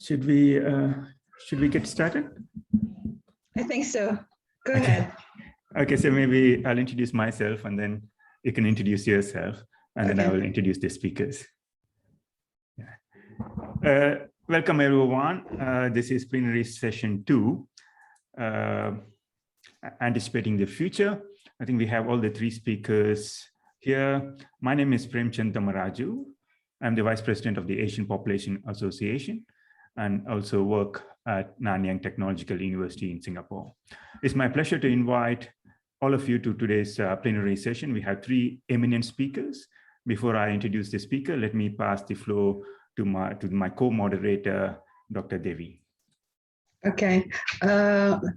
Should we get started? I think so. Go ahead. Okay, so maybe I'll introduce myself and then you can introduce yourself and then I will introduce the speakers. Welcome everyone. This is plenary session 2, anticipating the future. I think we have all the 3 speakers here. My name is Premchand Tamaraju. I'm the Vice President of the Asian Population Association and also work at Nanyang Technological University in Singapore. It's my pleasure to invite all of you to today's plenary session. We have 3 eminent speakers. Before I introduce the speaker, let me pass the floor to my co-moderator, Dr. Devi. Okay,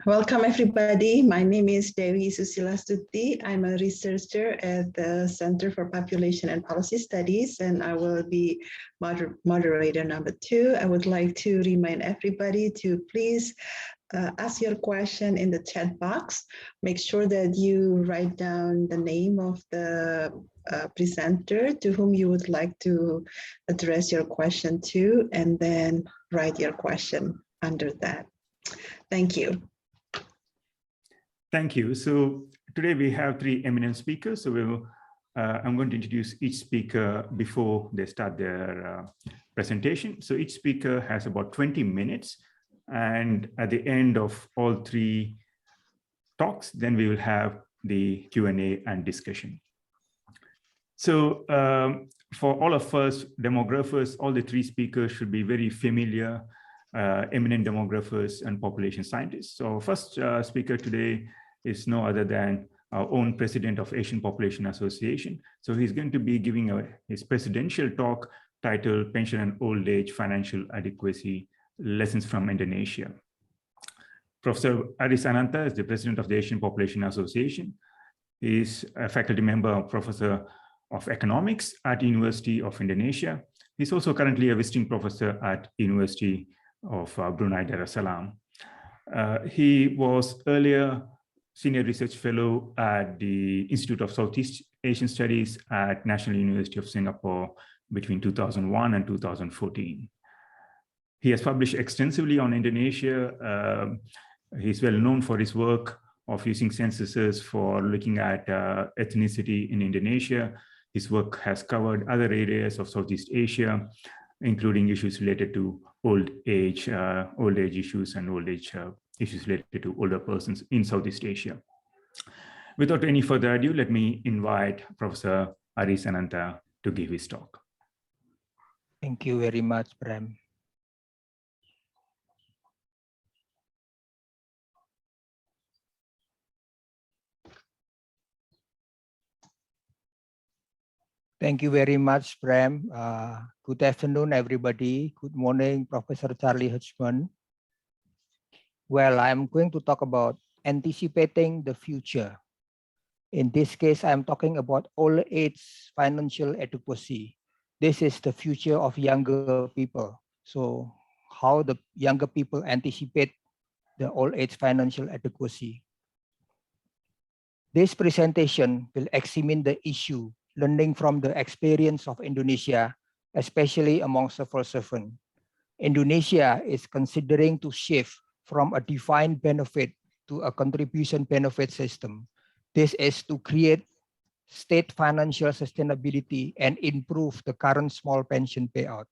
welcome everybody. My name is Devi Susilastuti. I'm a researcher at the Center for Population and Policy Studies, and I will be moderator number 2. I would like to remind everybody to please ask your question in the chat box. Make sure that you write down the name of the presenter to whom you would like to address your question to, and then write your question under that. Thank you. Thank you. So today we have 3 eminent speakers. So I'm going to introduce each speaker before they start their presentation. So each speaker has about 20 minutes. And at the end of all 3 talks, then we will have the Q&A and discussion. So for all of us demographers, all the 3 speakers should be very familiar, eminent demographers and population scientists. So first speaker today is no other than our own president of Asian Population Association. So he's going to be giving his presidential talk titled Pension and Old Age Financial Adequacy Lessons from Indonesia. Professor Aris Ananta is the president of the Asian Population Association. He's a faculty member, professor of economics at University of Indonesia. He's also currently a visiting professor at University of Brunei Darussalam. He was earlier senior research fellow at the Institute of Southeast Asian Studies at National University of Singapore between 2001 and 2014. He has published extensively on Indonesia. He's well known for his work of using censuses for looking at ethnicity in Indonesia. His work has covered other areas of Southeast Asia, including issues related to old age issues and old age issues related to older persons in Southeast Asia. Without any further ado, let me invite Professor Aris Ananta to give his talk. Thank you very much, Prem. Thank you very much, Prem. Good afternoon, everybody. Good morning, Professor Charlie Hutchman. Well, I'm going to talk about anticipating the future. In this case, I'm talking about old age financial adequacy. This is the future of younger people. So how the younger people anticipate the old age financial adequacy. This presentation will examine the issue learning from the experience of Indonesia, especially among civil servants. Indonesia is considering to shift from a defined benefit to a contribution benefit system. This is to create state financial sustainability and improve the current small pension payout.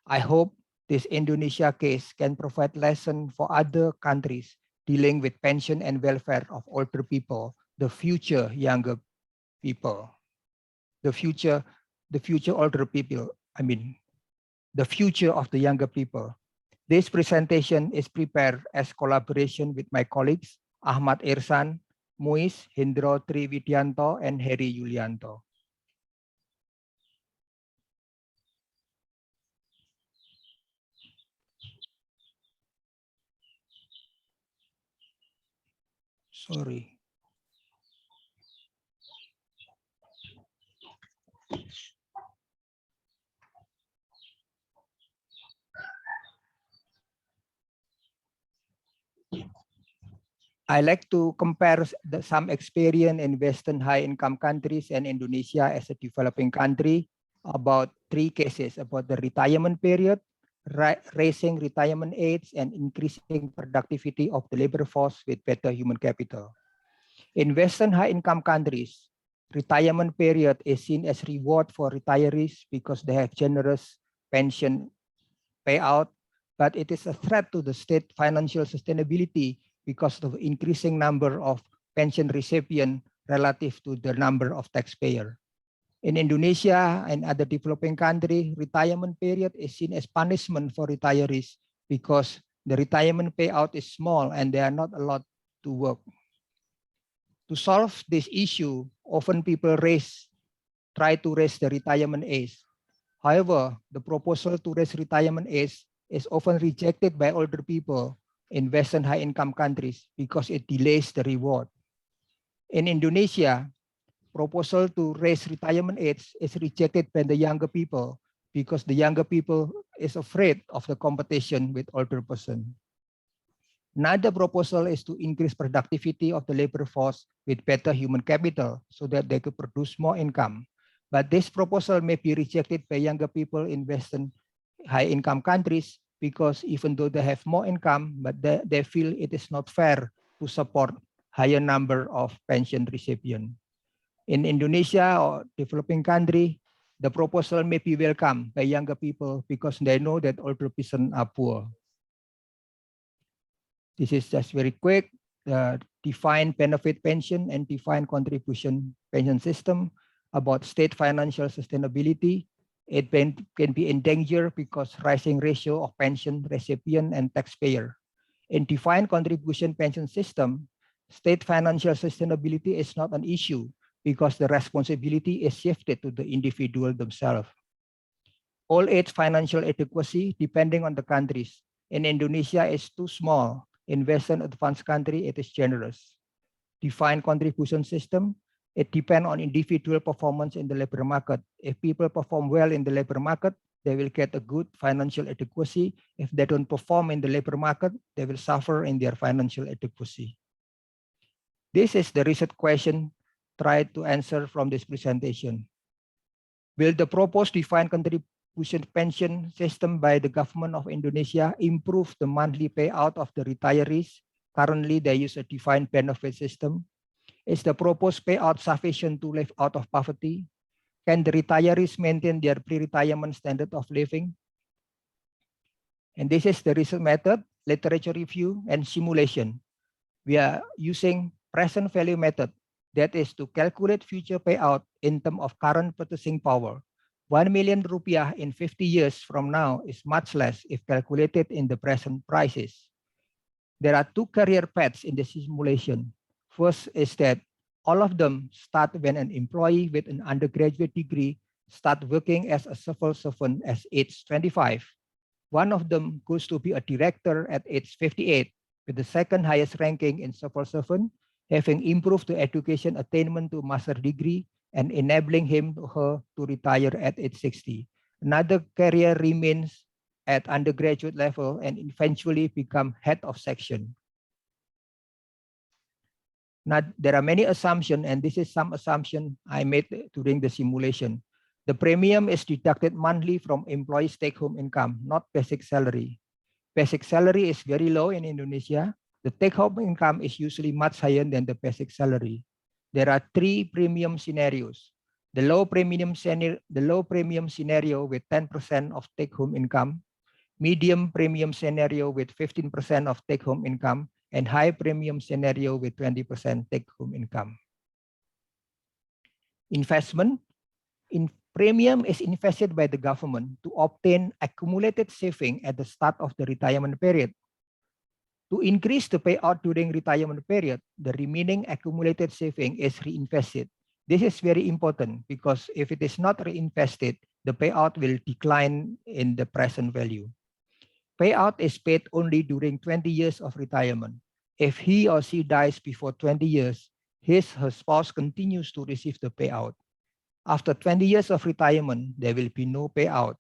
I hope this Indonesia case can provide lesson for other countries dealing with pension and welfare of older people, the future younger people. The future older people, the future of the younger people. This presentation is prepared as collaboration with my colleagues, Ahmad Irsan, Muiz, Hendro Triwidianto, and Heri Yulianto. Sorry. I like to compare some experience in Western high-income countries and Indonesia as a developing country about 3 cases about the retirement period, raising retirement age, and increasing productivity of the labor force with better human capital. In Western high-income countries, retirement period is seen as reward for retirees because they have generous pension payout, but it is a threat to the state financial sustainability because of the increasing number of pension recipients relative to the number of taxpayers. In Indonesia and other developing countries, retirement period is seen as punishment for retirees because the retirement payout is small and they are not allowed to work. To solve this issue, often people try to raise the retirement age. However, the proposal to raise retirement age is often rejected by older people in Western high-income countries because it delays the reward. In Indonesia, proposal to raise retirement age is rejected by the younger people because the younger people is afraid of the competition with older person. Another proposal is to increase productivity of the labor force with better human capital so that they could produce more income. But this proposal may be rejected by younger people in Western high-income countries because even though they have more income, but they feel it is not fair to support higher number of pension recipients. In Indonesia or developing country, the proposal may be welcomed by younger people because they know that older people are poor. This is just very quick. Defined benefit pension and defined contribution pension system about state financial sustainability. It can be in danger because rising ratio of pension recipient and taxpayer. In defined contribution pension system, state financial sustainability is not an issue because the responsibility is shifted to the individual themselves. Old age financial adequacy, depending on the countries. In Indonesia, is too small. In Western advanced country, it is generous. Defined contribution system, it depends on individual performance in the labor market. If people perform well in the labor market, they will get a good financial adequacy. If they don't perform in the labor market, they will suffer in their financial adequacy. This is the research question tried to answer from this presentation. Will the proposed defined contribution pension system by the government of Indonesia improve the monthly payout of the retirees? Currently, they use a defined benefit system. Is the proposed payout sufficient to live out of poverty? Can the retirees maintain their pre-retirement standard of living? And this is the research method, literature review, and simulation. We are using present value method. That is to calculate future payout in terms of current purchasing power. 1 million rupiah in 50 years from now is much less if calculated in the present prices. There are two career paths in the simulation. First is that all of them start when an employee with an undergraduate degree start working as a civil servant at age 25. One of them goes to be a director at age 58 with the second highest ranking in civil servant, having improved the education attainment to master degree and enabling him or her to retire at age 60. Another career remains at undergraduate level and eventually become head of section. Now, there are many assumptions, and this is some assumption I made during the simulation. The premium is deducted monthly from employee's take-home income, not basic salary. Basic salary is very low in Indonesia. The take-home income is usually much higher than the basic salary. There are three premium scenarios. The low premium scenario with 10% of take-home income, medium premium scenario with 15% of take-home income, and high premium scenario with 20% take-home income. Investment. Premium is invested by the government to obtain accumulated saving at the start of the retirement period. To increase the payout during retirement period, the remaining accumulated saving is reinvested. This is very important because if it is not reinvested, the payout will decline in the present value. Payout is paid only during 20 years of retirement. If he or she dies before 20 years, her spouse continues to receive the payout. After 20 years of retirement, there will be no payout.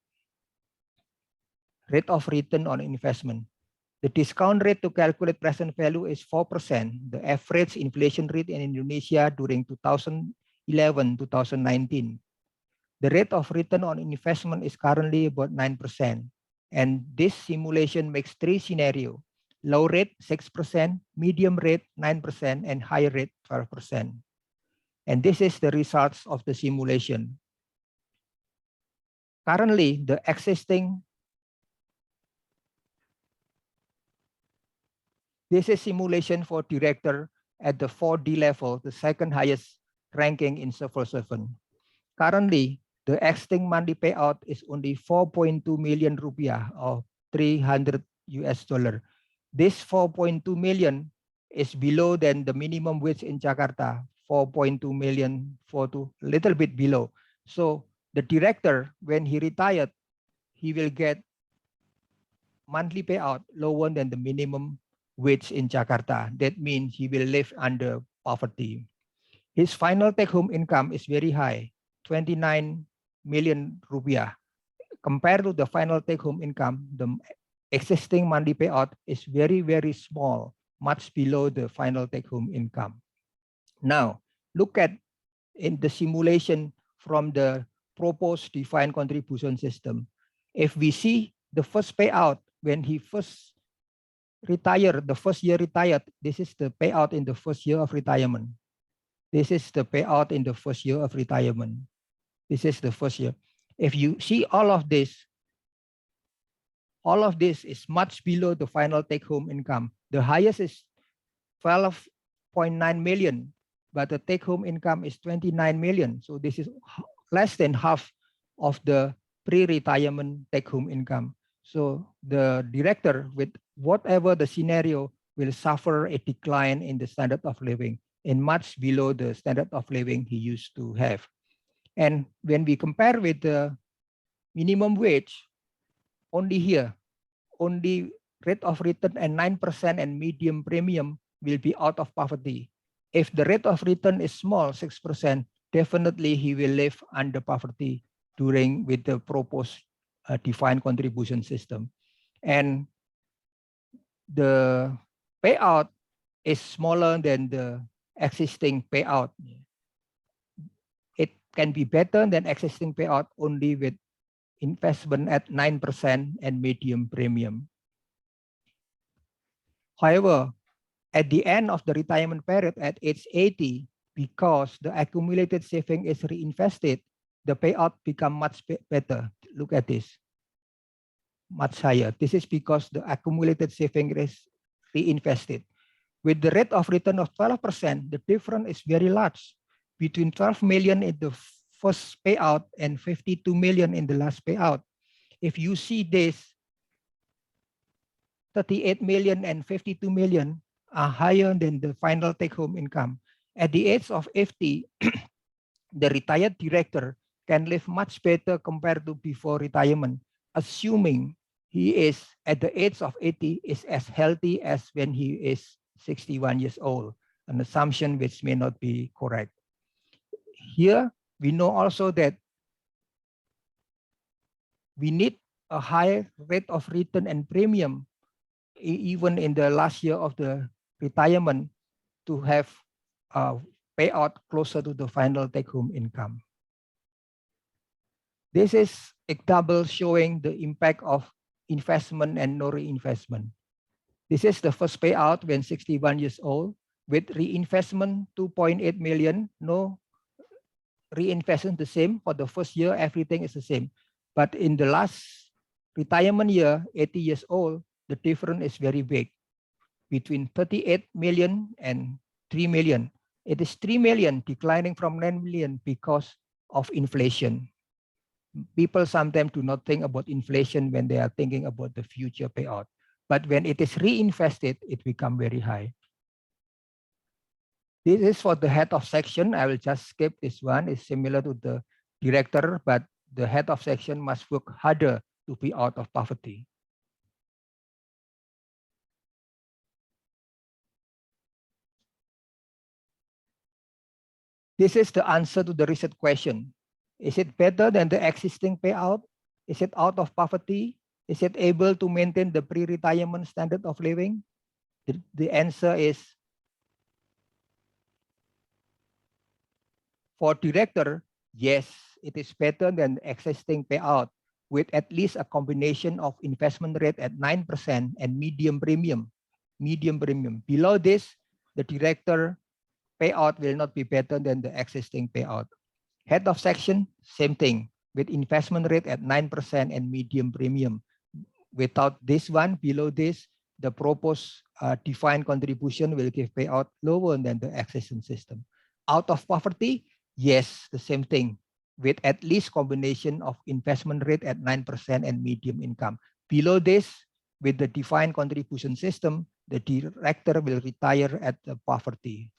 Rate of return on investment. The discount rate to calculate present value is 4%. The average inflation rate in Indonesia during 2011-2019. The rate of return on investment is currently about 9%. And this simulation makes 3 scenarios: low rate 6%, medium rate 9%, and high rate 12%. And this is the results of the simulation. Currently, the existing, this is simulation for director at the 4D level, the second highest ranking in Civil Servant. Currently, the existing monthly payout is only 4.2 million rupiah or 300 US dollar. This 4.2 million is below than the minimum wage in Jakarta, 4.2 million, a little bit below. So the director, when he retired, he will get monthly payout lower than the minimum wage in Jakarta. That means he will live under poverty. His final take-home income is very high, 29 million rupiah. Compared to the final take-home income, the existing monthly payout is very, very small, much below the final take-home income. Now, look at in the simulation from the proposed defined contribution system. If we see the first payout when he first retired, the first year retired, this is the payout in the first year of retirement. This is the payout in the first year of retirement. This is the first year. If you see all of this is much below the final take-home income. The highest is 12.9 million, but the take-home income is 29 million. So this is less than half of the pre-retirement take-home income. So the director, with whatever the scenario, will suffer a decline in the standard of living and much below the standard of living he used to have. And when we compare with the minimum wage, only here, only rate of return and 9% and medium premium will be out of poverty. If the rate of return is small, 6%, definitely he will live under poverty with the proposed defined contribution system. And the payout is smaller than the existing payout. It can be better than existing payout only with investment at 9% and medium premium. However, at the end of the retirement period at age 80, because the accumulated saving is reinvested, the payout become much better. Look at this, much higher. This is because the accumulated saving is reinvested. With the rate of return of 12%, the difference is very large between 12 million in the first payout and 52 million in the last payout. If you see this, 38 million and 52 million are higher than the final take-home income. At the age of 50, the retired director can live much better compared to before retirement, assuming he is at the age of 80 is as healthy as when he is 61 years old, an assumption which may not be correct. Here, we know also that we need a high rate of return and premium even in the last year of the retirement to have a payout closer to the final take-home income. This is example showing the impact of investment and no reinvestment. This is the first payout when 61 years old with reinvestment 2.8 million, no reinvestment the same. For the first year, everything is the same. But in the last retirement year, 80 years old, the difference is very big between 38 million and 3 million. It is 3 million declining from 9 million because of inflation. People sometimes do not think about inflation when they are thinking about the future payout. But when it is reinvested, it becomes very high. This is for the head of section. I will just skip this one. It's similar to the director, but the head of section must work harder to be out of poverty. This is the answer to the research question. Is it better than the existing payout? Is it out of poverty? Is it able to maintain the pre-retirement standard of living? The answer is for director, yes, it is better than the existing payout with at least a combination of investment rate at 9% and medium premium. Below this, the director payout will not be better than the existing payout. Head of section, same thing, with investment rate at 9% and medium premium. Without this one, below this, the proposed defined contribution will give payout lower than the existing system. Out of poverty, yes, the same thing, with at least combination of investment rate at 9% and medium income. Below this, with the defined contribution system, the director will retire at the poverty.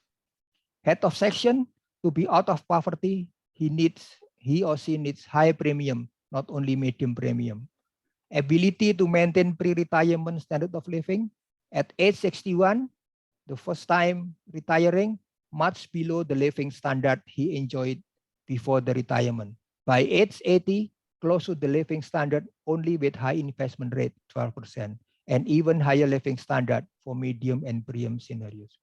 Head of section, to be out of poverty, he or she needs high premium, not only medium premium. Ability to maintain pre-retirement standard of living at age 61, the first time retiring, much below the living standard he enjoyed before the retirement. By age 80, close to the living standard only with high investment rate, 12%, and even higher living standard for medium and premium scenarios.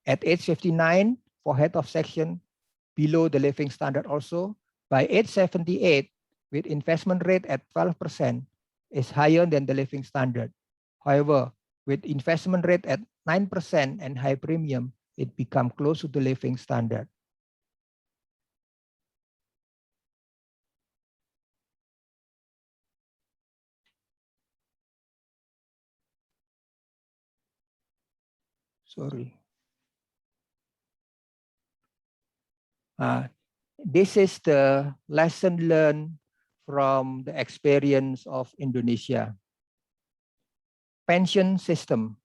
At age 59, for head of section, below the living standard also. By age 78, with investment rate at 12%, is higher than the living standard. However, with investment rate at 9% and high premium, it becomes close to the living standard. Sorry. This is the lesson learned from the experience of Indonesia. Pension system.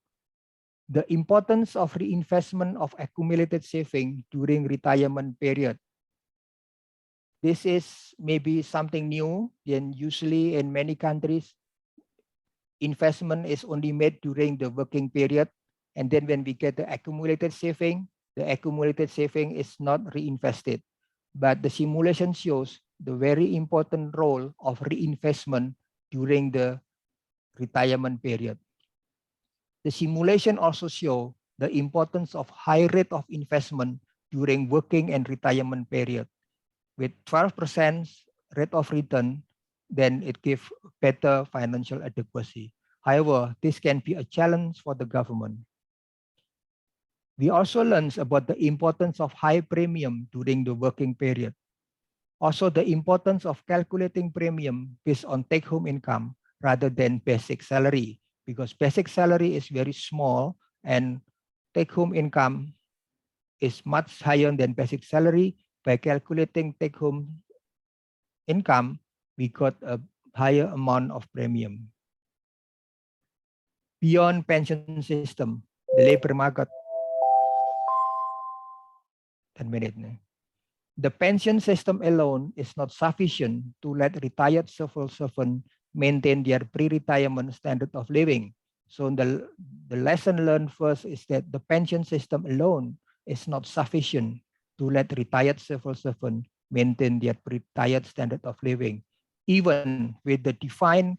The importance of reinvestment of accumulated saving during retirement period. This is maybe something new, and usually in many countries, investment is only made during the working period. And then when we get the accumulated saving is not reinvested. But the simulation shows the very important role of reinvestment during the retirement period. The simulation also show the importance of high rate of investment during working and retirement period. With 12% rate of return, then it gives better financial adequacy. However, this can be a challenge for the government. We also learned about the importance of high premium during the working period. Also, the importance of calculating premium based on take-home income rather than basic salary, because basic salary is very small and take-home income is much higher than basic salary. By calculating take-home income, we got a higher amount of premium. Beyond pension system, the labor market. 10 minutes. The pension system alone is not sufficient to let retired civil servants maintain their pre-retirement standard of living. So the lesson learned first is that the pension system alone is not sufficient to let retired civil servants maintain their pre-retired standard of living. Even with the defined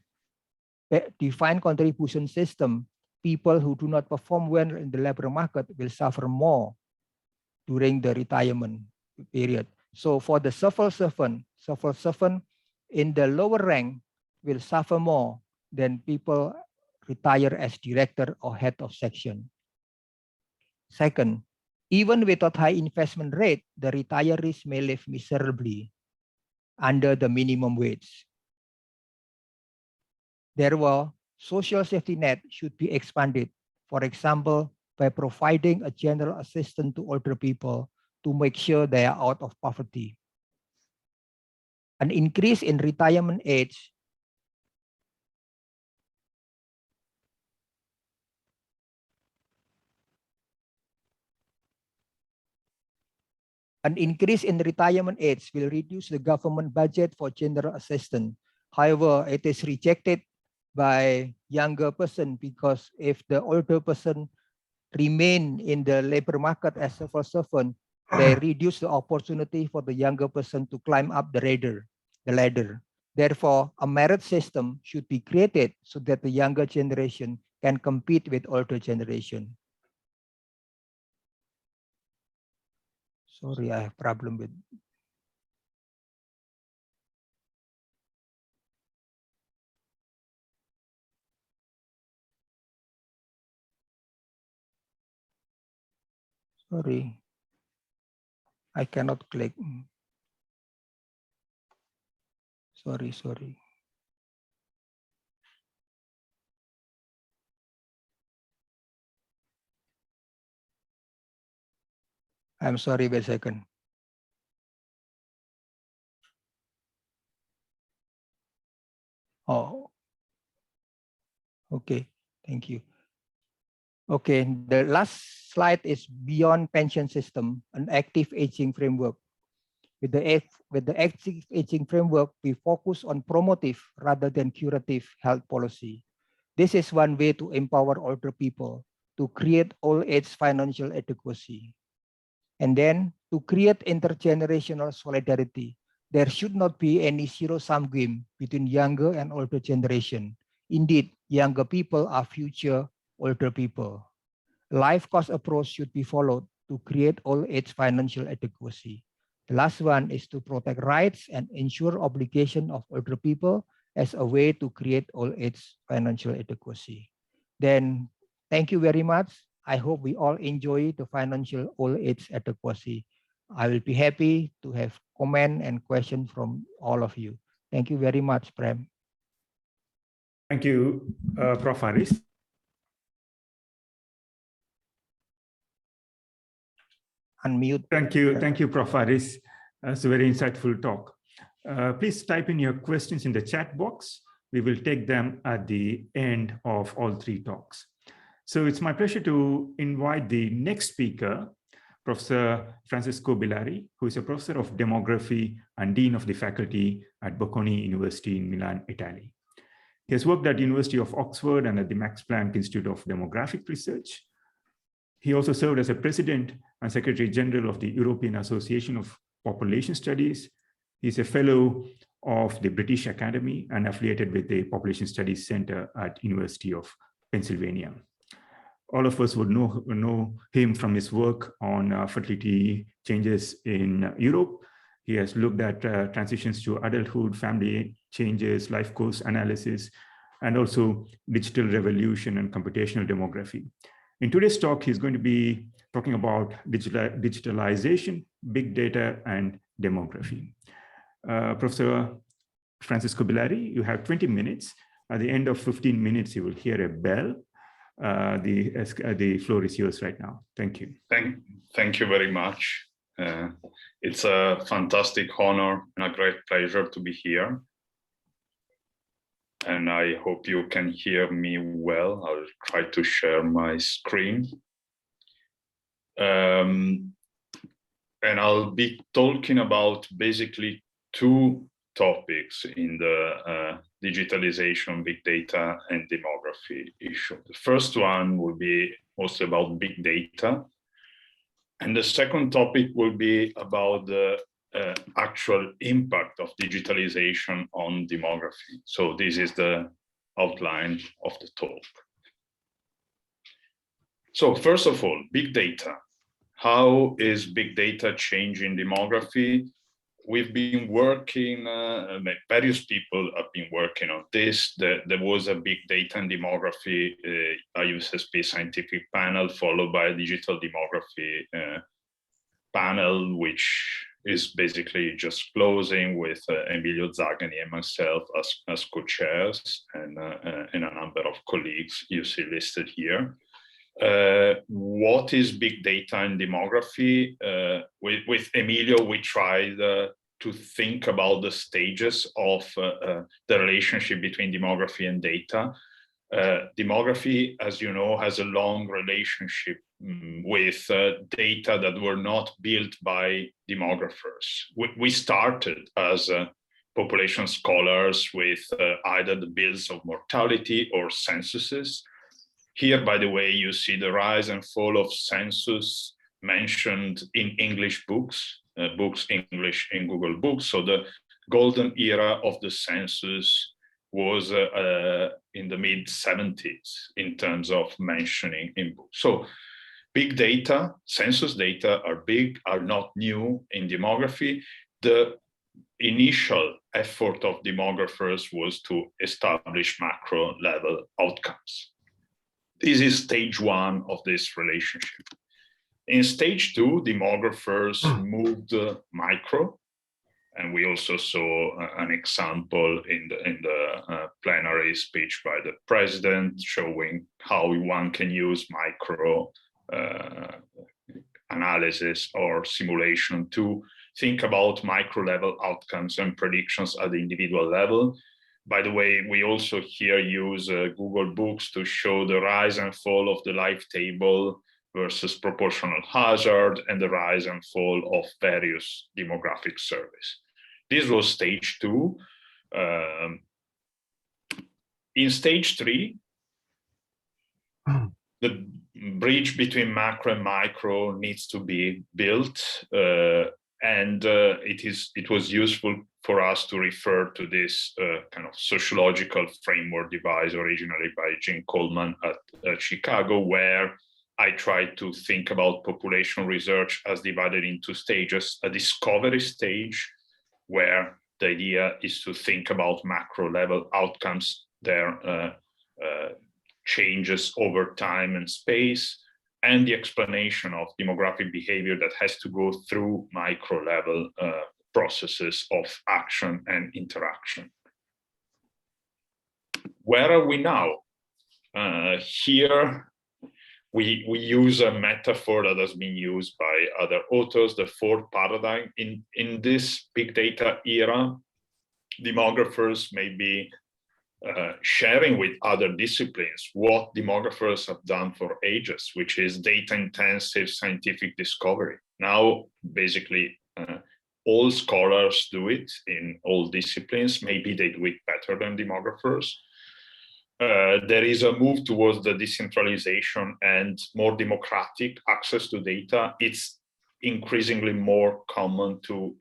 contribution system, people who do not perform well in the labor market will suffer more during the retirement period. So for the civil servant in the lower rank will suffer more than people retire as director or head of section. Second, even without high investment rate, the retirees may live miserably under the minimum wage. Therefore, social safety net should be expanded. For example, by providing a general assistance to older people to make sure they are out of poverty. An increase in retirement age will reduce the government budget for general assistance. However, it is rejected by younger person because if the older person remain in the labor market as civil servant, they reduce the opportunity for the younger person to climb up the ladder. Therefore, a merit system should be created so that the younger generation can compete with older generation. Sorry, I have problem with Sorry, I cannot click. Sorry. I'm sorry, wait a second. Oh, okay, thank you. Okay, the last slide is beyond pension system, an active aging framework. With the active aging framework, we focus on promotive rather than curative health policy. This is one way to empower older people to create old age financial adequacy. And then to create intergenerational solidarity, there should not be any zero-sum game between younger and older generation. Indeed, younger people are future older people. Life cost approach should be followed to create old age financial adequacy. The last one is to protect rights and ensure obligation of older people as a way to create old age financial adequacy. Then thank you very much. I hope we all enjoy the financial old age adequacy. I will be happy to have comment and question from all of you. Thank you very much, Prem. Thank you, Prof. Haris. Unmute. Thank you, Prof. Haris. It's a very insightful talk. Please type in your questions in the chat box. We will take them at the end of all three talks. So it's my pleasure to invite the next speaker, Professor Francesco Bellari, who is a professor of demography and dean of the faculty at Bocconi University in Milan, Italy. He has worked at the University of Oxford and at the Max Planck Institute of Demographic Research. He also served as a president and secretary general of the European Association of Population Studies. He's a fellow of the British Academy and affiliated with the Population Studies Center at University of Pennsylvania. All of us would know him from his work on fertility changes in Europe. He has looked at transitions to adulthood, family changes, life course analysis, and also digital revolution and computational demography. In today's talk, he's going to be talking about digitalization, big data, and demography. Professor Francesco Bellari, you have 20 minutes. At the end of 15 minutes, you will hear a bell. The floor is yours right now. Thank you. Thank you very much. It's a fantastic honor and a great pleasure to be here. And I hope you can hear me well. I'll try to share my screen. And I'll be talking about basically two topics in the digitalization, big data, and demography issue. The first one will be mostly about big data. And the second topic will be about the actual impact of digitalization on demography. So this is the outline of the talk. So first of all, big data. How is big data changing demography? We've been working, various people have been working on this. There was a big data and demography IUSSP scientific panel, followed by a digital demography panel, which is basically just closing with Emilio Zagani and myself as co-chairs and a number of colleagues you see listed here. What is big data and demography? With Emilio, we tried to think about the stages of the relationship between demography and data. Demography, as you know, has a long relationship with data that were not built by demographers. We started as population scholars with either the bills of mortality or censuses. Here, by the way, you see the rise and fall of census mentioned in English books, English in Google Books. So the golden era of the census was in the mid-70s in terms of mentioning in books. So big data, census data are not new in demography. The initial effort of demographers was to establish macro level outcomes. This is stage one of this relationship. In stage 2, demographers moved micro, and we also saw an example in the plenary speech by the president showing how one can use micro analysis or simulation to think about micro level outcomes and predictions at the individual level. By the way, we also here use Google Books to show the rise and fall of the life table versus proportional hazard and the rise and fall of various demographic surveys. This was stage 2. In stage 3, the bridge between macro and micro needs to be built, and it was useful for us to refer to this kind of sociological framework devised originally by Jim Coleman at Chicago, where I tried to think about population research as divided into stages: a discovery stage, where the idea is to think about macro level outcomes, their changes over time and space, and the explanation of demographic behavior that has to go through micro level processes of action and interaction. Where are we now? Here, we use a metaphor that has been used by other authors, the fourth paradigm. In this big data era, demographers may be sharing with other disciplines what demographers have done for ages, which is data-intensive scientific discovery. Now, basically, all scholars do it in all disciplines. Maybe they do it better than demographers. There is a move towards the decentralization and more democratic access to data. It's increasingly more common to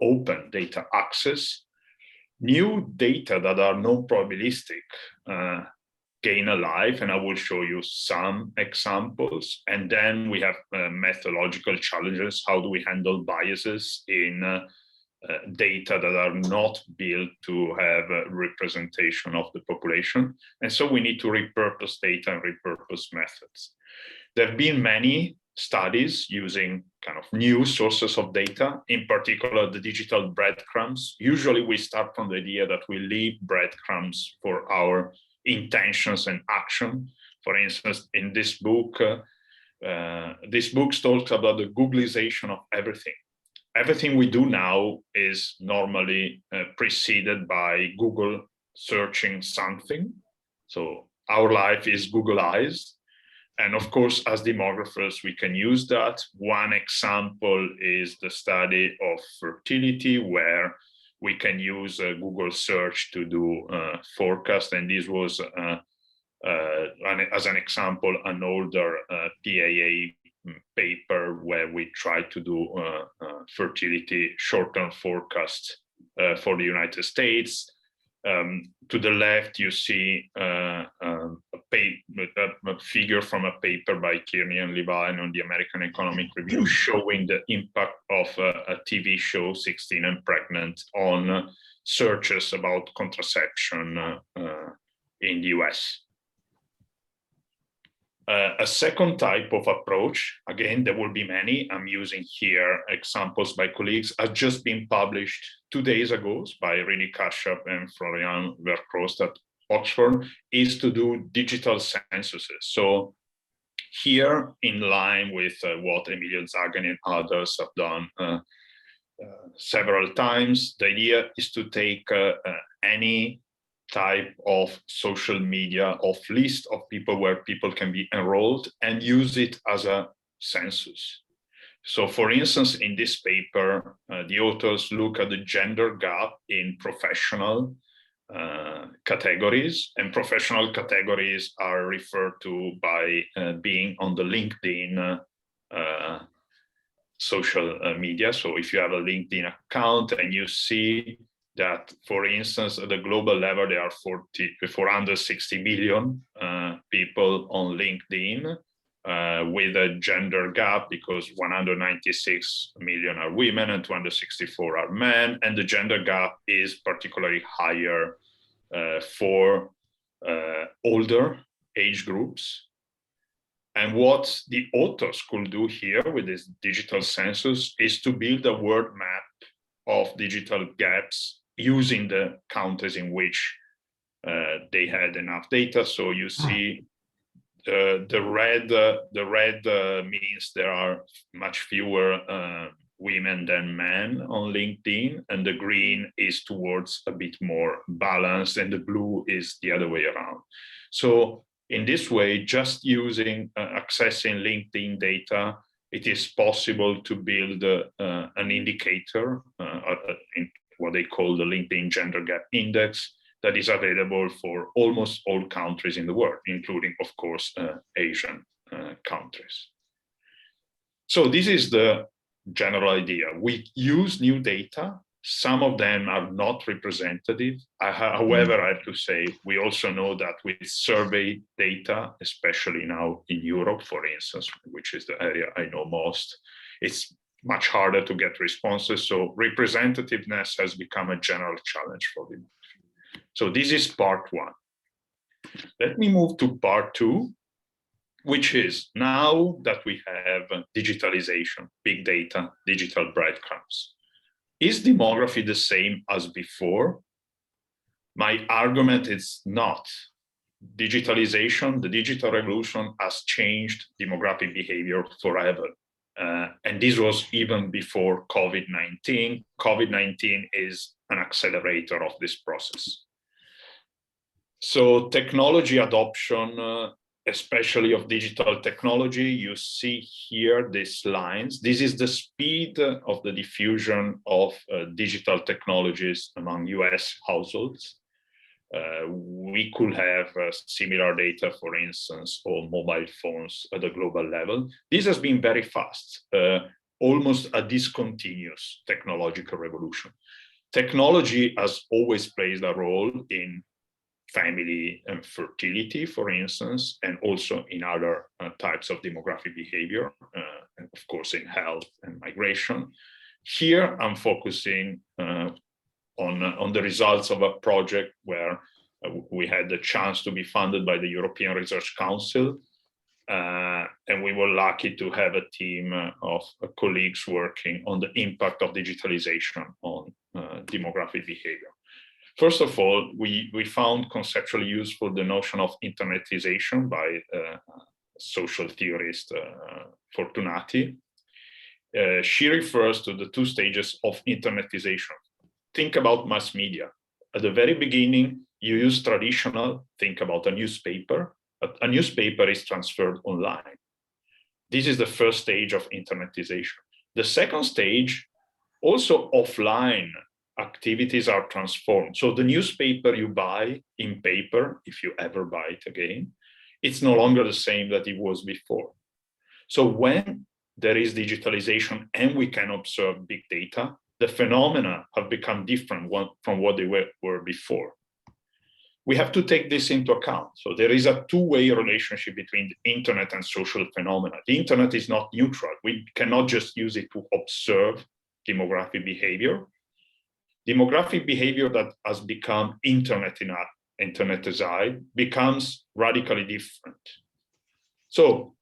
open data access. New data that are non-probabilistic gain a life, and I will show you some examples. And then we have methodological challenges. How do we handle biases in data that are not built to have a representation of the population? And so we need to repurpose data and repurpose methods. There have been many studies using kind of new sources of data, in particular the digital breadcrumbs. Usually we start from the idea that we leave breadcrumbs for our intentions and action. For instance, in this book talks about the Googleization of everything. Everything we do now is normally preceded by Google searching something. So our life is Googleized. And of course, as demographers, we can use that. One example is the study of fertility, where we can use Google search to do forecast. And this was, as an example, an older PAA paper where we tried to do fertility short-term forecasts for the United States. To the left, you see a figure from a paper by Kearney and Levine on the American Economic Review showing the impact of a TV show, 16 and Pregnant, on searches about contraception in the US. A second type of approach, again, there will be many, I'm using here examples by colleagues, have just been published 2 days ago by Rini Kashyap and Florian Vercroest at Oxford, is to do digital censuses. So here, in line with what Emilio Zagani and others have done several times, the idea is to take any type of social media, of list of people where people can be enrolled, and use it as a census. So for instance, in this paper, the authors look at the gender gap in professional categories, and professional categories are referred to by being on the LinkedIn social media. So if you have a LinkedIn account and you see that, for instance, at the global level, there are 460 million people on LinkedIn with a gender gap, because 196 million are women and 264 are men. And the gender gap is particularly higher for older age groups. And what the authors could do here with this digital census is to build a world map of digital gaps using the countries in which they had enough data. So you see the red means there are much fewer women than men on LinkedIn, and the green is towards a bit more balanced, and the blue is the other way around. So in this way, just using accessing LinkedIn data, it is possible to build an indicator, in what they call the LinkedIn Gender Gap Index, that is available for almost all countries in the world, including, of course, Asian countries. So this is the general idea. We use new data. Some of them are not representative. However, I have to say, we also know that with survey data, especially now in Europe, for instance, which is the area I know most, it's much harder to get responses. So representativeness has become a general challenge for them. So this is part one. Let me move to part two, which is now that we have digitalization, big data, digital breadcrumbs. Is demography the same as before? My argument is not. Digitalization, the digital revolution has changed demographic behavior forever. And this was even before COVID-19. COVID-19 is an accelerator of this process. So technology adoption, especially of digital technology, you see here these lines. This is the speed of the diffusion of digital technologies among US households. We could have similar data, for instance, on mobile phones at a global level. This has been very fast, almost a discontinuous technological revolution. Technology has always played a role in family and fertility, for instance, and also in other types of demographic behavior, and of course in health and migration. Here I'm focusing on the results of a project where we had the chance to be funded by the European Research Council, and we were lucky to have a team of colleagues working on the impact of digitalization on demographic behavior. First of all, we found conceptually useful the notion of internetization by social theorist Fortunati. She refers to the two stages of internetization. Think about mass media. At the very beginning, you use traditional, think about a newspaper, but a newspaper is transferred online. This is the first stage of internetization. The second stage, also offline activities are transformed. So the newspaper you buy in paper, if you ever buy it again, it's no longer the same that it was before. So when there is digitalization and we can observe big data, the phenomena have become different from what they were before. We have to take this into account. So there is a two-way relationship between the internet and social phenomena. The internet is not neutral. We cannot just use it to observe demographic behavior. Demographic behavior that has become internetized becomes radically different. So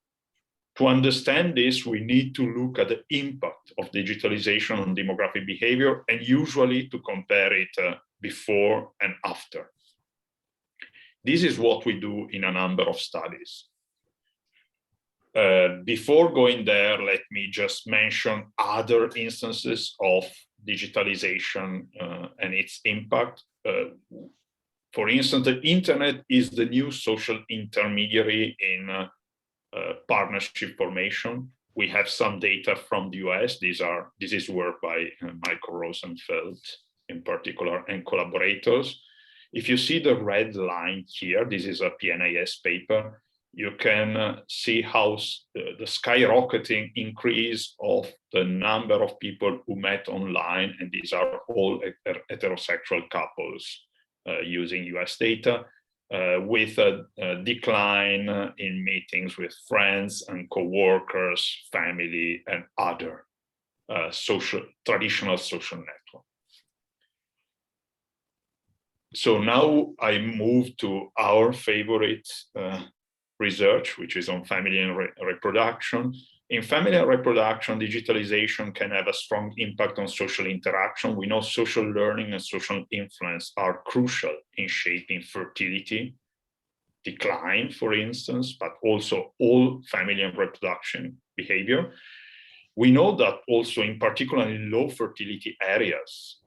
to understand this, we need to look at the impact of digitalization on demographic behavior, and usually to compare it before and after. This is what we do in a number of studies. Before going there, let me just mention other instances of digitalization and its impact. For instance, the internet is the new social intermediary in partnership formation. We have some data from the US. This is work by Michael Rosenfeld in particular and collaborators. If you see the red line here, this is a PNAS paper, you can see how the skyrocketing increase of the number of people who met online, and these are all heterosexual couples using US data, with a decline in meetings with friends and co-workers, family, and other traditional social networks. So now I move to our favorite research, which is on family and reproduction. In family and reproduction, digitalization can have a strong impact on social interaction. We know social learning and social influence are crucial in shaping fertility decline, for instance, but also all family and reproduction behavior. We know that also in particular in low fertility areas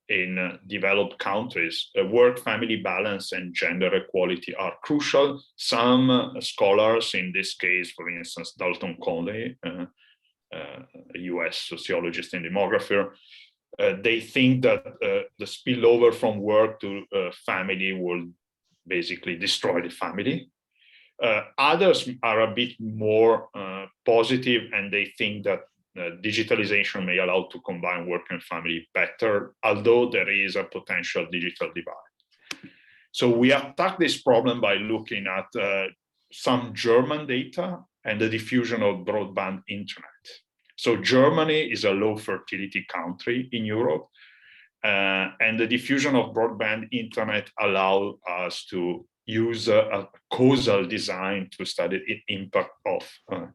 in developed countries, work-family balance and gender equality are crucial. Some scholars, in this case, for instance, Dalton Conley, a US sociologist and demographer, they think that the spillover from work to family will basically destroy the family. Others are a bit more positive, and they think that digitalization may allow to combine work and family better, although there is a potential digital divide. So we attack this problem by looking at some German data and the diffusion of broadband internet. So Germany is a low fertility country in Europe, and the diffusion of broadband internet allows us to use a causal design to study the impact of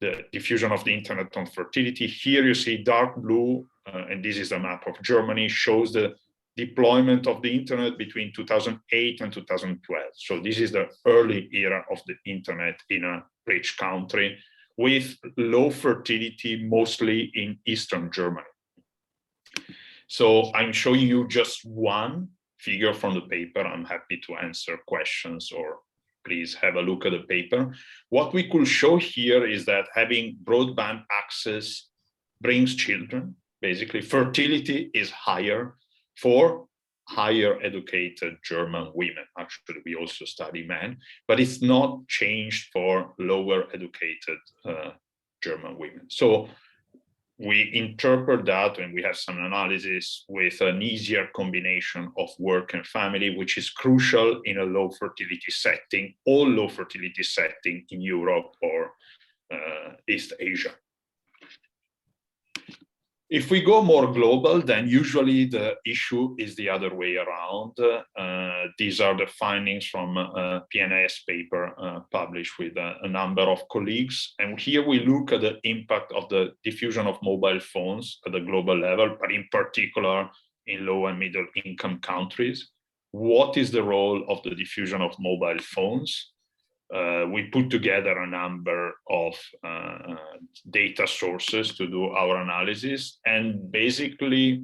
the diffusion of the internet on fertility. Here you see dark blue, and this is a map of Germany, shows the deployment of the internet between 2008 and 2012. So this is the early era of the internet in a rich country with low fertility, mostly in Eastern Germany. So I'm showing you just one figure from the paper. I'm happy to answer questions, or please have a look at the paper. What we could show here is that having broadband access brings children. Basically, fertility is higher for higher educated German women. Actually, we also study men, but it's not changed for lower educated German women. So we interpret that, and we have some analysis with an easier combination of work and family, which is crucial in a low fertility setting, all low fertility setting in Europe or East Asia. If we go more global, then usually the issue is the other way around. These are the findings from a PNAS paper published with a number of colleagues. And here we look at the impact of the diffusion of mobile phones at the global level, but in particular in low and middle income countries. What is the role of the diffusion of mobile phones? We put together a number of data sources to do our analysis, and basically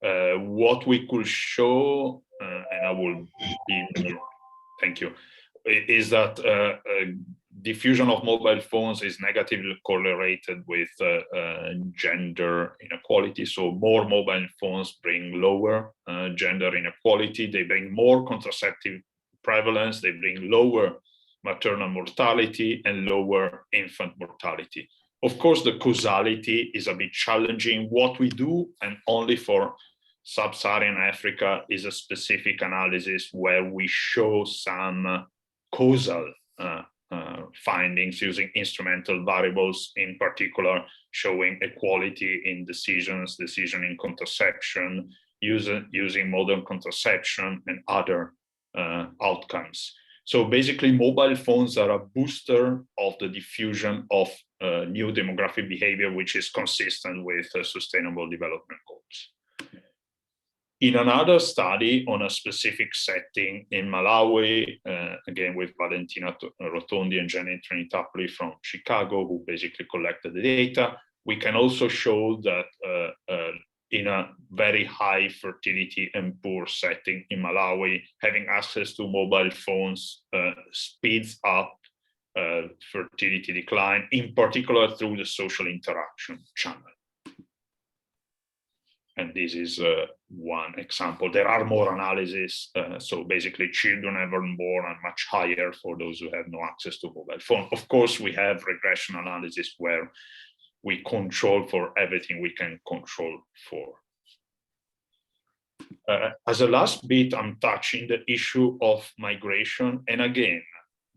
what we could show, and I will be, thank you, is that diffusion of mobile phones is negatively correlated with gender inequality. So more mobile phones bring lower gender inequality. They bring more contraceptive prevalence, they bring lower maternal mortality and lower infant mortality. Of course, the causality is a bit challenging. What we do, and only for Sub-Saharan Africa, is a specific analysis where we show some causal findings using instrumental variables, in particular showing equality in decisions, decision in contraception, using modern contraception and other outcomes. So basically, mobile phones are a booster of the diffusion of new demographic behavior, which is consistent with Sustainable Development Goals. In another study on a specific setting in Malawi, again with Valentina Rotondi and Janet Trinitapoli from Chicago, who basically collected the data, we can also show that in a very high fertility and poor setting in Malawi, having access to mobile phones speeds up fertility decline, in particular through the social interaction channel. And this is one example. There are more analyses. So basically, children ever born are much higher for those who have no access to mobile phone. Of course, we have regression analysis where we control for everything we can control for. As a last bit, I'm touching the issue of migration. And again,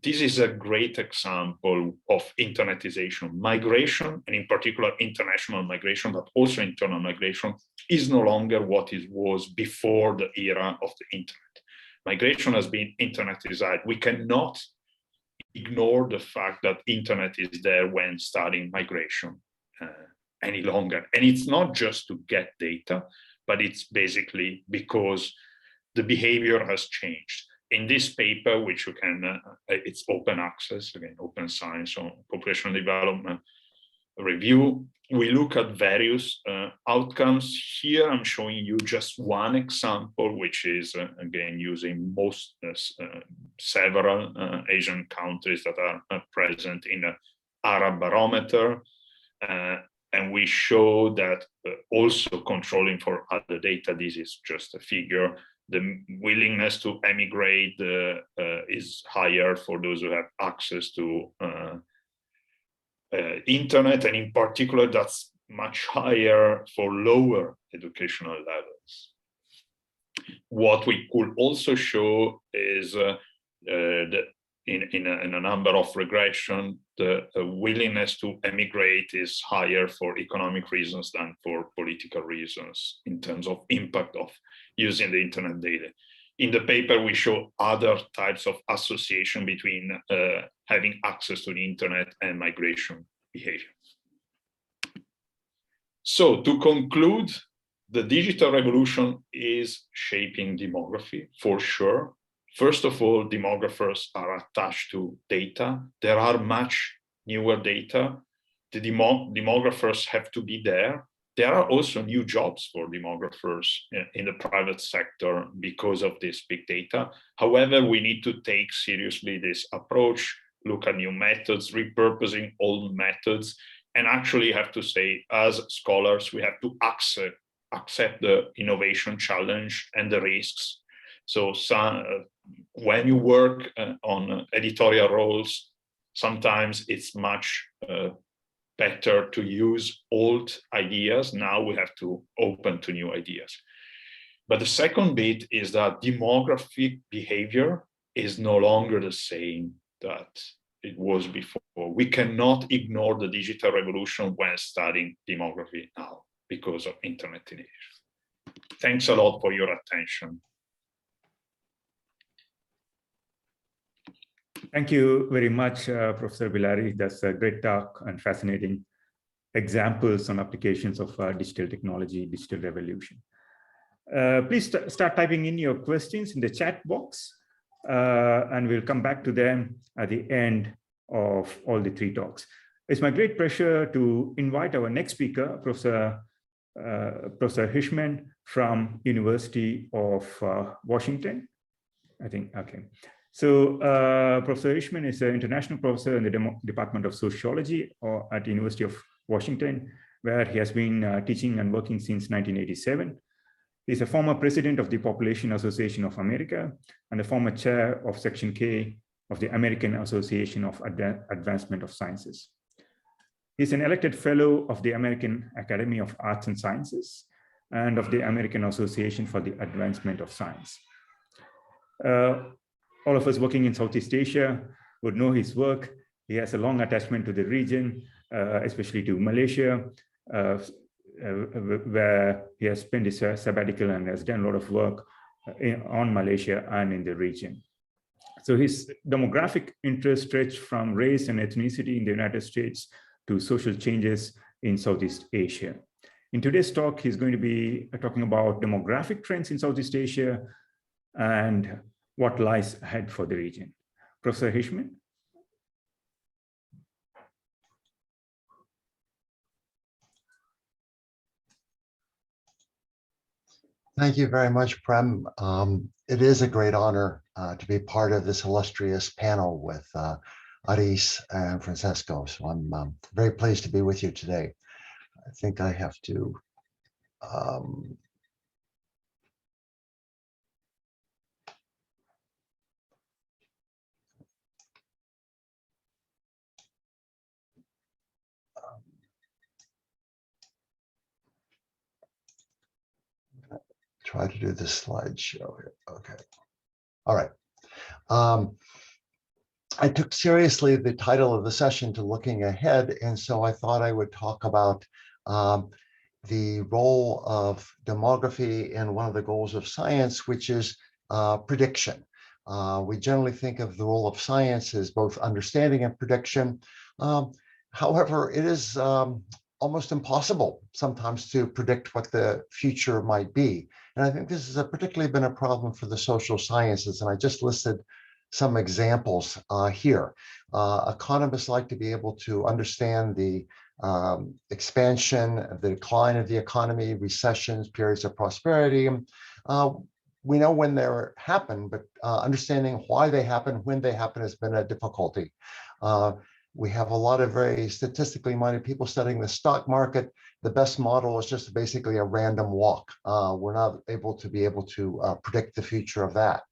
this is a great example of internetization. Migration, and in particular international migration, but also internal migration, is no longer what it was before the era of the internet. migration has been internetized. We cannot ignore the fact that internet is there when studying migration any longer. And it's not just to get data, but it's basically because the behavior has changed. In this paper, which you can, it's open access, again, Open Science on Population Development Review, we look at various outcomes. Here I'm showing you just one example, which is again using several Asian countries that are present in the Arab Barometer, and we show that also controlling for other data. This is just a figure. The willingness to emigrate is higher for those who have access to internet, and in particular, that's much higher for lower educational levels. What we could also show is that in a number of regression, the willingness to emigrate is higher for economic reasons than for political reasons in terms of impact of using the internet daily. In the paper, we show other types of association between having access to the internet and migration behavior. So to conclude, the digital revolution is shaping demography for sure. First of all, demographers are attached to data. There are much newer data. The demographers have to be there. There are also new jobs for demographers in the private sector because of this big data. However, we need to take seriously this approach, look at new methods, repurposing old methods, and actually have to say, as scholars, we have to accept the innovation challenge and the risks. So when you work on editorial roles, sometimes it's much better to use old ideas. Now we have to open to new ideas. But the second bit is that demographic behavior is no longer the same that it was before. We cannot ignore the digital revolution when studying demography now because of internet in Asia. Thanks a lot for your attention. Thank you very much, Professor Villari. That's a great talk and fascinating examples on applications of digital technology, digital revolution. Please start typing in your questions in the chat box, and we'll come back to them at the end of all the three talks. It's my great pleasure to invite our next speaker, Professor Hirschman from University of Washington, I think, okay. So Professor Hirschman is an international professor in the Department of Sociology at the University of Washington, where he has been teaching and working since 1987. He's a former president of the Population Association of America and a former chair of Section K of the American Association of Advancement of Sciences. He's an elected fellow of the American Academy of Arts and Sciences and of the American Association for the Advancement of Science. All of us working in Southeast Asia would know his work. He has a long attachment to the region, especially to Malaysia, where he has spent his sabbatical and has done a lot of work on Malaysia and in the region. So his demographic interests stretch from race and ethnicity in the United States to social changes in Southeast Asia. In today's talk, he's going to be talking about demographic trends in Southeast Asia and what lies ahead for the region. Professor Hirschman. Thank you very much, Prem. It is a great honor to be part of this illustrious panel with Aris and Francesco. So I'm very pleased to be with you today. I think I have to try to do this slideshow here. Okay. All right. I took seriously the title of the session to looking ahead, and so I thought I would talk about the role of demography in one of the goals of science, which is prediction. We generally think of the role of science as both understanding and prediction. However, it is almost impossible sometimes to predict what the future might be. And I think this has particularly been a problem for the social sciences. And I just listed some examples here. Economists like to be able to understand the expansion, the decline of the economy, recessions, periods of prosperity. We know when they happen, but understanding why they happen, when they happen has been a difficulty. We have a lot of very statistically minded people studying the stock market. The best model is just basically a random walk. We're not able to predict the future of that.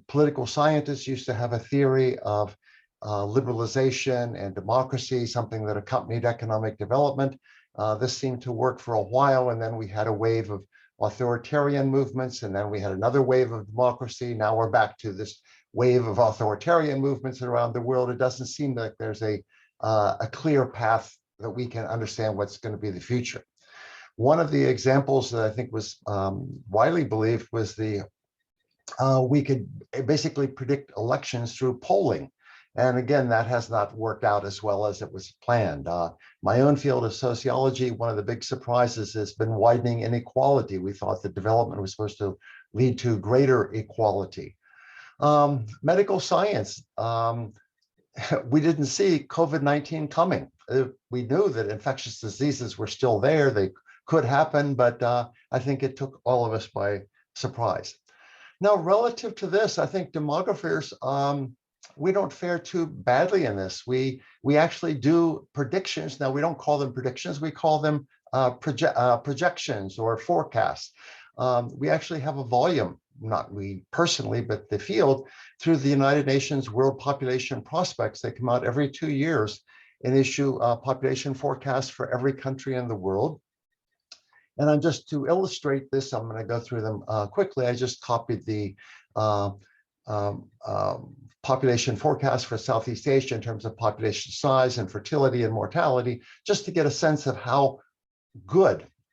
Political scientists used to have a theory of liberalization and democracy, something that accompanied economic development. This seemed to work for a while, and then we had a wave of authoritarian movements, and then we had another wave of democracy. Now we're back to this wave of authoritarian movements around the world. It doesn't seem like there's a clear path that we can understand what's going to be the future. One of the examples that I think was widely believed was we could basically predict elections through polling. And again, that has not worked out as well as it was planned. My own field of sociology, one of the big surprises has been widening inequality. We thought that development was supposed to lead to greater equality. Medical science, we didn't see COVID-19 coming. We knew that infectious diseases were still there. They could happen, but I think it took all of us by surprise. Now, relative to this, I think demographers, we don't fare too badly in this. We actually do predictions. Now, we don't call them predictions. We call them projections or forecasts. We actually have a volume, not we personally, but the field, through the United Nations World Population Prospects. They come out every 2 years and issue population forecasts for every country in the world. And I'm just to illustrate this, I'm going to go through them quickly. I just copied the population forecast for Southeast Asia in terms of population size and fertility and mortality, just to get a sense of how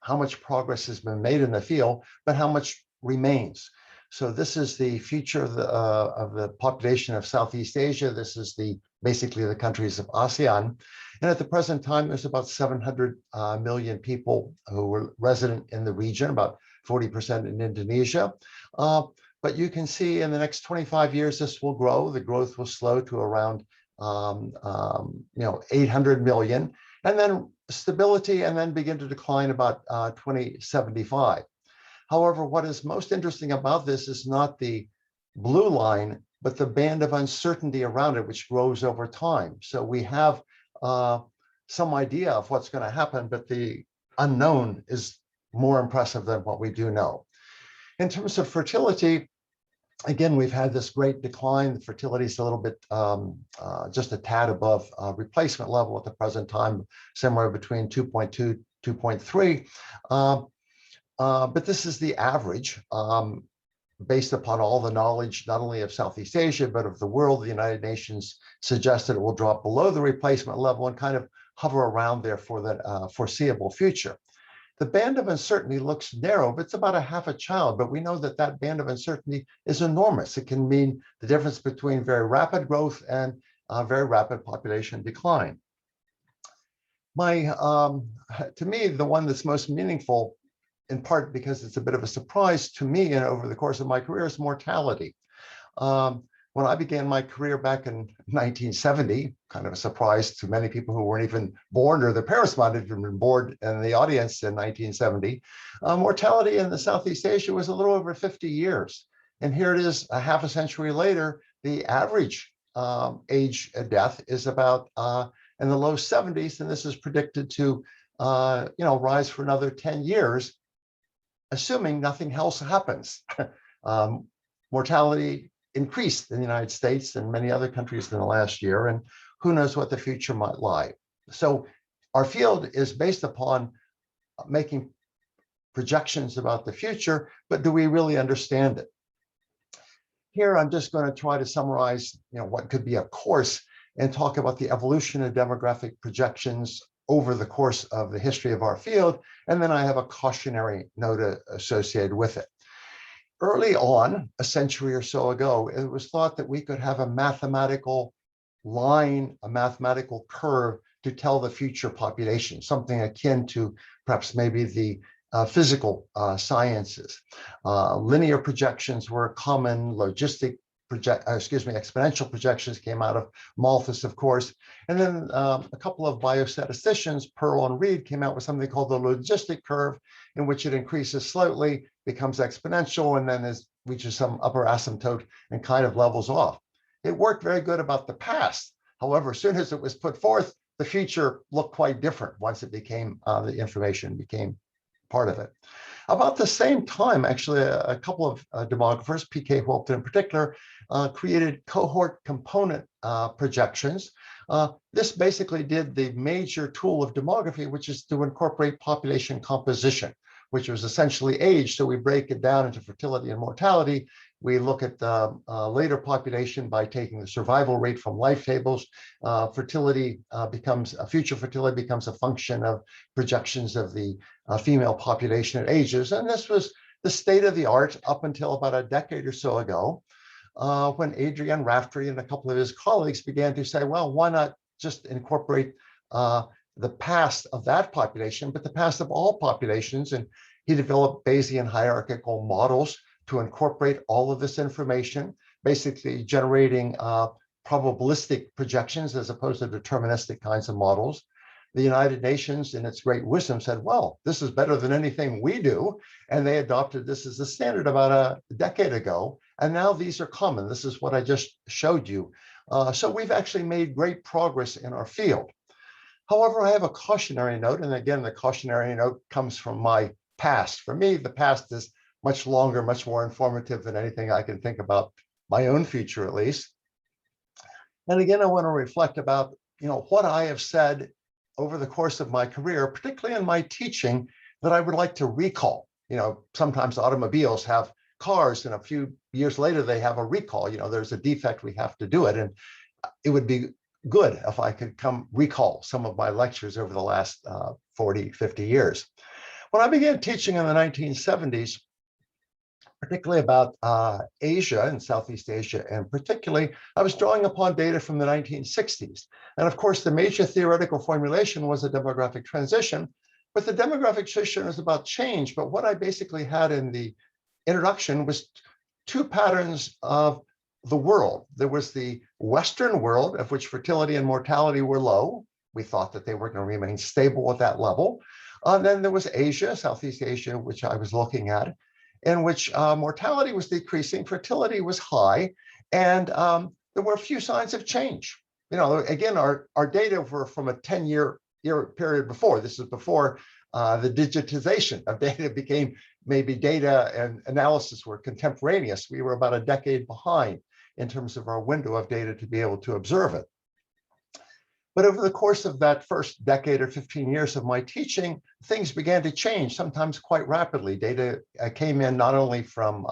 much progress has been made in the field, but how much remains. So this is the future of the population of Southeast Asia. This is basically the countries of ASEAN. And at the present time, there's about 700 million people who were resident in the region, about 40% in Indonesia. But you can see in the next 25 years, this will grow. The growth will slow to around 800 million, and then stability, and then begin to decline about 2075. However, what is most interesting about this is not the blue line, but the band of uncertainty around it, which grows over time. So we have some idea of what's going to happen, but the unknown is more impressive than what we do know. In terms of fertility, again, we've had this great decline. The fertility is a little bit, just a tad above replacement level at the present time, somewhere between 2.2, 2.3. But this is the average based upon all the knowledge, not only of Southeast Asia, but of the world. The United Nations suggested it will drop below the replacement level and kind of hover around there for the foreseeable future. The band of uncertainty looks narrow, but it's about a half a child, but we know that that band of uncertainty is enormous. It can mean the difference between very rapid growth and very rapid population decline. To me, the one that's most meaningful, in part because it's a bit of a surprise to me and over the course of my career, is mortality. When I began my career back in 1970, kind of a surprise to many people who weren't even born, or their parents might have been born in the audience in 1970, mortality in the Southeast Asia was a little over 50 years. And here it is, a half a century later, the average age of death is about in the low 70s, and this is predicted to rise for another 10 years, assuming nothing else happens. Mortality increased in the United States and many other countries in the last year, and who knows what the future might lie. So our field is based upon making projections about the future, but do we really understand it? Here, I'm just going to try to summarize what could be a course and talk about the evolution of demographic projections over the course of the history of our field, and then I have a cautionary note associated with it. early on, a century or so ago, it was thought that we could have a mathematical line, a mathematical curve to tell the future population, something akin to perhaps maybe the physical sciences. Linear projections were common, exponential projections came out of Malthus, of course. And then a couple of biostatisticians, Pearl and Reed, came out with something called the logistic curve, in which it increases slowly, becomes exponential, and then reaches some upper asymptote and kind of levels off. It worked very good about the past. However, as soon as it was put forth, the future looked quite different once it became, the information became part of it. About the same time, actually, a couple of demographers, P.K. Whelpton in particular, created cohort component projections. This basically did the major tool of demography, which is to incorporate population composition, which was essentially age. So we break it down into fertility and mortality. We look at the later population by taking the survival rate from life tables. Fertility future fertility becomes a function of projections of the female population at ages. And this was the state of the art up until about a decade or so ago, when Adrian Raftery and a couple of his colleagues began to say, well, why not just incorporate the past of that population, but the past of all populations. And he developed Bayesian hierarchical models to incorporate all of this information, basically generating probabilistic projections as opposed to deterministic kinds of models. The United Nations, in its great wisdom, said, well, this is better than anything we do. And they adopted this as the standard about a decade ago. And now these are common. This is what I just showed you. So we've actually made great progress in our field. However, I have a cautionary note. And again, the cautionary note comes from my past. For me, the past is much longer, much more informative than anything I can think about my own future, at least. And again, I want to reflect about, what I have said over the course of my career, particularly in my teaching, that I would like to recall. Sometimes automobiles have cars and a few years later they have a recall. There's a defect, we have to do it. And it would be good if I could recall some of my lectures over the last 40, 50 years. When I began teaching in the 1970s, particularly about Asia and Southeast Asia, and particularly, I was drawing upon data from the 1960s. And of course, the major theoretical formulation was a demographic transition, but the demographic transition is about change. But what I basically had in the introduction was two patterns of the world. There was the Western world, of which fertility and mortality were low. We thought that they were going to remain stable at that level. Then there was Asia, Southeast Asia, which I was looking at, in which mortality was decreasing, fertility was high, and there were a few signs of change. Again, our data were from a 10-year period before. This is before the digitization of data became, maybe data and analysis were contemporaneous. We were about a decade behind in terms of our window of data to be able to observe it. But over the course of that first decade or 15 years of my teaching, things began to change, sometimes quite rapidly. Data came in not only from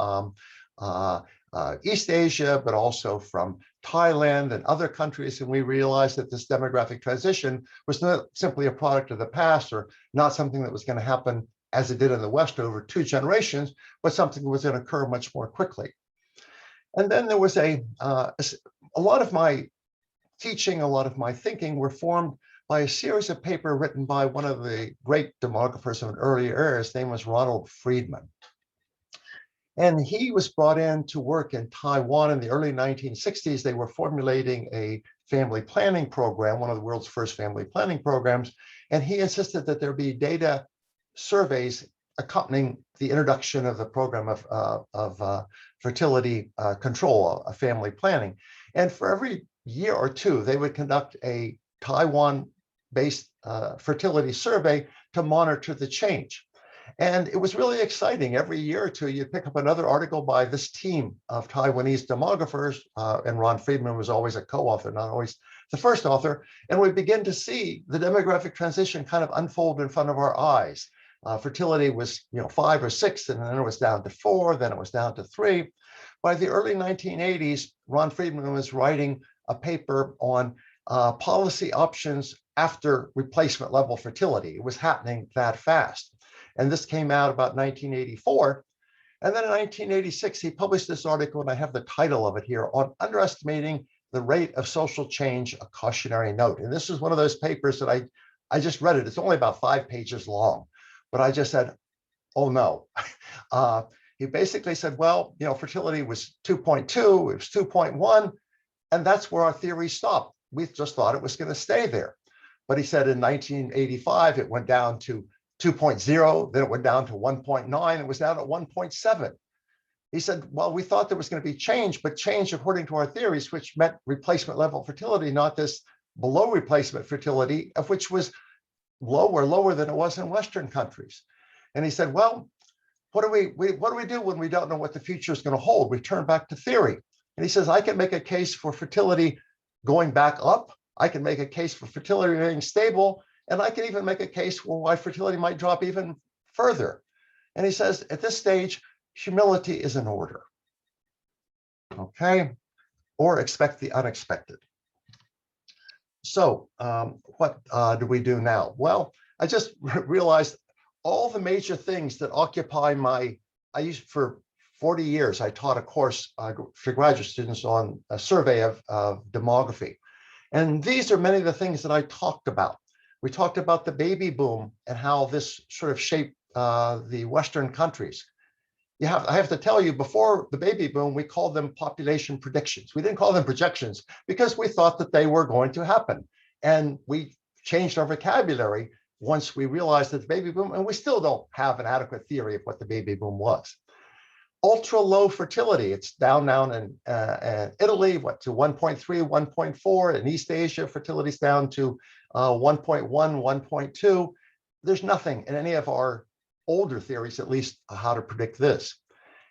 East Asia, but also from Thailand and other countries. And we realized that this demographic transition was not simply a product of the past, or not something that was going to happen as it did in the West over 2 generations, but something that was going to occur much more quickly. And then there was a lot of my teaching, a lot of my thinking were formed by a series of papers written by one of the great demographers of an earlier era. His name was Ronald Friedman. And he was brought in to work in Taiwan in the early 1960s. They were formulating a family planning program, one of the world's first family planning programs. And he insisted that there be data surveys accompanying the introduction of the program of fertility control, family planning. And for every year or two, they would conduct a Taiwan-based fertility survey to monitor the change. And it was really exciting. Every year or two, you'd pick up another article by this team of Taiwanese demographers, and Ron Friedman was always a co-author, not always the first author. And we begin to see the demographic transition kind of unfold in front of our eyes. Fertility was 5 or 6, and then it was down to 4, then it was down to 3. By the early 1980s, Ron Friedman was writing a paper on policy options after replacement level fertility. It was happening that fast. And this came out about 1984. And then in 1986, he published this article, and I have the title of it here, on underestimating the rate of social change, a cautionary note. And this is one of those papers that I just read it. It's only about 5 pages long, but I just said, oh no. He basically said, well, fertility was 2.2, it was 2.1, and that's where our theory stopped. We just thought it was going to stay there. But he said in 1985, it went down to 2.0, then it went down to 1.9, it was down at 1.7. He said, well, we thought there was going to be change, but change according to our theories, which meant replacement level fertility, not this below replacement fertility, of which was lower than it was in Western countries. And he said, well, what do we do when we don't know what the future is going to hold? We turn back to theory. And he says, I can make a case for fertility going back up. I can make a case for fertility remaining stable. And I can even make a case for why fertility might drop even further. And he says, at this stage, humility is in order. Okay, or expect the unexpected. So what do we do now? Well, I just realized all the major things that occupy for 40 years, I taught a course for graduate students on a survey of demography. And these are many of the things that I talked about. We talked about the baby boom and how this sort of shaped the Western countries. I have to tell you, before the baby boom, we called them population predictions. We didn't call them projections because we thought that they were going to happen. And we changed our vocabulary once we realized that the baby boom, and we still don't have an adequate theory of what the baby boom was. Ultra low fertility, it's down now in Italy, to 1.3, 1.4. In East Asia, fertility's down to 1.1, 1.2. There's nothing in any of our older theories, at least, how to predict this.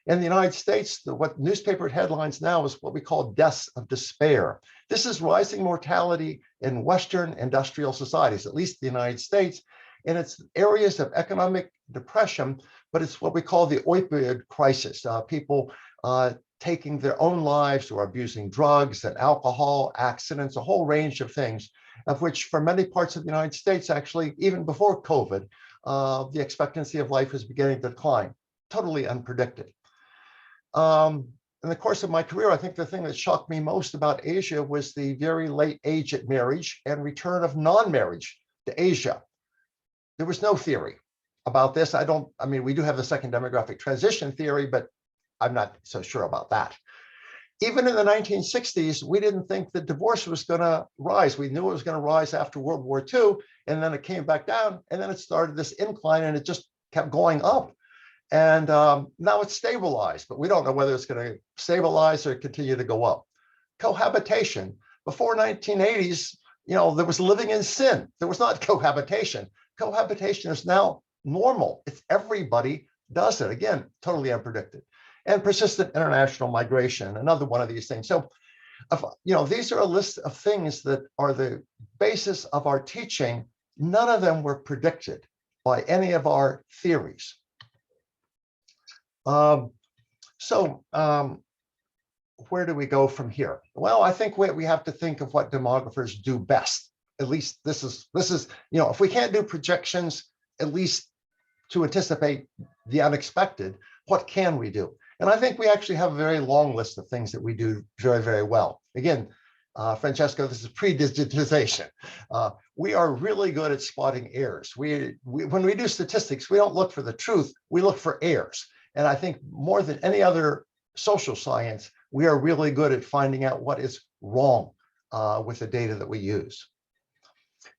In the United States, what newspaper headlines now is what we call deaths of despair. This is rising mortality in Western industrial societies, at least the United States, and it's areas of economic depression, but it's what we call the opioid crisis. People taking their own lives or abusing drugs and alcohol, accidents, a whole range of things, of which for many parts of the United States, actually, even before COVID, the expectancy of life is beginning to decline, totally unpredicted. In the course of my career, I think the thing that shocked me most about Asia was the very late age at marriage and return of non-marriage to Asia. There was no theory about this. We do have the second demographic transition theory, but I'm not so sure about that. Even in the 1960s, we didn't think that divorce was going to rise. We knew it was going to rise after World War II, and then it came back down, and then it started this incline, and it just kept going up. And now it's stabilized, but we don't know whether it's going to stabilize or continue to go up. Cohabitation. Before 1980s, there was living in sin. There was not cohabitation. Cohabitation is now normal. It's everybody does it. Again, totally unpredicted. And persistent international migration, another one of these things. So, these are a list of things that are the basis of our teaching. None of them were predicted by any of our theories. Where do we go from here? Well, I think we have to think of what demographers do best. At least this is, if we can't do projections, at least to anticipate the unexpected, what can we do? And I think we actually have a very long list of things that we do very, very well. Again, Francesco, this is pre-digitization. We are really good at spotting errors. When we do statistics, we don't look for the truth, we look for errors. And I think more than any other social science, we are really good at finding out what is wrong with the data that we use.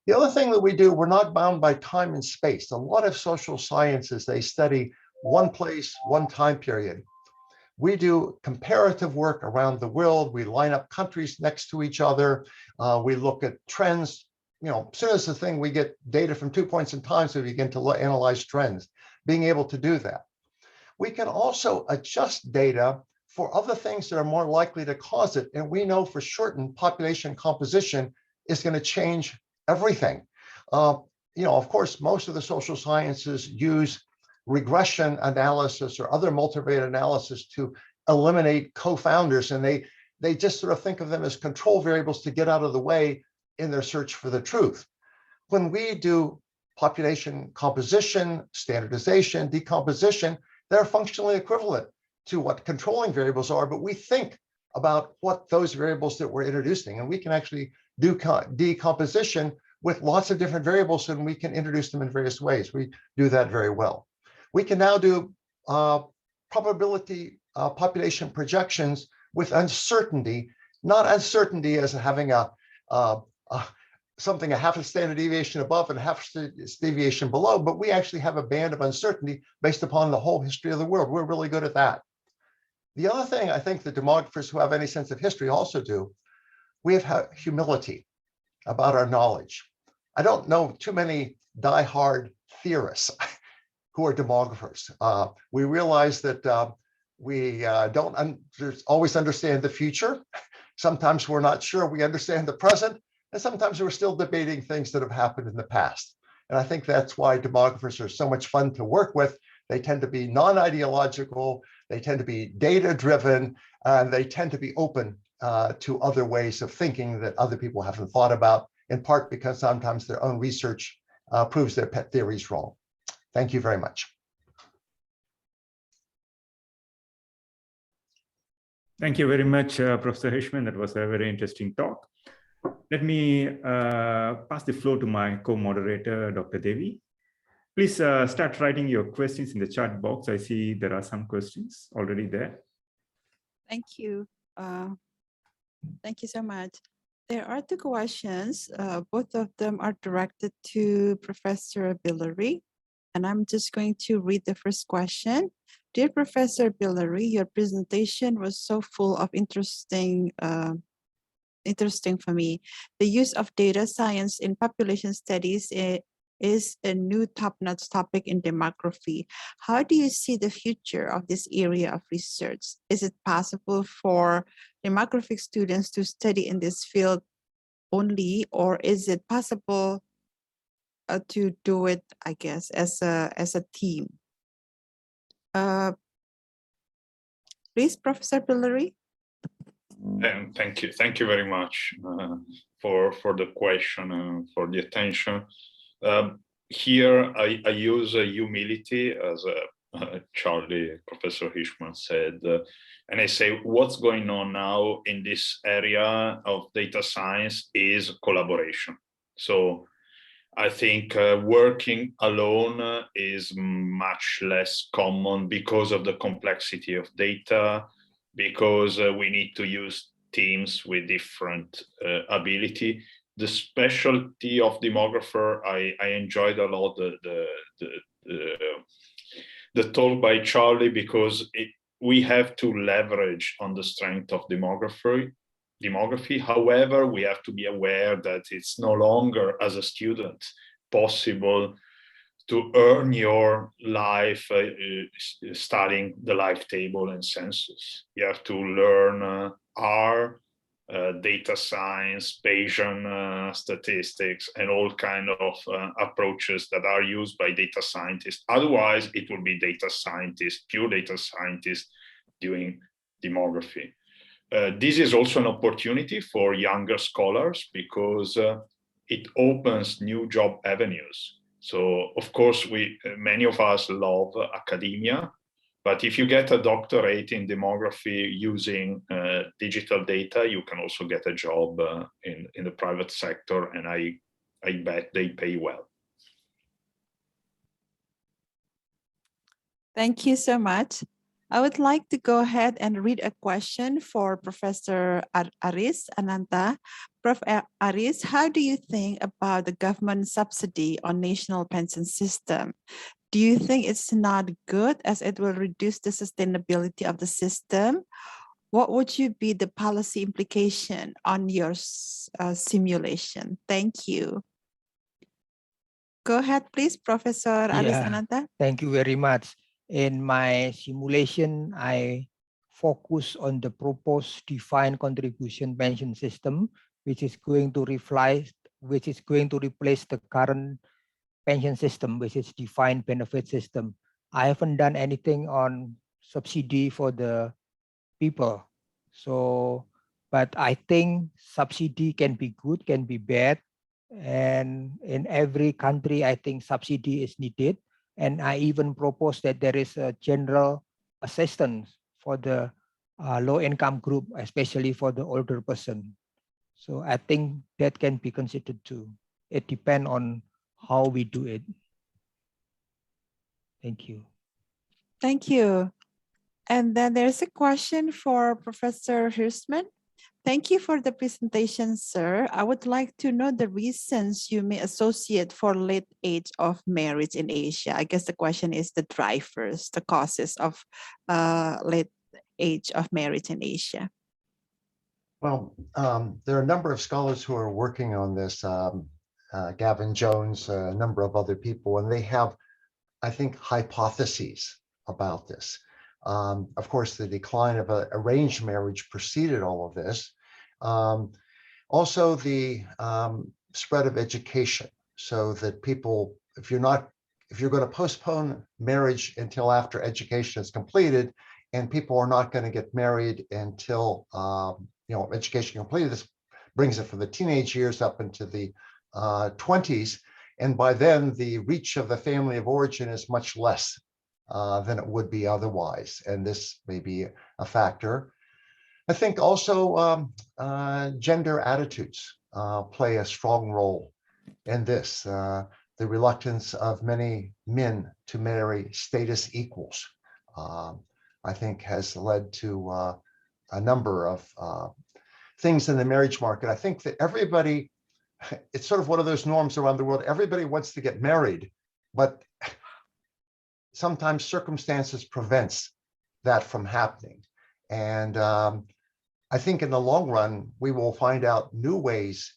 The other thing that we do, we're not bound by time and space. A lot of social sciences, they study one place, one time period. We do comparative work around the world. We line up countries next to each other. We look at trends. As soon as the thing, we get data from 2 points in time, so we begin to analyze trends, being able to do that. We can also adjust data for other things that are more likely to cause it. And we know for certain population composition is going to change everything. Of course, most of the social sciences use regression analysis or other multivariate analysis to eliminate co-founders, and they just sort of think of them as control variables to get out of the way in their search for the truth. When we do population composition, standardization, decomposition, they're functionally equivalent to what controlling variables are, but we think about what those variables that we're introducing, and we can actually do decomposition with lots of different variables, and we can introduce them in various ways. We do that very well. We can now do probability population projections with uncertainty, not uncertainty as having something a half a standard deviation above and a half a deviation below, but we actually have a band of uncertainty based upon the whole history of the world. We're really good at that. The other thing I think the demographers who have any sense of history also do, we have humility about our knowledge. I don't know too many diehard theorists who are demographers. We realize that we don't always understand the future. Sometimes we're not sure we understand the present, and sometimes we're still debating things that have happened in the past. And I think that's why demographers are so much fun to work with. They tend to be non-ideological, they tend to be data-driven, and they tend to be open to other ways of thinking that other people haven't thought about, in part because sometimes their own research proves their pet theories wrong. Thank you very much. Thank you very much, Professor Hirschman. That was a very interesting talk. Let me pass the floor to my co-moderator, Dr. Devi. Please start writing your questions in the chat box. I see there are some questions already there. Thank you. Thank you so much. There are two questions. Both of them are directed to Professor Billary. And I'm just going to read the first question. Dear Professor Billary, your presentation was so full of interesting for me. The use of data science in population studies is a new top-notch topic in demography. How do you see the future of this area of research? Is it possible for demographic students to study in this field only, or is it possible to do it, I guess, as a team? Please, Professor Billary. Thank you very much for the question and for the attention. Here I use humility, as Professor Hirschman said, and I say what's going on now in this area of data science is collaboration. So I think working alone is much less common because of the complexity of data, because we need to use teams with different ability. The specialty of demographer, I enjoyed a lot the talk by Charlie, because we have to leverage on the strength of demography. However, we have to be aware that it's no longer, as a student, possible to earn your life studying the life table and census. You have to learn R, data science, Bayesian statistics, and all kind of approaches that are used by data scientists. Otherwise, it will be data scientists, pure data scientists doing demography. This is also an opportunity for younger scholars because it opens new job avenues. So, of course, many of us love academia, but if you get a doctorate in demography using digital data, you can also get a job in the private sector, and I bet they pay well. Thank you so much. I would like to go ahead and read a question for Professor Aris Ananta. Prof. Aris, how do you think about the government subsidy on national pension system? Do you think it's not good as it will reduce the sustainability of the system? What would you be the policy implication on your simulation? Thank you. Go ahead, please, Professor Aris Ananta. Thank you very much. In my simulation, I focus on the proposed defined contribution pension system, which is going to replace the current pension system, which is defined benefit system. I haven't done anything on subsidy for the people. So, but I think subsidy can be good, can be bad. And in every country, I think subsidy is needed. And I even propose that there is a general assistance for the low-income group, especially for the older person. So I think that can be considered too. It depends on how we do it. Thank you. Thank you. And then there's a question for Professor Hirschman. Thank you for the presentation, sir. I would like to know the reasons you may associate for late age of marriage in Asia. I guess the question is the drivers, the causes of late age of marriage in Asia. Well, there are a number of scholars who are working on this, Gavin Jones, a number of other people, and they have, I think, hypotheses about this. Of course, the decline of arranged marriage preceded all of this. Also, the spread of education, so that people, if you're going to postpone marriage until after education is completed, and people are not going to get married until education completed, this brings it from the teenage years up into the 20s, and by then the reach of the family of origin is much less than it would be otherwise, and this may be a factor. I think also gender attitudes play a strong role in this. The reluctance of many men to marry status equals, I think, has led to a number of things in the marriage market. I think that everybody, it's sort of one of those norms around the world. Everybody wants to get married, but sometimes circumstances prevents that from happening. And I think in the long run, we will find out new ways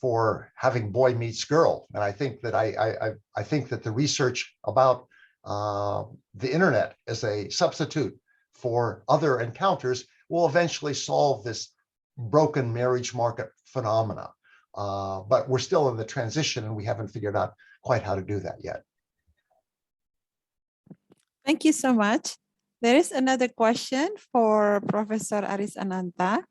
for having boy meets girl. And I think that I think that the research about the internet as a substitute for other encounters will eventually solve this broken marriage market phenomena. But we're still in the transition and we haven't figured out quite how to do that yet. Thank you so much. There is another question for Professor Aris Ananta.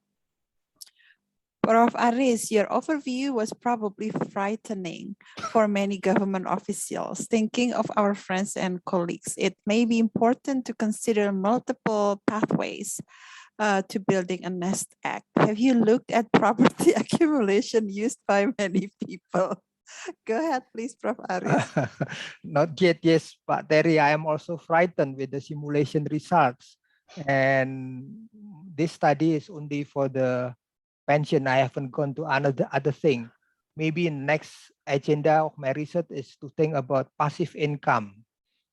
Prof. Aris, your overview was probably frightening for many government officials. Thinking of our friends and colleagues, it may be important to consider multiple pathways to building a nest egg. Have you looked at property accumulation used by many people? Go ahead, please, Prof. Aris. Not yet, yes, but Terry, I am also frightened with the simulation results. And this study is only for the pension. I haven't gone to other thing. Maybe next agenda of my research is to think about passive income.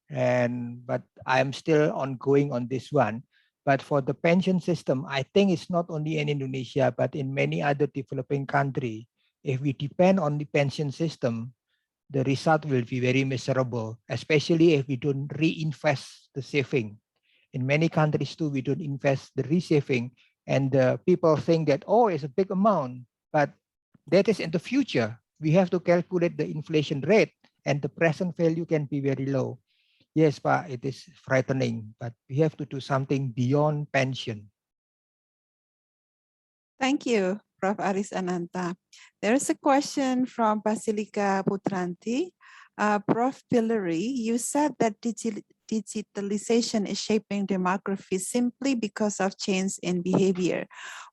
But I'm still ongoing on this one. But for the pension system, I think it's not only in Indonesia, but in many other developing countries. If we depend on the pension system, the result will be very miserable, especially if we don't reinvest the saving. In many countries too, we don't invest the resaving, and people think that, oh, it's a big amount, but that is in the future. We have to calculate the inflation rate, and the present value can be very low. Yes, but it is frightening, but we have to do something beyond pension. Thank you, Prof. Aris Ananta. There is a question from Basilika Putranti. Prof. Pillory, you said that digitalization is shaping demography simply because of change in behavior.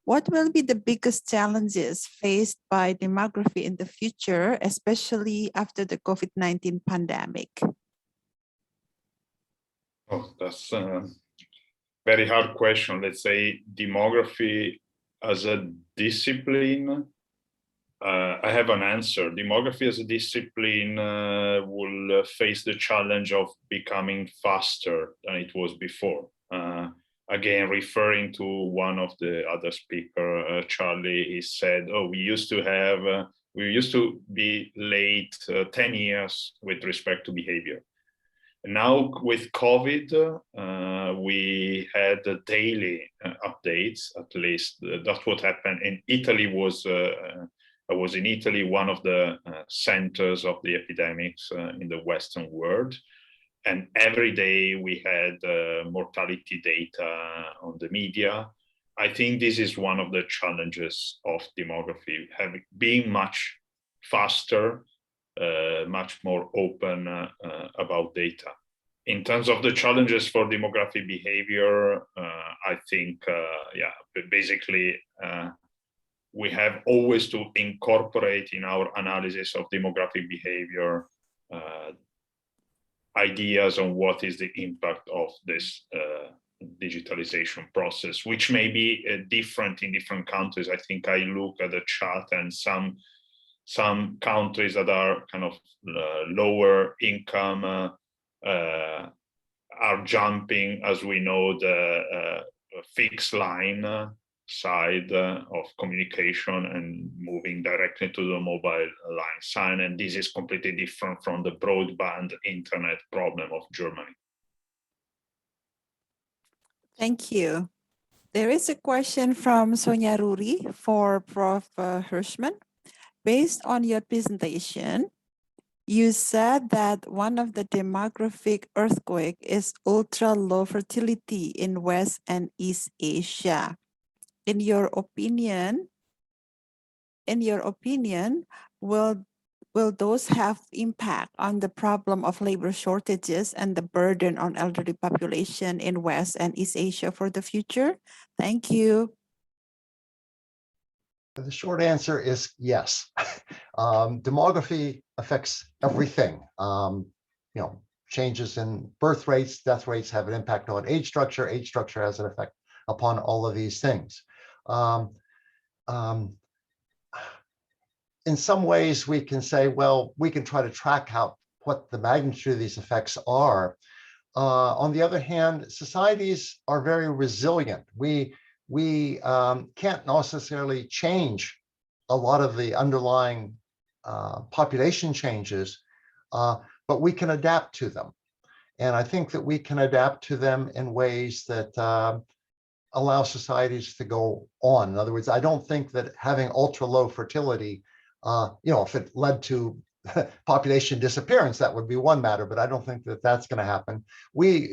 What will be the biggest challenges faced by demography in the future, especially after the COVID-19 pandemic? Oh, that's a very hard question. Let's say demography as a discipline, I have an answer. Demography as a discipline will face the challenge of becoming faster than it was before. Again, referring to one of the other speaker, Charlie, he said, oh, we used to be late 10 years with respect to behavior. Now with COVID, we had daily updates, at least that's what happened in Italy. I was in Italy, one of the centers of the epidemics in the Western world. And every day we had mortality data on the media. I think this is one of the challenges of demography, being much faster much more open about data. In terms of the challenges for demographic behavior, I think, basically, we have always to incorporate in our analysis of demographic behavior ideas on what is the impact of this digitalization process, which may be different in different countries. I think I look at the chart, and some countries that are kind of lower income are jumping, as we know, the fixed line side of communication and moving directly to the mobile line side. And this is completely different from the broadband internet problem of Germany. Thank you. There is a question from Sonia Ruri for Prof. Hirschman. Based on your presentation, you said that one of the demographic earthquake is ultra low fertility in West and East Asia. In your opinion, will those have impact on the problem of labor shortages and the burden on elderly population in West and East Asia for the future? Thank you. The short answer is yes. Demography affects everything. Changes in birth rates, death rates have an impact on age structure. Age structure has an effect upon all of these things. In some ways, we can say, well, we can try to track what the magnitude of these effects are. On the other hand, societies are very resilient. We can't necessarily change a lot of the underlying population changes, but we can adapt to them. And I think that we can adapt to them in ways that allow societies to go on. In other words, I don't think that having ultra low fertility, if it led to population disappearance, that would be one matter, but I don't think that that's going to happen.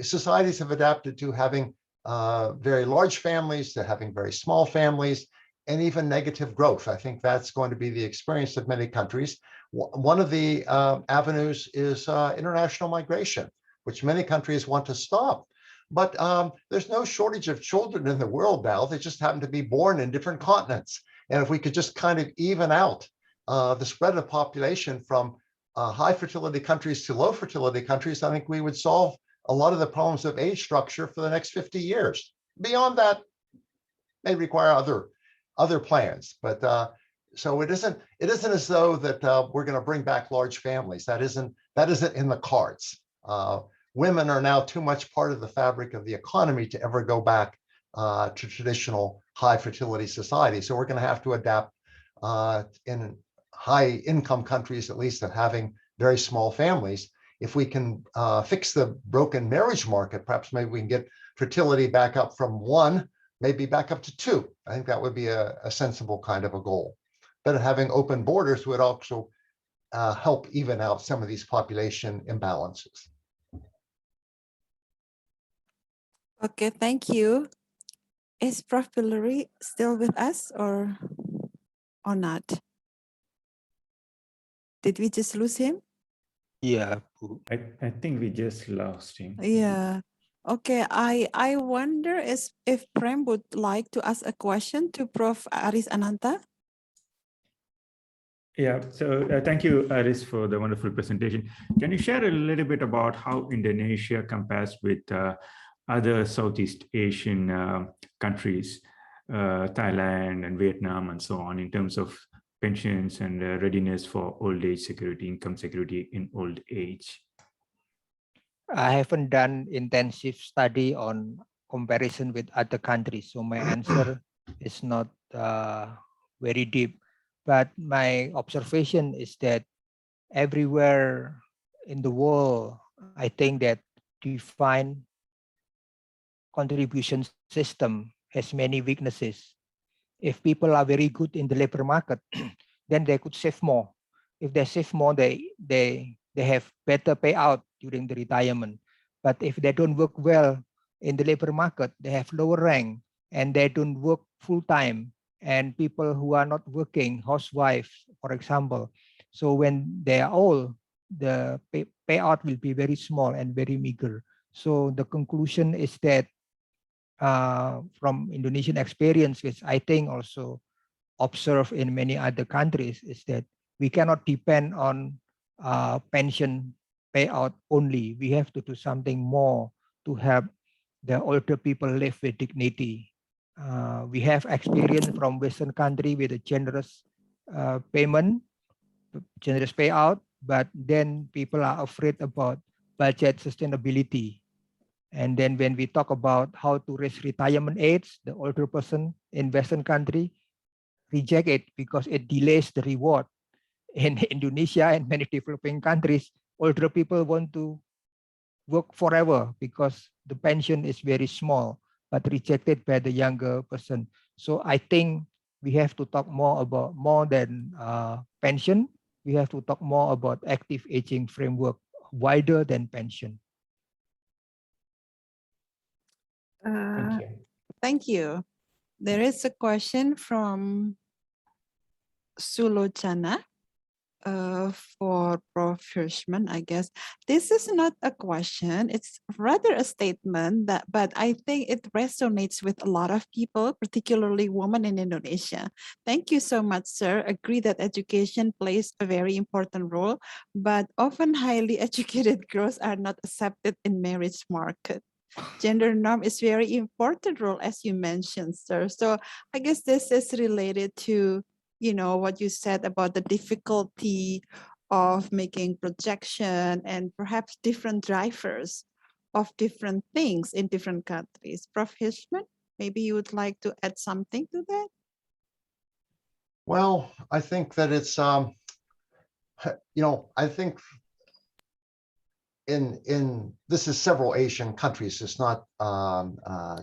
Societies have adapted to having very large families, to having very small families, and even negative growth. I think that's going to be the experience of many countries. One of the avenues is international migration, which many countries want to stop. But there's no shortage of children in the world now. They just happen to be born in different continents. And if we could just kind of even out the spread of population from high fertility countries to low fertility countries, I think we would solve a lot of the problems of age structure for the next 50 years. Beyond that, may require other plans. But so it isn't as though that we're going to bring back large families. That isn't in the cards. Women are now too much part of the fabric of the economy to ever go back to traditional high fertility society. So we're going to have to adapt in high income countries, at least, of having very small families. If we can fix the broken marriage market, perhaps maybe we can get fertility back up from 1, maybe back up to 2. I think that would be a sensible kind of a goal. But having open borders would also help even out some of these population imbalances. Okay, thank you. Is Prof. Billeri still with us or not? Did we just lose him? Yeah. I think we just lost him. Yeah. Okay, I wonder if Prem would like to ask a question to Prof. Aris Ananta. Yeah, so thank you, Aris, for the wonderful presentation. Can you share a little bit about how Indonesia compares with other Southeast Asian countries, Thailand and Vietnam and so on, in terms of pensions and readiness for old age security, income security in old age? I haven't done intensive study on comparison with other countries, so my answer is not very deep. But my observation is that everywhere in the world, I think that defined contribution system has many weaknesses. If people are very good in the labor market, then they could save more. If they save more, they have better payout during the retirement. But if they don't work well in the labor market, they have lower rank and they don't work full time. And people who are not working, housewives, for example. So when they are old, the payout will be very small and very meager. So the conclusion is that from Indonesian experience, which I think also observed in many other countries, is that we cannot depend on pension payout only. We have to do something more to help the older people live with dignity. We have experience from Western country with a generous payment, generous payout, but then people are afraid about budget sustainability. And then when we talk about how to raise retirement age, the older person in Western country reject it because it delays the reward. In Indonesia and many developing countries, older people want to work forever because the pension is very small, but rejected by the younger person. So I think we have to talk more about more than pension. We have to talk more about active aging framework, wider than pension. Thank you. Thank you. There is a question from Sulochana for Prof. Hirschman, I guess. This is not a question, it's rather a statement, but I think it resonates with a lot of people, particularly women in Indonesia. Thank you so much, sir. Agree that education plays a very important role, but often highly educated girls are not accepted in marriage market. Gender norm is very important role, as you mentioned, sir. So I guess this is related to, you know, what you said about the difficulty of making projection and perhaps different drivers of different things in different countries. Prof. Hirschman, maybe you would like to add something to that? Well, I think that it's, I think in this is several Asian countries. It's not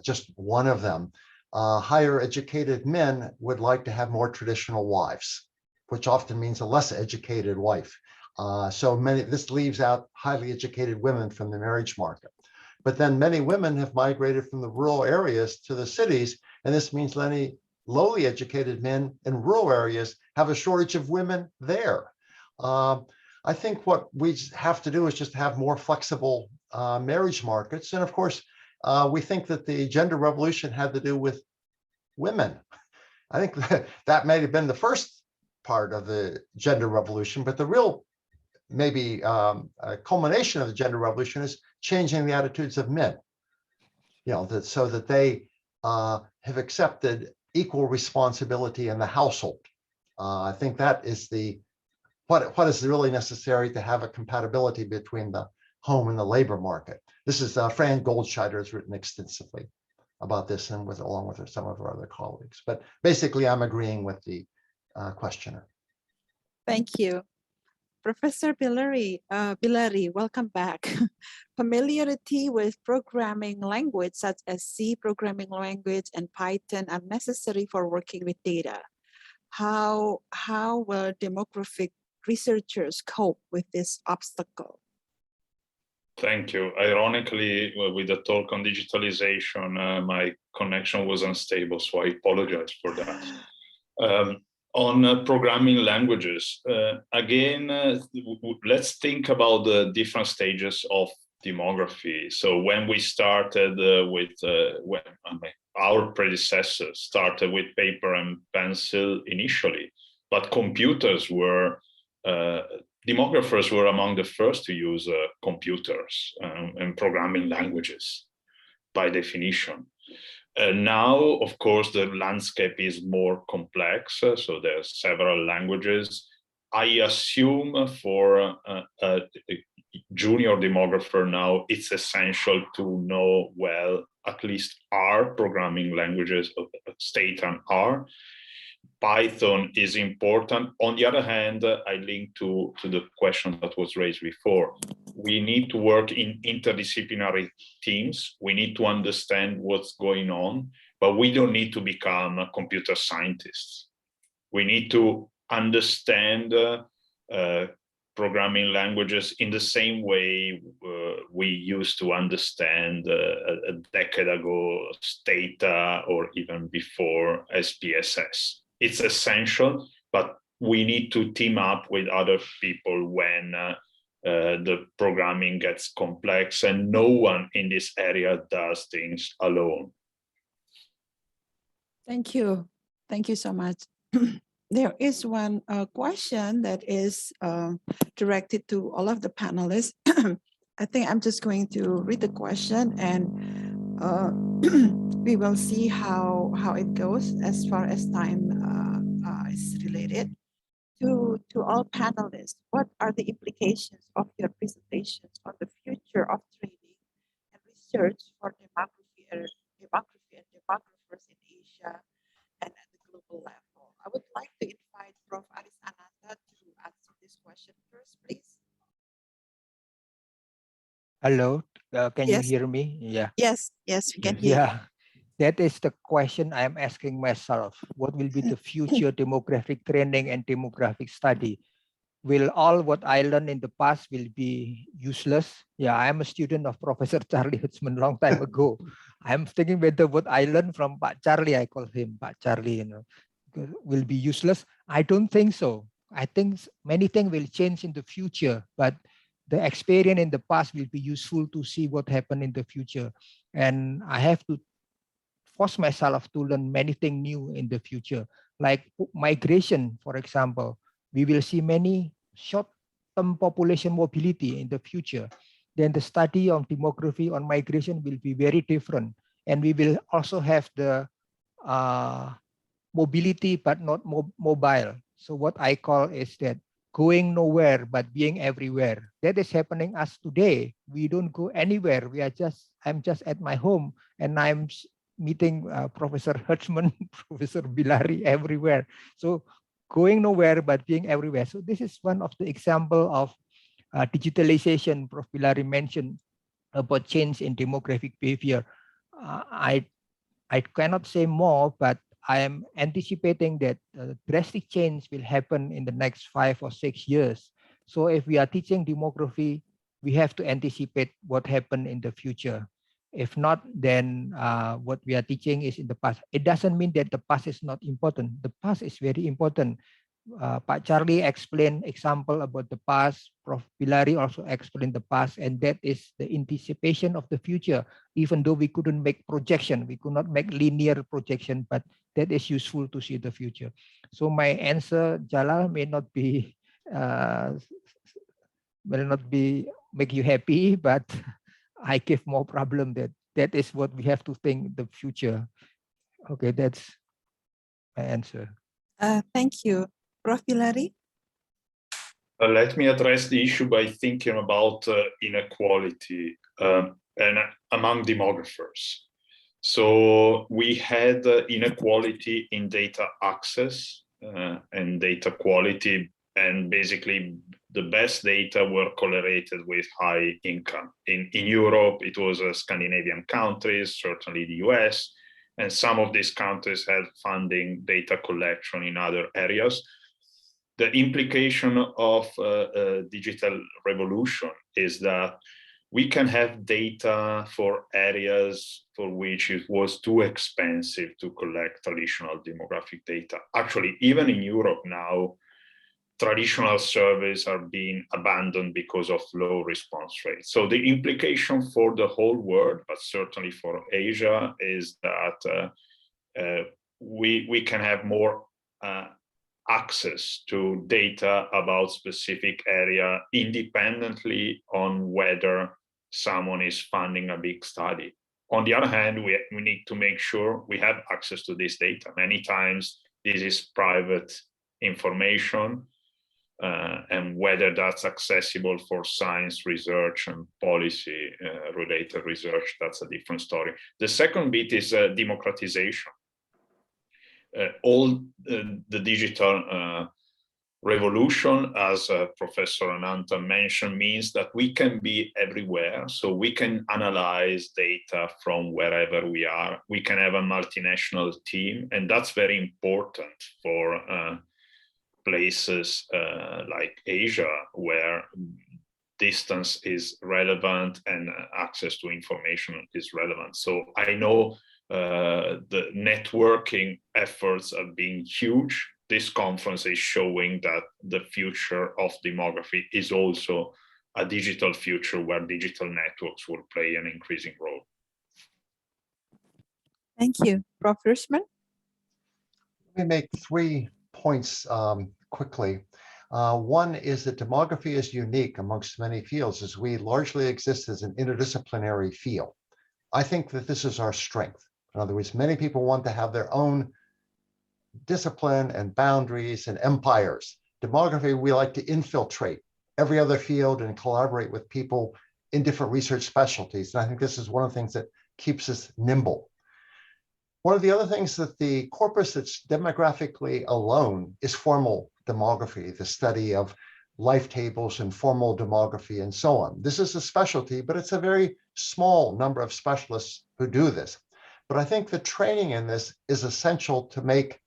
just one of them. Higher educated men would like to have more traditional wives, which often means a less educated wife. This leaves out highly educated women from the marriage market. But then many women have migrated from the rural areas to the cities, and this means many lowly educated men in rural areas have a shortage of women there. I think what we have to do is just have more flexible marriage markets. And of course, we think that the gender revolution had to do with women. I think that may have been the first part of the gender revolution, but the real maybe culmination of the gender revolution is changing the attitudes of men, so that they have accepted equal responsibility in the household. I think that is what is really necessary to have a compatibility between the home and the labor market. This is Fran Goldscheider has written extensively about this, and along with some of our other colleagues. But basically, I'm agreeing with the questioner. Thank you. Professor Bilary, welcome back. Familiarity with programming language such as C programming language and Python are necessary for working with data. How will demographic researchers cope with this obstacle? Thank you. Ironically, with the talk on digitalization, my connection was unstable, so I apologize for that. On programming languages, again, let's think about the different stages of demography. So when we started our predecessors started with paper and pencil initially, but computers were, demographers were among the first to use computers and programming languages by definition. Now, of course, the landscape is more complex, so there are several languages. I assume for a junior demographer now, it's essential to know well at least R programming languages, state and R. Python is important. On the other hand, I link to the question that was raised before. We need to work in interdisciplinary teams. We need to understand what's going on, but we don't need to become computer scientists. We need to understand programming languages in the same way we used to understand a decade ago Stata or even before SPSS. It's essential, but we need to team up with other people when the programming gets complex, and no one in this area does things alone. Thank you. Thank you so much. There is one question that is directed to all of the panelists. I think I'm just going to read the question, and we will see how it goes as far as time is related. To all panelists, what are the implications of your presentations on the future of training and research for demography and demographers in Asia and at the global level? I would like to invite Prof. Aris Ananta to answer this question first, please. Hello, can you Yes. hear me? Yeah. Yes, we can hear. Yeah, that is the question I'm asking myself. What will be the future demographic training and demographic study? Will all what I learned in the past will be useless? Yeah, I'm a student of Professor Charlie Hutchman long time ago. I'm thinking whether what I learned from Pak Charlie, I call him Pak Charlie, will be useless. I don't think so. I think many things will change in the future, but the experience in the past will be useful to see what happened in the future. And I have to force myself to learn many things new in the future, like migration, for example. We will see many short-term population mobility in the future. Then the study on demography on migration will be very different. And we will also have the mobility, but not mobile. So what I call is that going nowhere, but being everywhere. That is happening us today. We don't go anywhere. I'm just at my home, and I'm meeting Professor Hutchman, Professor Bilari everywhere. So going nowhere, but being everywhere. So this is one of the example of digitalization Prof. Bilari mentioned about change in demographic behavior. I cannot say more, but I am anticipating that drastic change will happen in the next 5 or 6 years. So if we are teaching demography, we have to anticipate what happened in the future. If not, then what we are teaching is in the past. It doesn't mean that the past is not important. The past is very important. Pak Charlie explained example about the past. Prof. Bilari also explained the past, and that is the anticipation of the future. Even though we couldn't make projection, we could not make linear projection, but that is useful to see the future. So my answer, Jalal, may not be make you happy, but I give more problem that is what we have to think the future. Okay, that's my answer. Thank you. Prof. Bilari? Let me address the issue by thinking about inequality and among demographers. So we had inequality in data access and data quality, and basically the best data were correlated with high income. In Europe, it was Scandinavian countries, certainly the US, and some of these countries had funding data collection in other areas. The implication of digital revolution is that we can have data for areas for which it was too expensive to collect traditional demographic data. Actually, even in Europe now, traditional surveys are being abandoned because of low response rates. So the implication for the whole world, but certainly for Asia, is that we can have more access to data about specific area independently on whether someone is funding a big study. On the other hand, we need to make sure we have access to this data. Many times this is private information, and whether that's accessible for science research and policy related research, that's a different story. The second bit is democratization. All the digital revolution, as Professor Ananta mentioned, means that we can be everywhere. So we can analyze data from wherever we are. We can have a multinational team, and that's very important for places like Asia, where distance is relevant and access to information is relevant. So I know the networking efforts have been huge, this conference is showing that the future of demography is also a digital future where digital networks will play an increasing role. Thank you. Prof. Hirschman? Let me make 3 points quickly. One is that demography is unique amongst many fields as we largely exist as an interdisciplinary field. I think that this is our strength. In other words, many people want to have their own discipline and boundaries and empires. Demography, we like to infiltrate every other field and collaborate with people in different research specialties. And I think this is one of the things that keeps us nimble. One of the other things that the corpus that's demographically alone is formal demography, the study of life tables and formal demography and so on. This is a specialty, but it's a very small number of specialists who do this. But I think the training in this is essential to make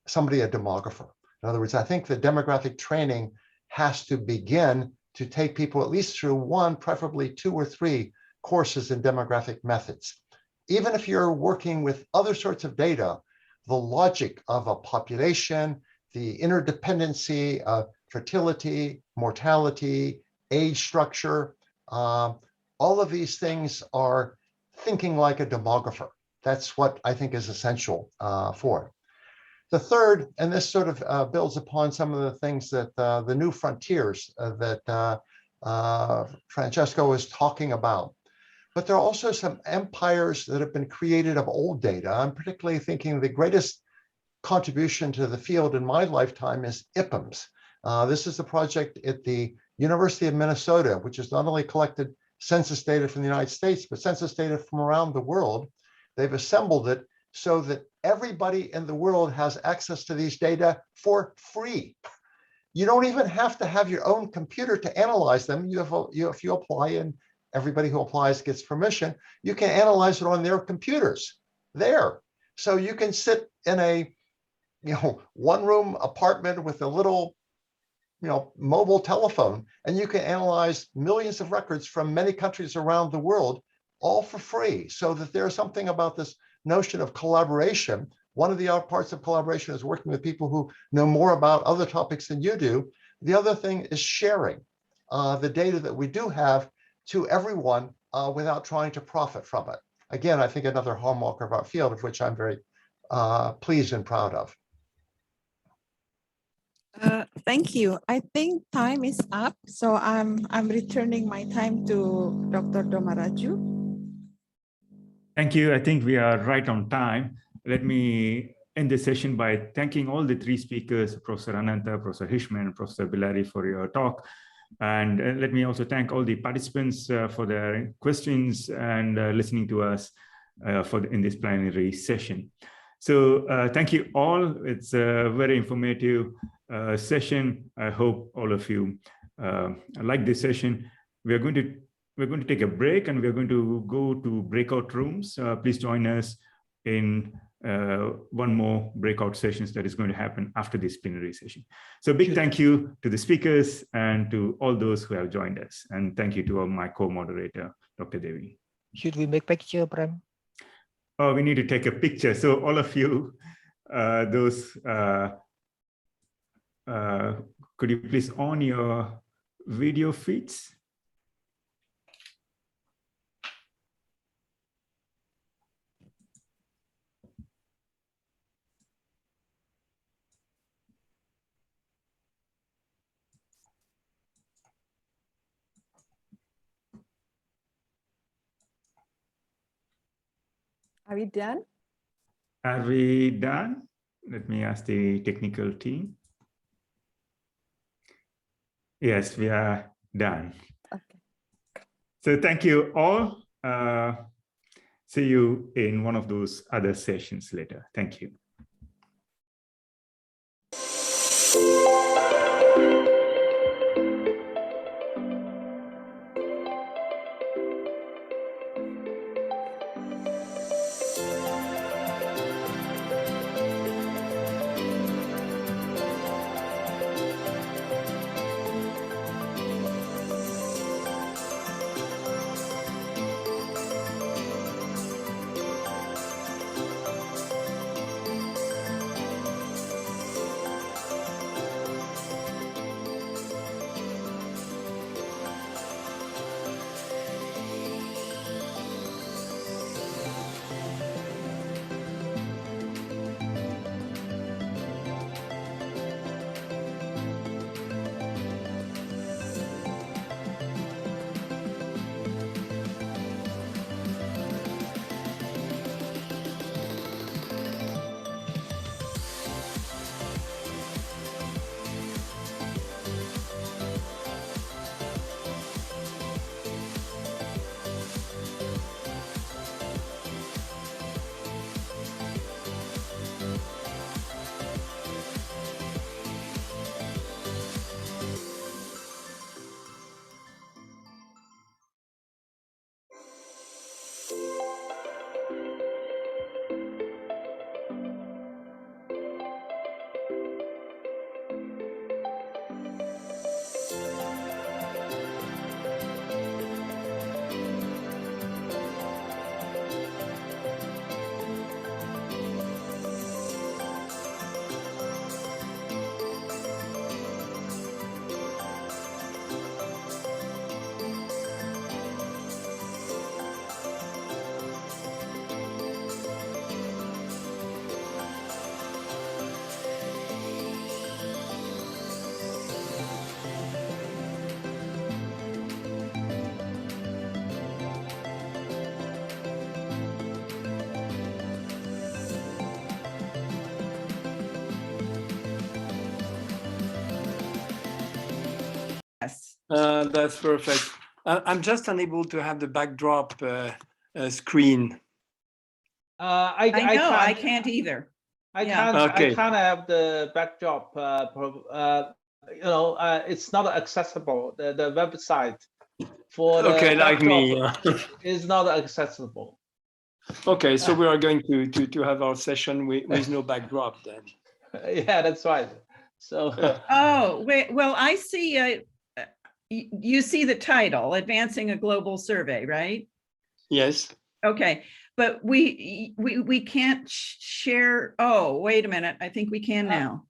somebody a demographer. In other words, I think the demographic training has to begin to take people at least through 1, preferably 2 or 3 courses in demographic methods. Even if you're working with other sorts of data, the logic of a population, the interdependency of fertility, mortality, age structure, all of these things are thinking like a demographer. That's what I think is essential for it. The third, and this sort of builds upon some of the things that the new frontiers that Francesco is talking about. But there are also some empires that have been created of old data. I'm particularly thinking the greatest contribution to the field in my lifetime is IPPMS. This is a project at the University of Minnesota, which has not only collected census data from the United States, but census data from around the world. They've assembled it so that everybody in the world has access to these data for free. You don't even have to have your own computer to analyze them. If you apply and everybody who applies gets permission, you can analyze it on their computers there. So you can sit in a 1-room apartment with a little mobile telephone, and you can analyze millions of records from many countries around the world, all for free. So that there's something about this notion of collaboration. One of the parts of collaboration is working with people who know more about other topics than you do. The other thing is sharing the data that we do have to everyone without trying to profit from it. Again, I think another hallmark of our field, of which I'm very pleased and proud of. Thank you. I think time is up, so I'm returning my time to Dr. Domaraju. Thank you. I think we are right on time. Let me end the session by thanking all the 3 speakers, Professor Ananta, Professor Hirschman, and Professor Bellari for your talk. And let me also thank all the participants for their questions and listening to us in this plenary session. So thank you all. It's a very informative session. I hope all of you like this session. We're going to take a break, and we're going to go to breakout rooms. Please join us in one more breakout sessions that is going to happen after this plenary session. So big thank you to the speakers and to all those who have joined us. And thank you to my co-moderator, Dr. Devi. Should we make picture, Prem? Oh, we need to take a picture. So all of you, could you please on your video feeds? Are we done? Are we done? Let me ask the technical team. Yes, we are done. Okay. So thank you all. See you in one of those other sessions later. Thank you. That's perfect. I'm just unable to have the backdrop screen. I know, I can't. can't either. I Yeah. can't. Okay. I can't have the backdrop. It's not accessible. The website for the Okay, like me. backdrop is not accessible. Okay, so we are going to have our session with no backdrop then. Yeah, that's right. So Oh, wait, well, I see, you see the title, Advancing a Global Survey, right? Yes. Okay, but we can't share, oh, wait a minute, I think we can now.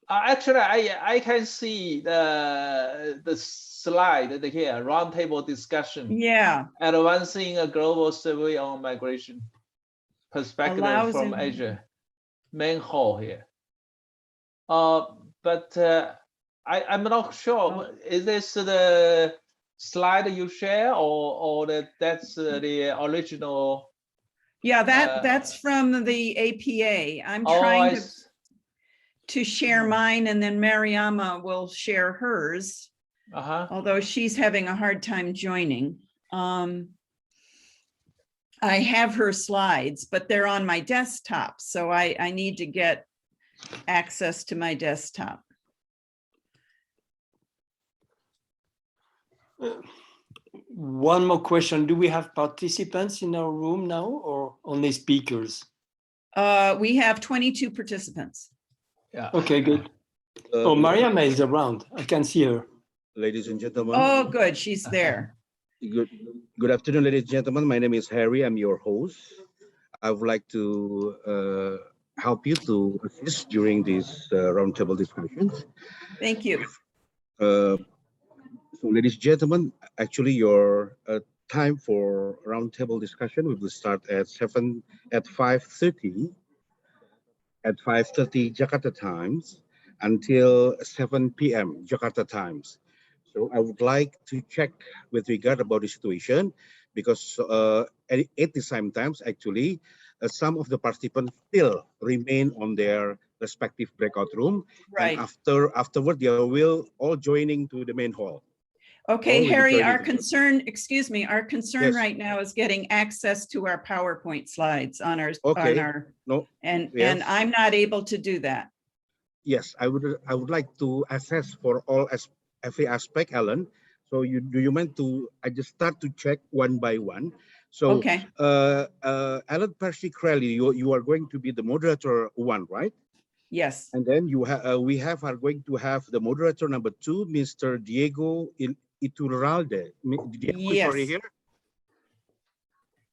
actually, I can see the slide here, roundtable discussion. Yeah, Advancing a global survey on migration perspective Allows from in- Asia. Main hall here. But I'm not sure. Is this the slide you share, or that's the original? yeah, that's from the APA. I'm Oh, trying to share mine, and then Mariama will share hers, although she's having a hard time joining. I have her slides, but they're on my desktop, so I need to get access to my desktop. One more question. Do we have participants in our room now or only speakers? We have 22 participants. Yeah. Okay, good. Oh, Mariama is around. I can see her. Ladies and gentlemen. Oh, good, she's there. Good afternoon, ladies and gentlemen. My name is Harry. I'm your host. I would like to help you to assist during these roundtable discussions. Thank you. So, ladies and gentlemen, actually, your time for roundtable discussion will start at 5:30 Jakarta times until 7 p.m. Jakarta times. So I would like to check with regard about the situation, because at the same times, actually, some of the participants still remain on their respective breakout room. Right. And afterward, they will all joining to the main hall. Okay, Harry, our Yes. concern right now is getting access to our PowerPoint slides on our, Okay. and Yes. I'm not able to do that. Yes, I would like to assess for every aspect, Alan. So do you mind to, I just start to check one by one. So Okay. Alan Percy Crowley, you are going to be the moderator one, right? Yes. And then we are going to have the moderator number 2, Mr. Diego Iturralde. Diego is already Yes. here.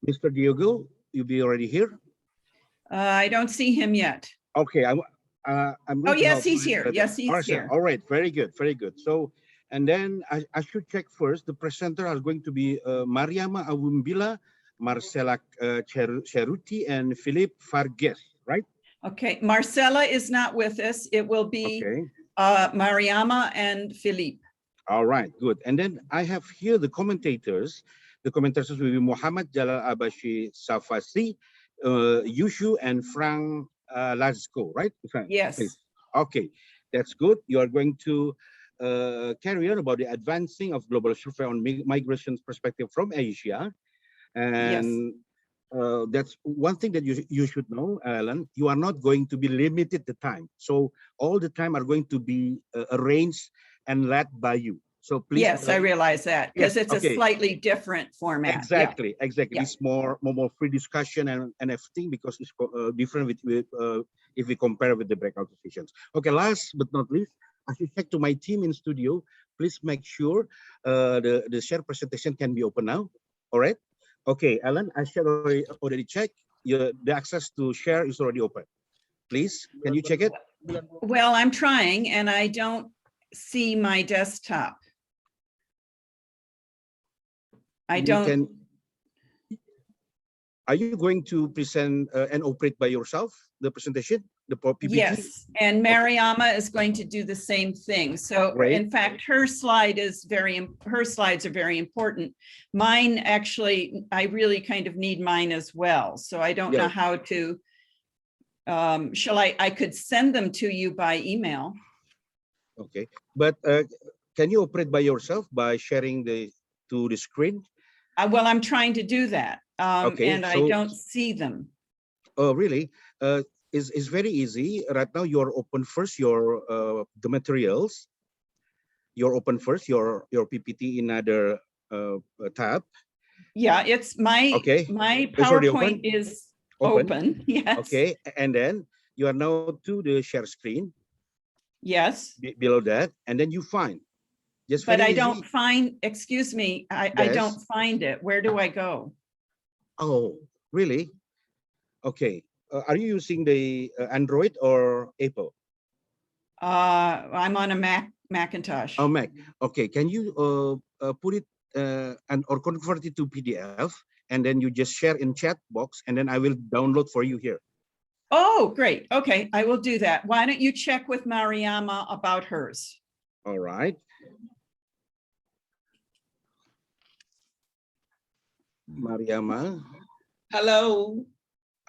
Mr. Diego, you'll be already here. I don't see him yet. Okay, I'm Oh, going to yes, help he's with here. Yes, he's here. All right, very good, very good. So, and then I should check first. The presenter are going to be Mariama Awumbila, Marcela Ceruti, and Philippe Fargues, right? Okay, Marcela is not with us. It will be Okay. Mariama and Philippe. All right, good. And then I have here the commentators. The commentators will be Muhammad Jalal Abashi Safasi, Yushu, and Frank Lazko, right? Yes. Please. Okay, that's good. You are going to carry on about the advancing of global survey on migration perspective from Asia. And that's one thing that you should know, Alan. You are not going to be limited the time. So all the time are going to be arranged and led by you. So please. Yes, I realize that because Yes, it's okay. a slightly different format. Exactly, exactly. Yeah. It's more free discussion and everything, because it's different with if we compare with the breakout sessions. Okay, last but not least, I should check to my team in studio. Please make sure the share presentation can be open now. All right. Okay, Alan, I should already check. The access to share is already open. Please, can you check it? Well, I'm trying and I don't see my desktop. I don't. Are you going to present and operate by yourself the presentation, the PPT? Yes, and Mariama is going to do the same thing. So Great. in fact, her slides are very important. Mine actually, I really kind of need mine as well. So I don't know how to, I could send them to you by email. Okay, but can you operate by yourself by sharing to the screen? Well, I'm trying to do that. Okay, And I so- don't see them. Oh, really? It's very easy. Right now, you're open first your the materials. You're open first your PPT in another tab. Yeah, it's my Okay. my It's already PowerPoint open? is open. Yes. Okay, and then you are now to the share screen Yes. below that, and then you find. Just But very I don't easy. find, excuse me, I don't Yes. find it. Where do I go? Oh, really? Okay. Are you using the Android or Apple? I'm on a Macintosh. Oh, Mac. Okay. Can you put it or convert it to PDF, and then you just share in chat box, and then I will download for you here. Oh, great. Okay, I will do that. Why don't you check with Mariama about hers? All right. Mariama. Hello.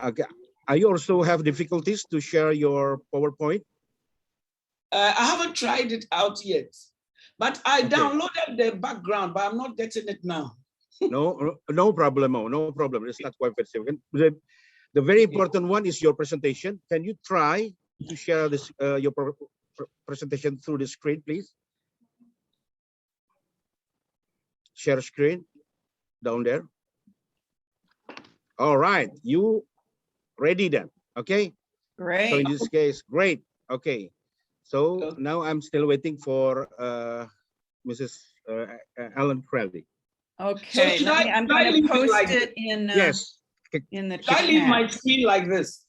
Okay. Are you also have difficulties to share your PowerPoint? I haven't tried it out yet, but I Okay. downloaded the background, but I'm not getting it now. No problem. No problem. It's not quite very difficult. The very important one is your presentation. Can you try to share this your presentation through the screen, please? Share screen down there. All right, you ready then? Okay. Great. So in this case, great. Okay. So now I'm still waiting for Mrs. Ellen Crowley. Okay, should I'm should I going leave to it post like it in Yes. in the Should I leave my chat. screen like this?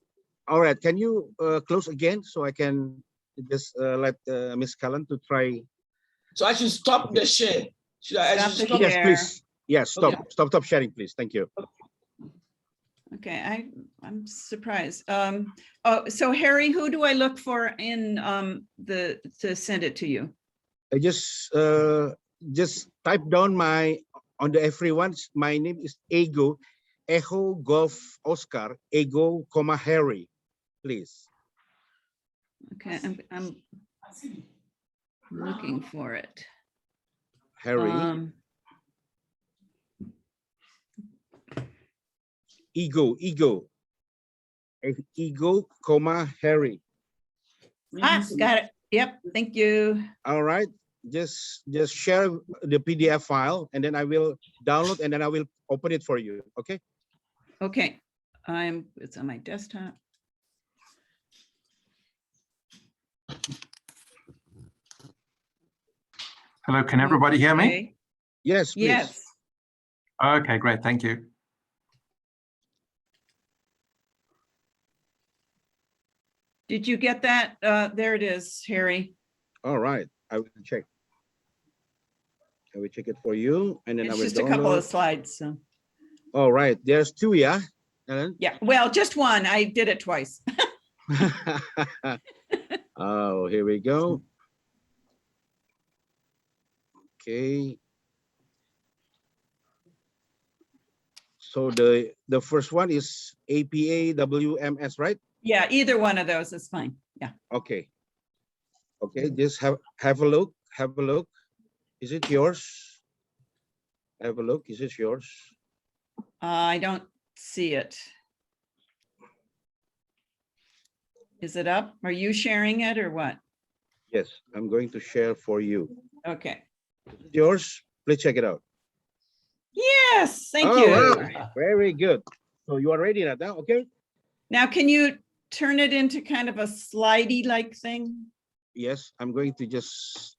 All right. Can you close again so I can just let Miss Callan to try? So I should stop the share. Should I Stop should the stop? Yes, share. please. Yes. Stop. Okay. Stop sharing, please. Thank you. Okay, I'm surprised. Oh, so Harry, who do I look for in to send it to you? I just type down on the everyone's. My name is Ego, Echo Golf Oscar, Ego, Harry, please. Okay, I'm looking for it. Harry, Ego, Harry. Got it. Yep, thank you. All right. Just share the PDF file, and then I will download, and then I will open it for you. Okay. Okay, it's on my desktop. Hello, can everybody hear me? Okay. Yes, please. Yes. Okay, great, thank you. Did you get that? There it is, Harry. All right. I will check. I will check it for you, and then I It's will just a couple of download. slides, so. All right. There's two, yeah, Ellen? Yeah, well, just one. I did it twice. Oh, here we go. Okay. So the first one is APA WMS, right? Yeah, either one of those is fine. Yeah. Okay. Okay, just have a look. Have a look. Is it yours? Have a look. Is it yours? I don't see it. Is it up? Are you sharing it or what? Yes, I'm going to share for you. Okay. Is it yours? Please check it out. Yes, thank Oh, you. wow. Very good. So you are ready now, okay? Now, can you turn it into kind of a slidey like thing? Yes, I'm going to just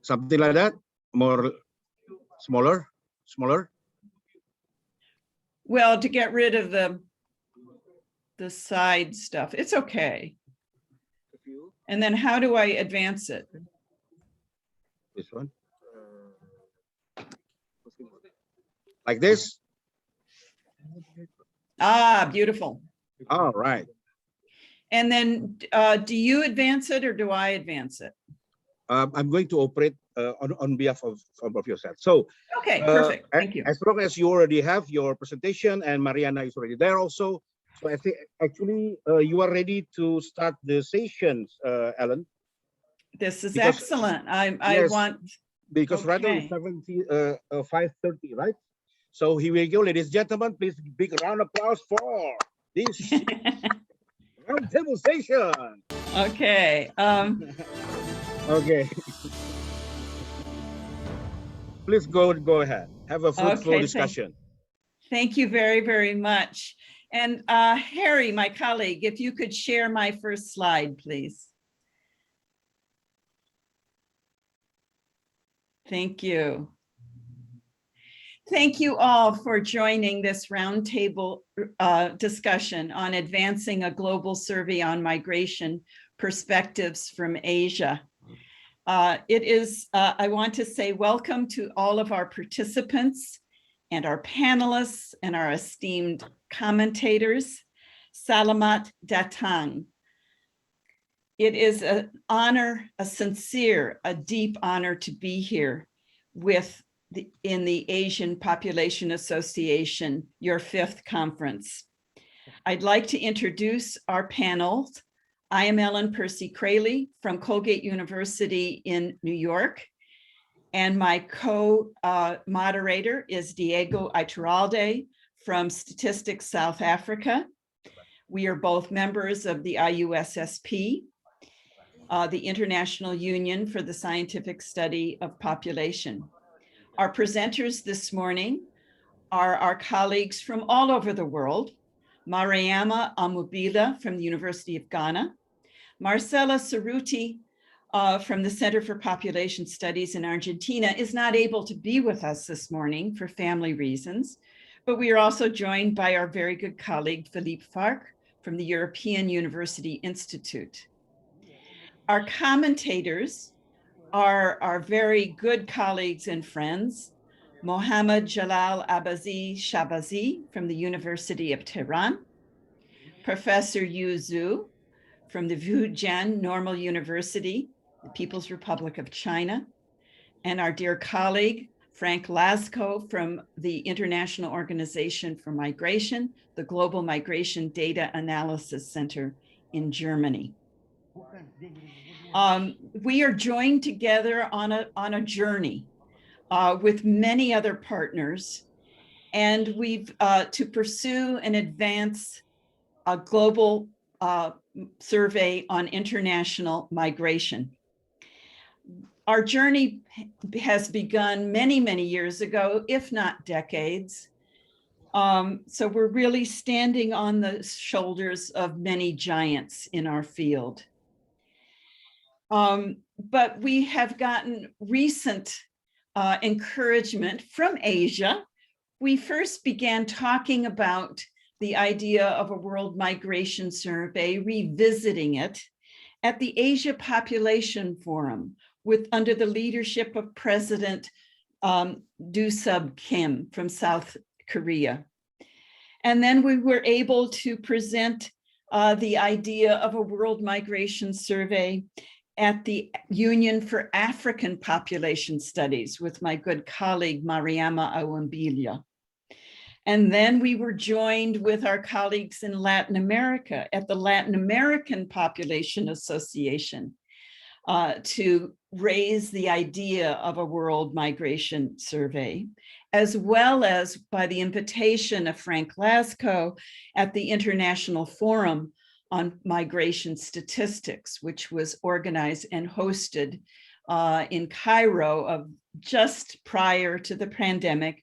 something like that. More smaller. Well, to get rid of the side stuff, it's okay. And then how do I advance it? This one. Like this. Ah, beautiful. All right. And then do you advance it or do I advance it? I'm going to operate on behalf of yourself. So, Okay, perfect. Thank you. As long as you already have your presentation and Mariana is already there also. So I think actually you are ready to start the sessions, Ellen. This is Because- excellent. I Yes. want, Because right now Okay. it's 5:30, right? So here we go, ladies and gentlemen. Please big round of applause for this roundtable session. okay. Okay. Please go ahead. Have a fruitful Okay, discussion. Thank you very, very much. And Harry, my colleague, if you could share my first slide, please. Thank you. Thank you all for joining this roundtable discussion on advancing a global survey on migration perspectives from Asia. I want to say welcome to all of our participants and our panelists and our esteemed commentators. Salamat datang. It is an honor, a sincere, a deep honor to be here in the Asian Population Association, your 5th conference. I'd like to introduce our panels. I am Ellen Percy Crayley from Colgate University in New York, and my co-moderator is Diego Iturralde from Statistics South Africa. We are both members of the IUSSP, the International Union for the Scientific Study of Population. Our presenters this morning are our colleagues from all over the world. Mariama Amubila from the University of Ghana, Marcela Cerruti from the Center for Population Studies in Argentina is not able to be with us this morning for family reasons, but we are also joined by our very good colleague, Philippe Farc from the European University Institute. Our commentators are our very good colleagues and friends, Mohammed Jalal Abazi Shabazi from the University of Tehran, Professor Yu Zhu from the Fujian Normal University, the People's Republic of China, and our dear colleague, Frank Lasco from the International Organization for Migration, the Global Migration Data Analysis Center in Germany. We are joined together on a journey with many other partners, and we've to pursue and advance a global survey on international migration. Our journey has begun many, many years ago, if not decades. So we're really standing on the shoulders of many giants in our field. But we have gotten recent encouragement from Asia. We first began talking about the idea of a world migration survey, revisiting it at the Asia Population Forum under the leadership of President Do-sub Kim from South Korea. And then we were able to present the idea of a world migration survey at the Union for African Population Studies with my good colleague, Mariama Awambilia. And then we were joined with our colleagues in Latin America at the Latin American Population Association to raise the idea of a world migration survey, as well as by the invitation of Frank Lasco at the International Forum on Migration Statistics, which was organized and hosted in Cairo just prior to the pandemic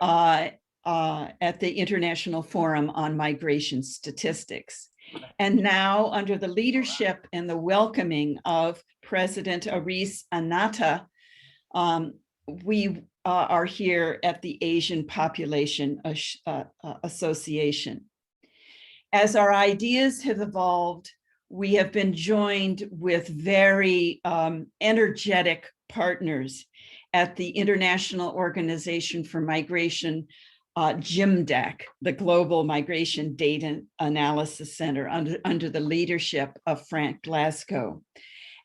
at the International Forum on Migration Statistics. And now, under the leadership and the welcoming of President Aris Anata, we are here at the Asian Population Association. As our ideas have evolved, we have been joined with very energetic partners at the International Organization for Migration, GMDAC, the Global Migration Data Analysis Center, under the leadership of Frank Lasco,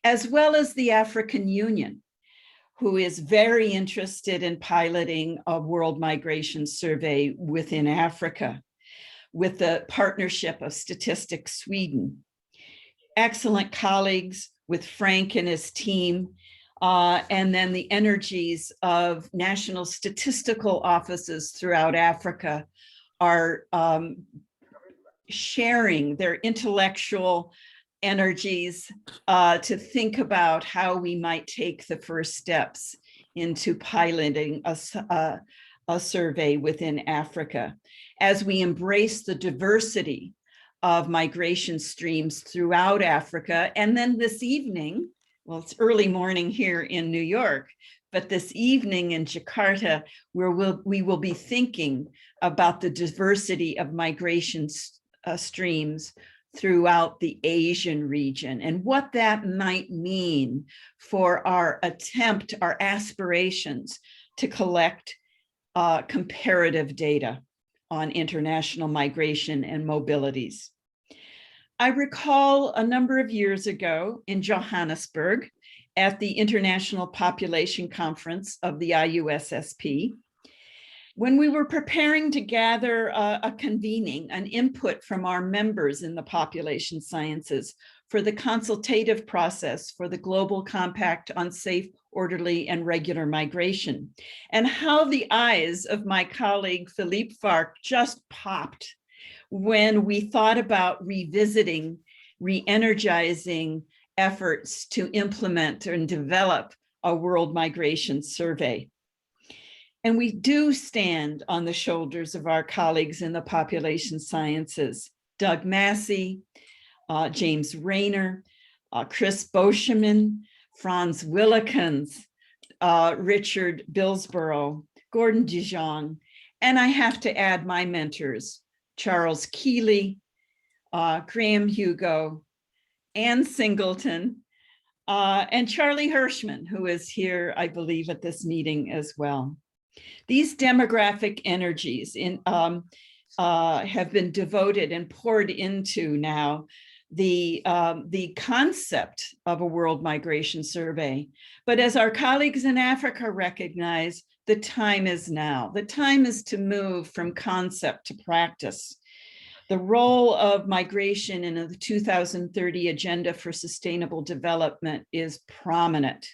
as well as the African Union, who is very interested in piloting a world migration survey within Africa, with the partnership of Statistics Sweden. Excellent colleagues with Frank and his team, and then the energies of national statistical offices throughout Africa are sharing their intellectual energies to think about how we might take the first steps into piloting a survey within Africa as we embrace the diversity of migration streams throughout Africa. And then this evening, well, it's early morning here in New York, but this evening in Jakarta, where we will be thinking about the diversity of migration streams throughout the Asian region and what that might mean for our attempt, our aspirations to collect comparative data on international migration and mobilities. I recall a number of years ago in Johannesburg at the International Population Conference of the IUSSP, when we were preparing to gather a convening, an input from our members in the population sciences for the consultative process for the Global Compact on Safe, Orderly, and Regular Migration, and how the eyes of my colleague Philippe Farc just popped when we thought about revisiting, re-energizing efforts to implement and develop a world migration survey. And we do stand on the shoulders of our colleagues in the population sciences, Doug Massey, James Rayner, Chris Boscheman, Franz Willekens, Richard Billsborough, Gordon DeJong, and I have to add my mentors, Charles Keeley, Graham Hugo, Ann Singleton, and Charlie Hirschman, who is here, I believe, at this meeting as well. These demographic energies have been devoted and poured into now the concept of a world migration survey. But as our colleagues in Africa recognize, the time is now. The time is to move from concept to practice. The role of migration in the 2030 Agenda for Sustainable Development is prominent.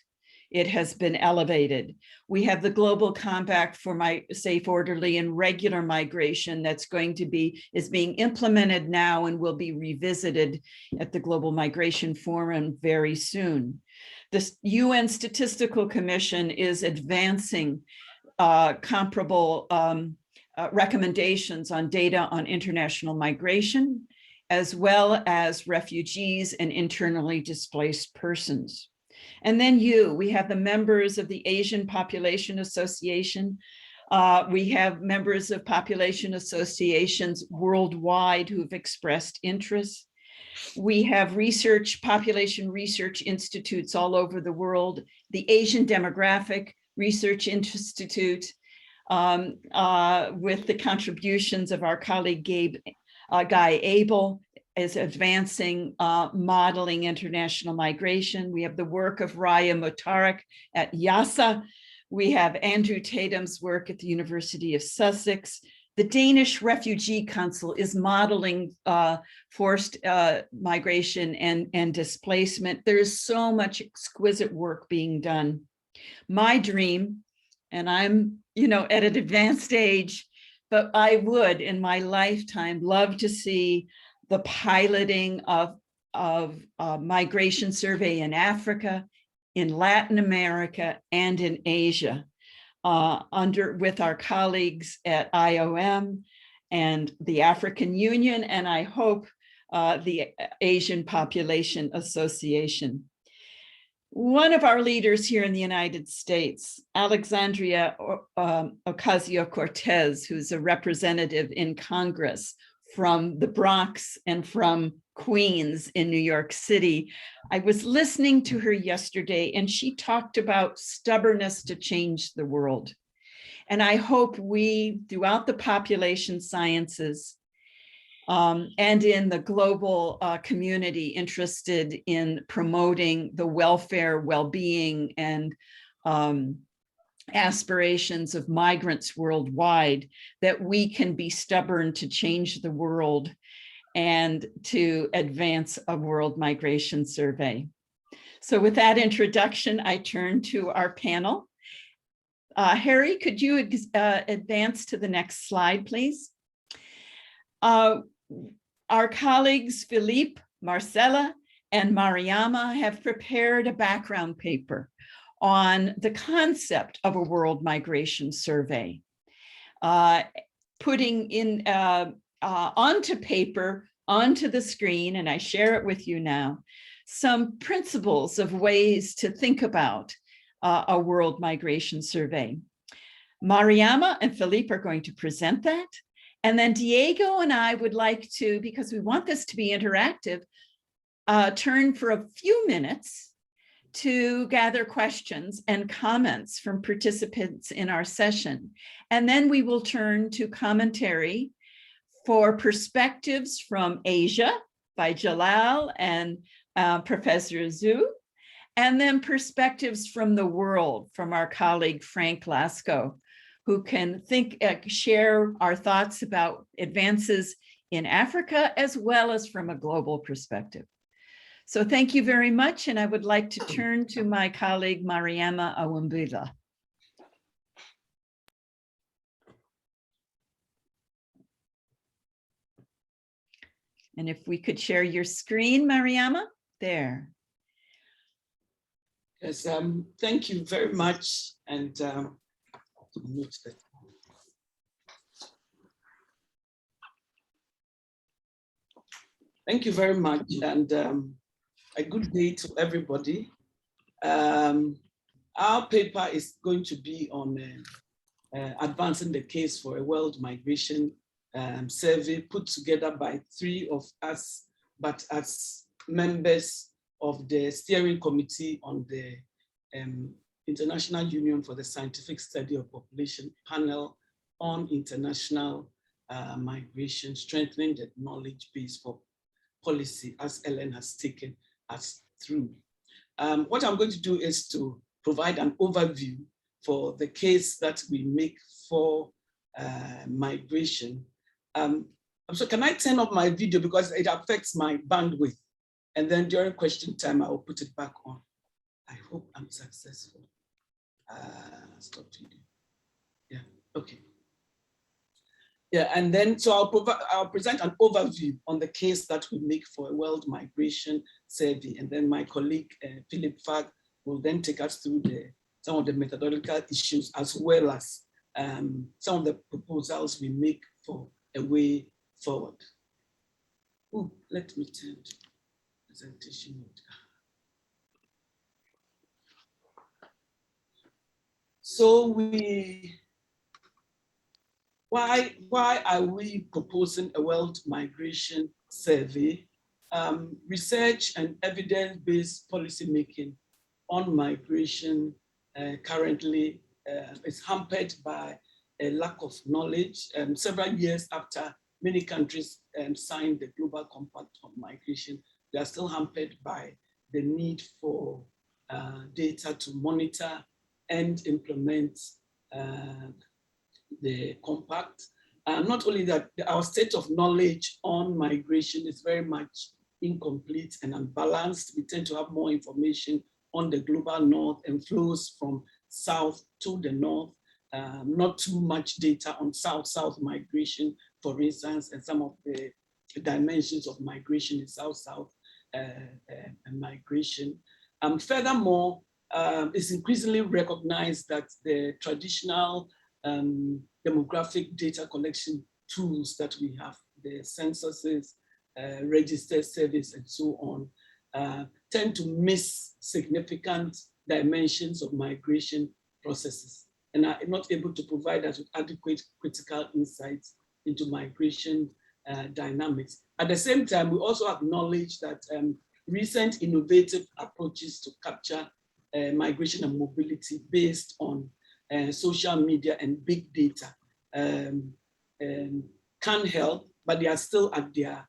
It has been elevated. We have the Global Compact for Safe, Orderly, and Regular Migration that's is being implemented now and will be revisited at the Global Migration Forum very soon. The UN Statistical Commission is advancing comparable recommendations on data on international migration, as well as refugees and internally displaced persons. And then we have the members of the Asian Population Association. We have members of population associations worldwide who've expressed interest. We have population research institutes all over the world, the Asian Demographic Research Institute, with the contributions of our colleague Guy Abel, is advancing modeling international migration. We have the work of Raya Motarik at YASA. We have Andrew Tatum's work at the University of Sussex. The Danish Refugee Council is modeling forced migration and displacement. There is so much exquisite work being done. My dream, and I'm at an advanced age, but I would in my lifetime love to see the piloting of migration survey in Africa, in Latin America, and in Asia, with our colleagues at IOM and the African Union, and I hope the Asian Population Association. One of our leaders here in the United States, Alexandria Ocasio-Cortez, who's a representative in Congress from the Bronx and from Queens in New York City. I was listening to her yesterday and she talked about stubbornness to change the world. And I hope we, throughout the population sciences and in the global community interested in promoting the welfare, well-being, and aspirations of migrants worldwide, that we can be stubborn to change the world and to advance a world migration survey. So with that introduction, I turn to our panel. Harry, could you advance to the next slide, please? Our colleagues, Philippe, Marcella, and Mariama have prepared a background paper on the concept of a world migration survey, putting in onto paper, onto the screen, and I share it with you now, some principles of ways to think about a world migration survey. Mariama and Philippe are going to present that. And then Diego and I would like to, because we want this to be interactive, turn for a few minutes to gather questions and comments from participants in our session. And then we will turn to commentary for perspectives from Asia by Jalal and Professor Zhu, and then perspectives from the world from our colleague Frank Lasco, who can share our thoughts about advances in Africa as well as from a global perspective. So thank you very much, and I would like to turn to my colleague Mariama Awumbila. And if we could share your screen, Mariama, there. Yes, thank you very much. And thank you very much, and a good day to everybody. Our paper is going to be on advancing the case for a world migration survey put together by 3 of us, but as members of the steering committee on the International Union for the Scientific Study of Population panel on international migration, strengthening the knowledge base for policy, as Ellen has taken us through. What I'm going to do is to provide an overview for the case that we make for migration. So can I turn off my video because it affects my bandwidth? And then during question time, I will put it back on. I hope I'm successful. Stop video. Yeah, okay. Yeah, and then so I'll present an overview on the case that we make for a world migration survey, and then my colleague Philip Fag will then take us through some of the methodological issues as well as some of the proposals we make for a way forward. Oh, let me turn to presentation mode. So why are we proposing a world migration survey? Research and evidence-based policymaking on migration currently is hampered by a lack of knowledge. Several years after many countries signed the Global Compact on Migration, they are still hampered by the need for data to monitor and implement the compact. Not only that, our state of knowledge on migration is very much incomplete and unbalanced. We tend to have more information on the global north and flows from south to the north, not too much data on south-south migration, for instance, and some of the dimensions of migration in south-south migration. Furthermore, it's increasingly recognized that the traditional demographic data collection tools that we have, the censuses, registered surveys, and so on, tend to miss significant dimensions of migration processes and are not able to provide us with adequate critical insights into migration dynamics. At the same time, we also acknowledge that recent innovative approaches to capture migration and mobility based on social media and big data can help, but they are still at their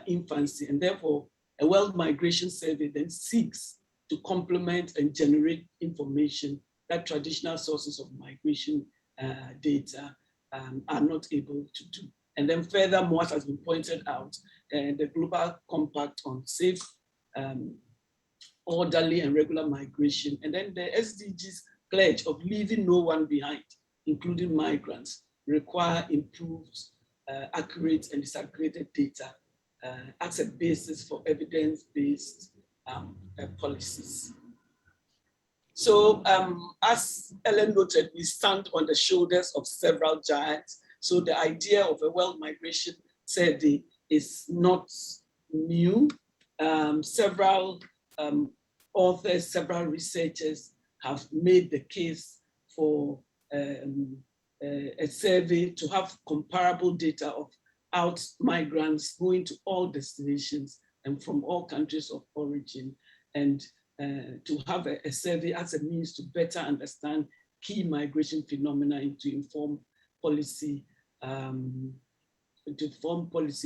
infancy. And therefore, a world migration survey then seeks to complement and generate information that traditional sources of migration data are not able to do. And then furthermore, as has been pointed out, the Global Compact on Safe orderly and regular migration. And then the SDGs pledge of leaving no one behind, including migrants, require improved, accurate and disaggregated data as a basis for evidence-based policies. So as Ellen noted, we stand on the shoulders of several giants. So the idea of a world migration survey is not new. Several authors, several researchers have made the case for a survey to have comparable data of out migrants going to all destinations and from all countries of origin, and to have a survey as a means to better understand key migration phenomena and to inform policy,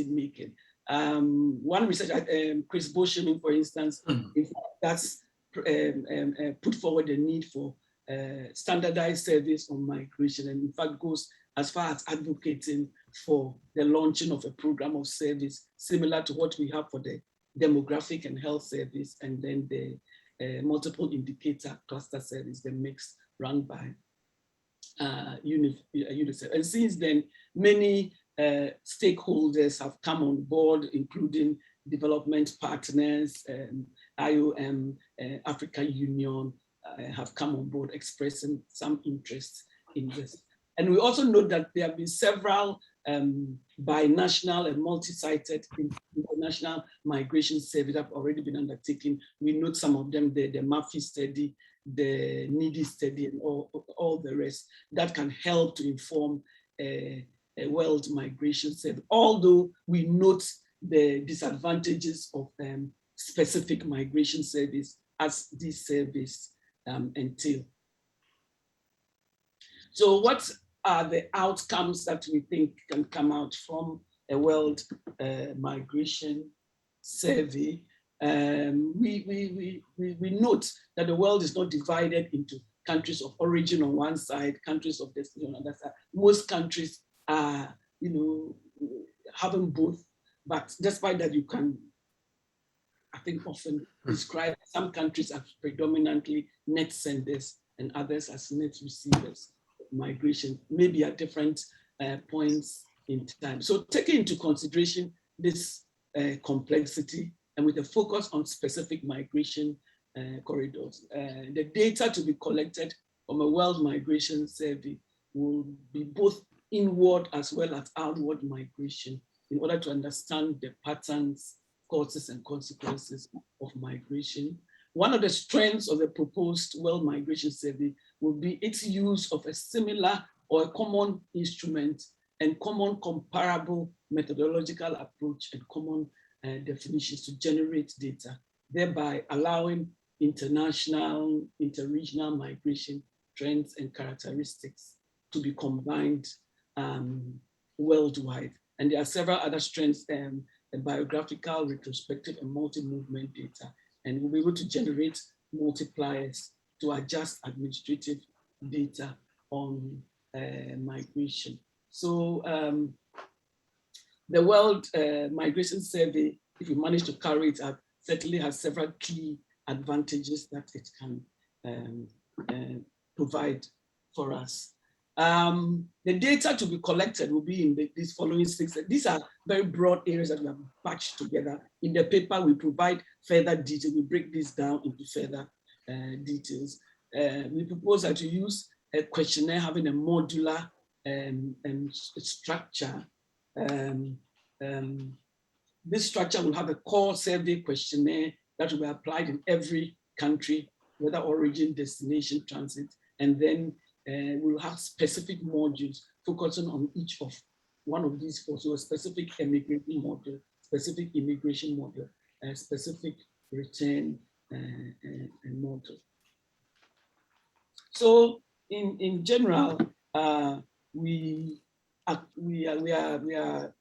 making. One researcher, Chris Boscheming, for instance, that's put forward the need for standardized surveys on migration, and in fact goes as far as advocating for the launching of a program of surveys similar to what we have for the demographic and health service, and then the multiple indicator cluster service, the mix run by UNICEF. And since then, many stakeholders have come on board, including development partners, IOM, African Union have come on board expressing some interest in this. And we also know that there have been several binational and multi-sited international migration surveys that have already been undertaken. We note some of them there, the Murphy study, the NEEDY study, and all the rest that can help to inform a world migration survey, although we note the disadvantages of specific migration surveys as these surveys entail. So what are the outcomes that we think can come out from a world migration survey? We note that the world is not divided into countries of origin on one side, countries of destination on the other side. Most countries are, having both, but despite that, you can, I think, often describe some countries as predominantly net senders and others as net receivers of migration, maybe at different points in time. So taking into consideration this complexity and with a focus on specific migration corridors, the data to be collected from a world migration survey will be both inward as well as outward migration in order to understand the patterns, causes, and consequences of migration. One of the strengths of the proposed world migration survey will be its use of a similar or a common instrument and common comparable methodological approach and common definitions to generate data, thereby allowing international, interregional migration trends and characteristics to be combined worldwide. And there are several other strengths, biographical, retrospective, and multi-movement data. And we'll be able to generate multipliers to adjust administrative data on migration. So the World Migration Survey, if you manage to carry it out, certainly has several key advantages that it can provide for us. The data to be collected will be in these following 6. These are very broad areas that we have patched together. In the paper, we provide further detail. We break this down into further details. We propose that you use a questionnaire having a modular structure. This structure will have a core survey questionnaire that will be applied in every country, whether origin, destination, transit, and then we'll have specific modules focusing on each of one of these four. So a specific immigration module, specific immigration module, a specific return module. So in general, we are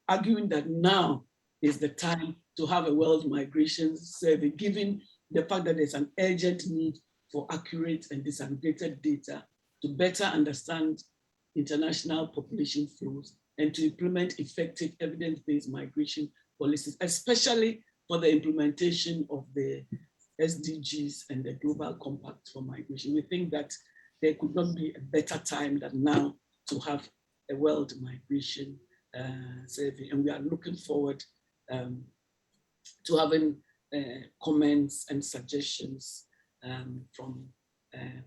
arguing that now is the time to have a world migration survey, given the fact that there's an urgent need for accurate and disaggregated data to better understand international population flows and to implement effective evidence-based migration policies, especially for the implementation of the SDGs and the Global Compact for Migration. We think that there could not be a better time than now to have a World Migration Survey. And we are looking forward to having comments and suggestions from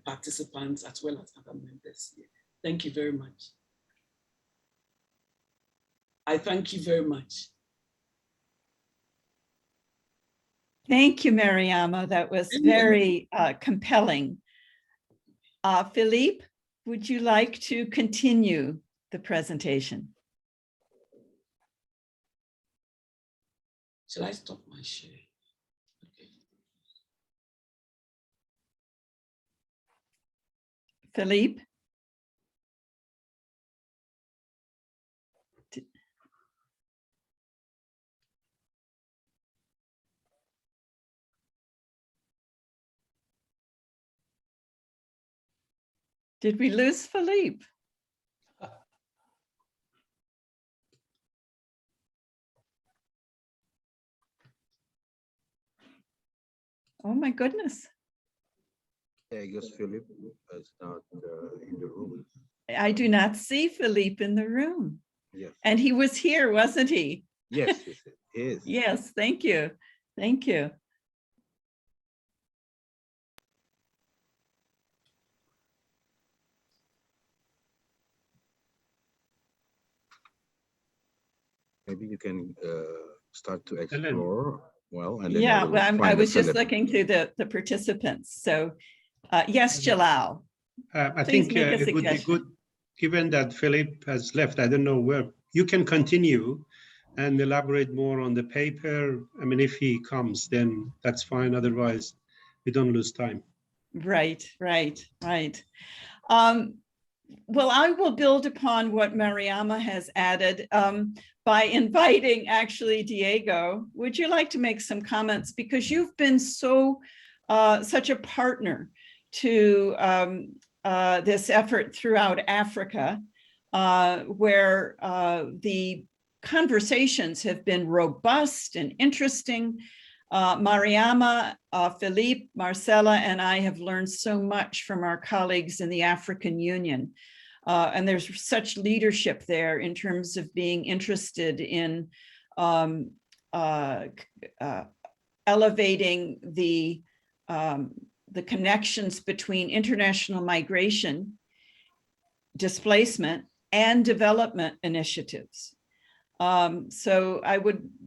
participants as well as other members here. Thank you very much. I thank you very much. Thank you, Mariama. That was very compelling. Philippe, would you like to continue the presentation? Shall I stop my share? Okay. Philippe? Did we lose Philippe? Oh my goodness. I guess Philip is not in the room. I do not see Philippe in the room. Yes. And he was here, wasn't he? Yes, he is. Yes, thank you. Thank you. Maybe you can start to explore. Well, and then Yeah, I was just Philip. looking through the participants. So yes, Jalal. I Please think make a it would be suggestion. good, given that Philip has left, I don't know where, you can continue and elaborate more on the paper. I mean, if he comes, then that's fine. Otherwise, we don't lose time. Right. Well, I will build upon what Mariama has added by inviting actually Diego. Would you like to make some comments? Because you've been such a partner to this effort throughout Africa, where the conversations have been robust and interesting. Mariama, Philippe, Marcella, and I have learned so much from our colleagues in the African Union. And there's such leadership there in terms of being interested in elevating the connections between international migration, displacement, and development initiatives. So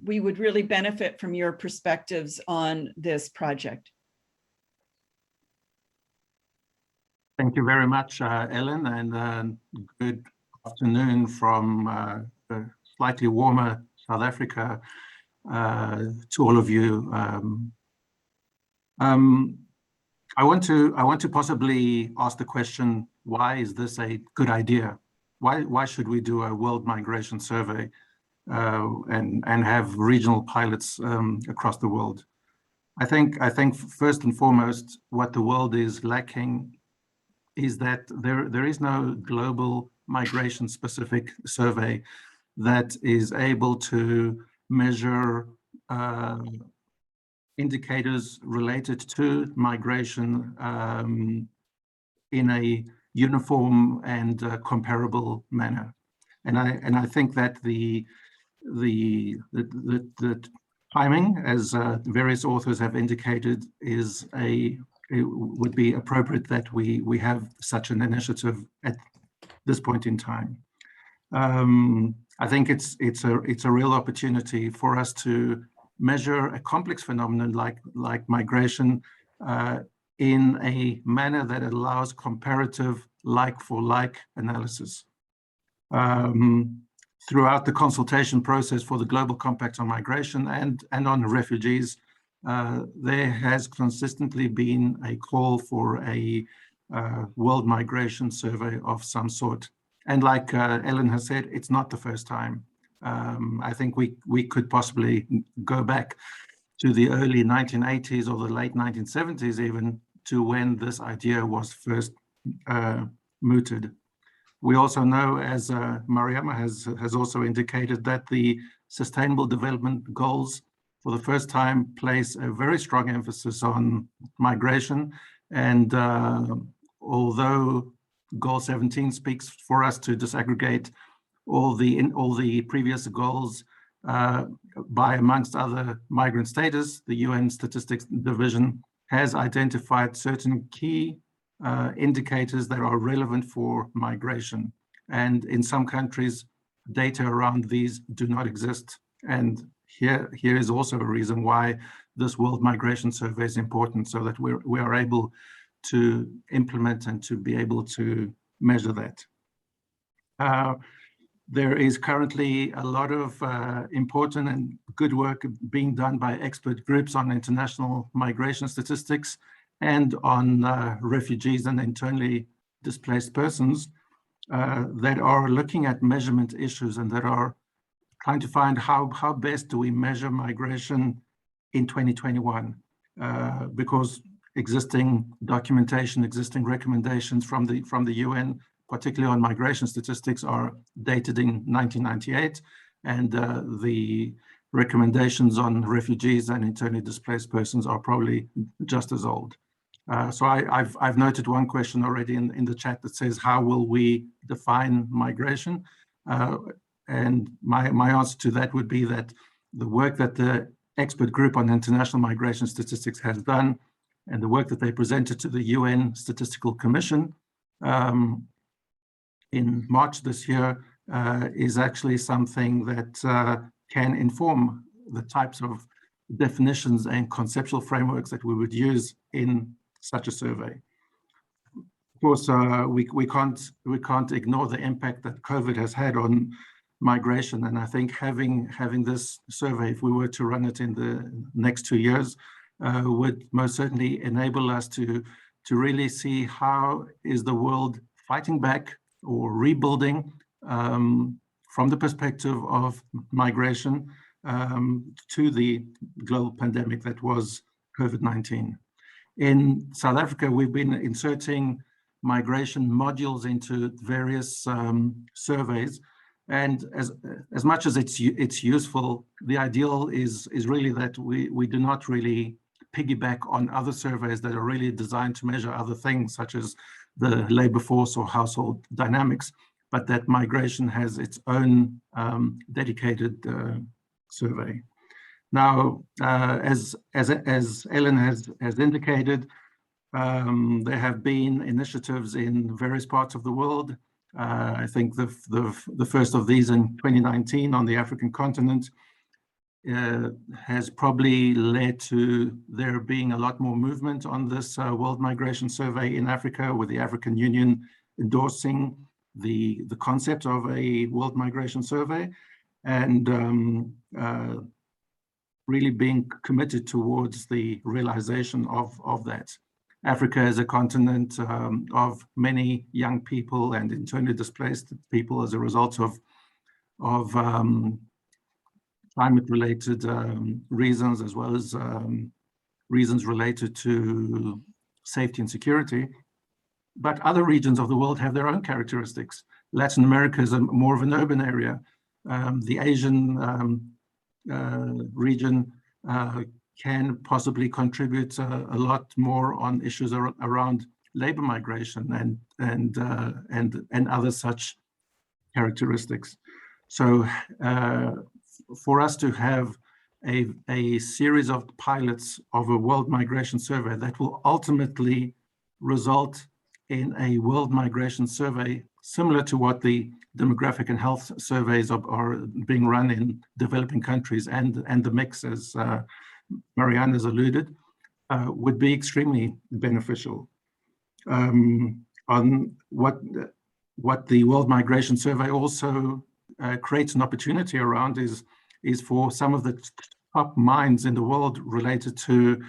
we would really benefit from your perspectives on this project. Thank you very much, Ellen, and good afternoon from slightly warmer South Africa to all of you. I want to possibly ask the question: why is this a good idea? Why should we do a world migration survey and have regional pilots across the world? I think first and foremost, what the world is lacking is that there is no global migration specific survey that is able to measure indicators related to migration in a uniform and comparable manner. And I think that the timing, as various authors have indicated, it would be appropriate that we have such an initiative at this point in time. I think it's a real opportunity for us to measure a complex phenomenon like migration in a manner that allows comparative like-for-like analysis. Throughout the consultation process for the Global Compact on Migration and on refugees, there has consistently been a call for a world migration survey of some sort. And like Ellen has said, it's not the first time. I think we could possibly go back to the early 1980s or the late 1970s even, to when this idea was first mooted. We also know, as Mariama has also indicated, that the Sustainable Development Goals for the first time, place a very strong emphasis on migration. And although Goal 17 speaks for us to disaggregate all the previous goals by, amongst other, migrant status, the UN Statistics Division has identified certain key indicators that are relevant for migration. And in some countries, data around these do not exist. And here is also a reason why this World Migration Survey is important, so that we are able to implement and to be able to measure that. There is currently a lot of important and good work being done by expert groups on international migration statistics and on refugees and internally displaced persons that are looking at measurement issues and that are trying to find how best do we measure migration in 2021, because existing documentation, existing recommendations from the UN, particularly on migration statistics, are dated in 1998, and the recommendations on refugees and internally displaced persons are probably just as old. So I've noted one question already in the chat that says, how will we define migration? And my answer to that would be that the work that the expert group on international migration statistics has done and the work that they presented to the UN Statistical Commission in March this year is actually something that can inform the types of definitions and conceptual frameworks that we would use in such a survey. Of course, we can't ignore the impact that COVID has had on migration, and I think having this survey, if we were to run it in the next 2 years, would most certainly enable us to really see how is the world fighting back or rebuilding from the perspective of migration to the global pandemic that was COVID-19. In South Africa, we've been inserting migration modules into various surveys, and as much as it's useful, the ideal is really that we do not really piggyback on other surveys that are really designed to measure other things, such as the labor force or household dynamics, but that migration has its own dedicated survey. Now, as Ellen has indicated, there have been initiatives in various parts of the world. I think the first of these in 2019 on the African continent has probably led to there being a lot more movement on this World Migration Survey in Africa, with the African Union endorsing the concept of a World Migration Survey and really being committed towards the realization of that. Africa is a continent of many young people and internally displaced people as a result of climate-related reasons, as well as reasons related to safety and security. But other regions of the world have their own characteristics. Latin America is more of an urban area. The Asian region can possibly contribute a lot more on issues around labor migration and other such characteristics. So for us to have a series of pilots of a World Migration Survey that will ultimately result in a World Migration Survey similar to what the demographic and health surveys are being run in developing countries, and the mix, as Marianne has alluded, would be extremely beneficial. On what the World Migration Survey also creates an opportunity around is for some of the top minds in the world related to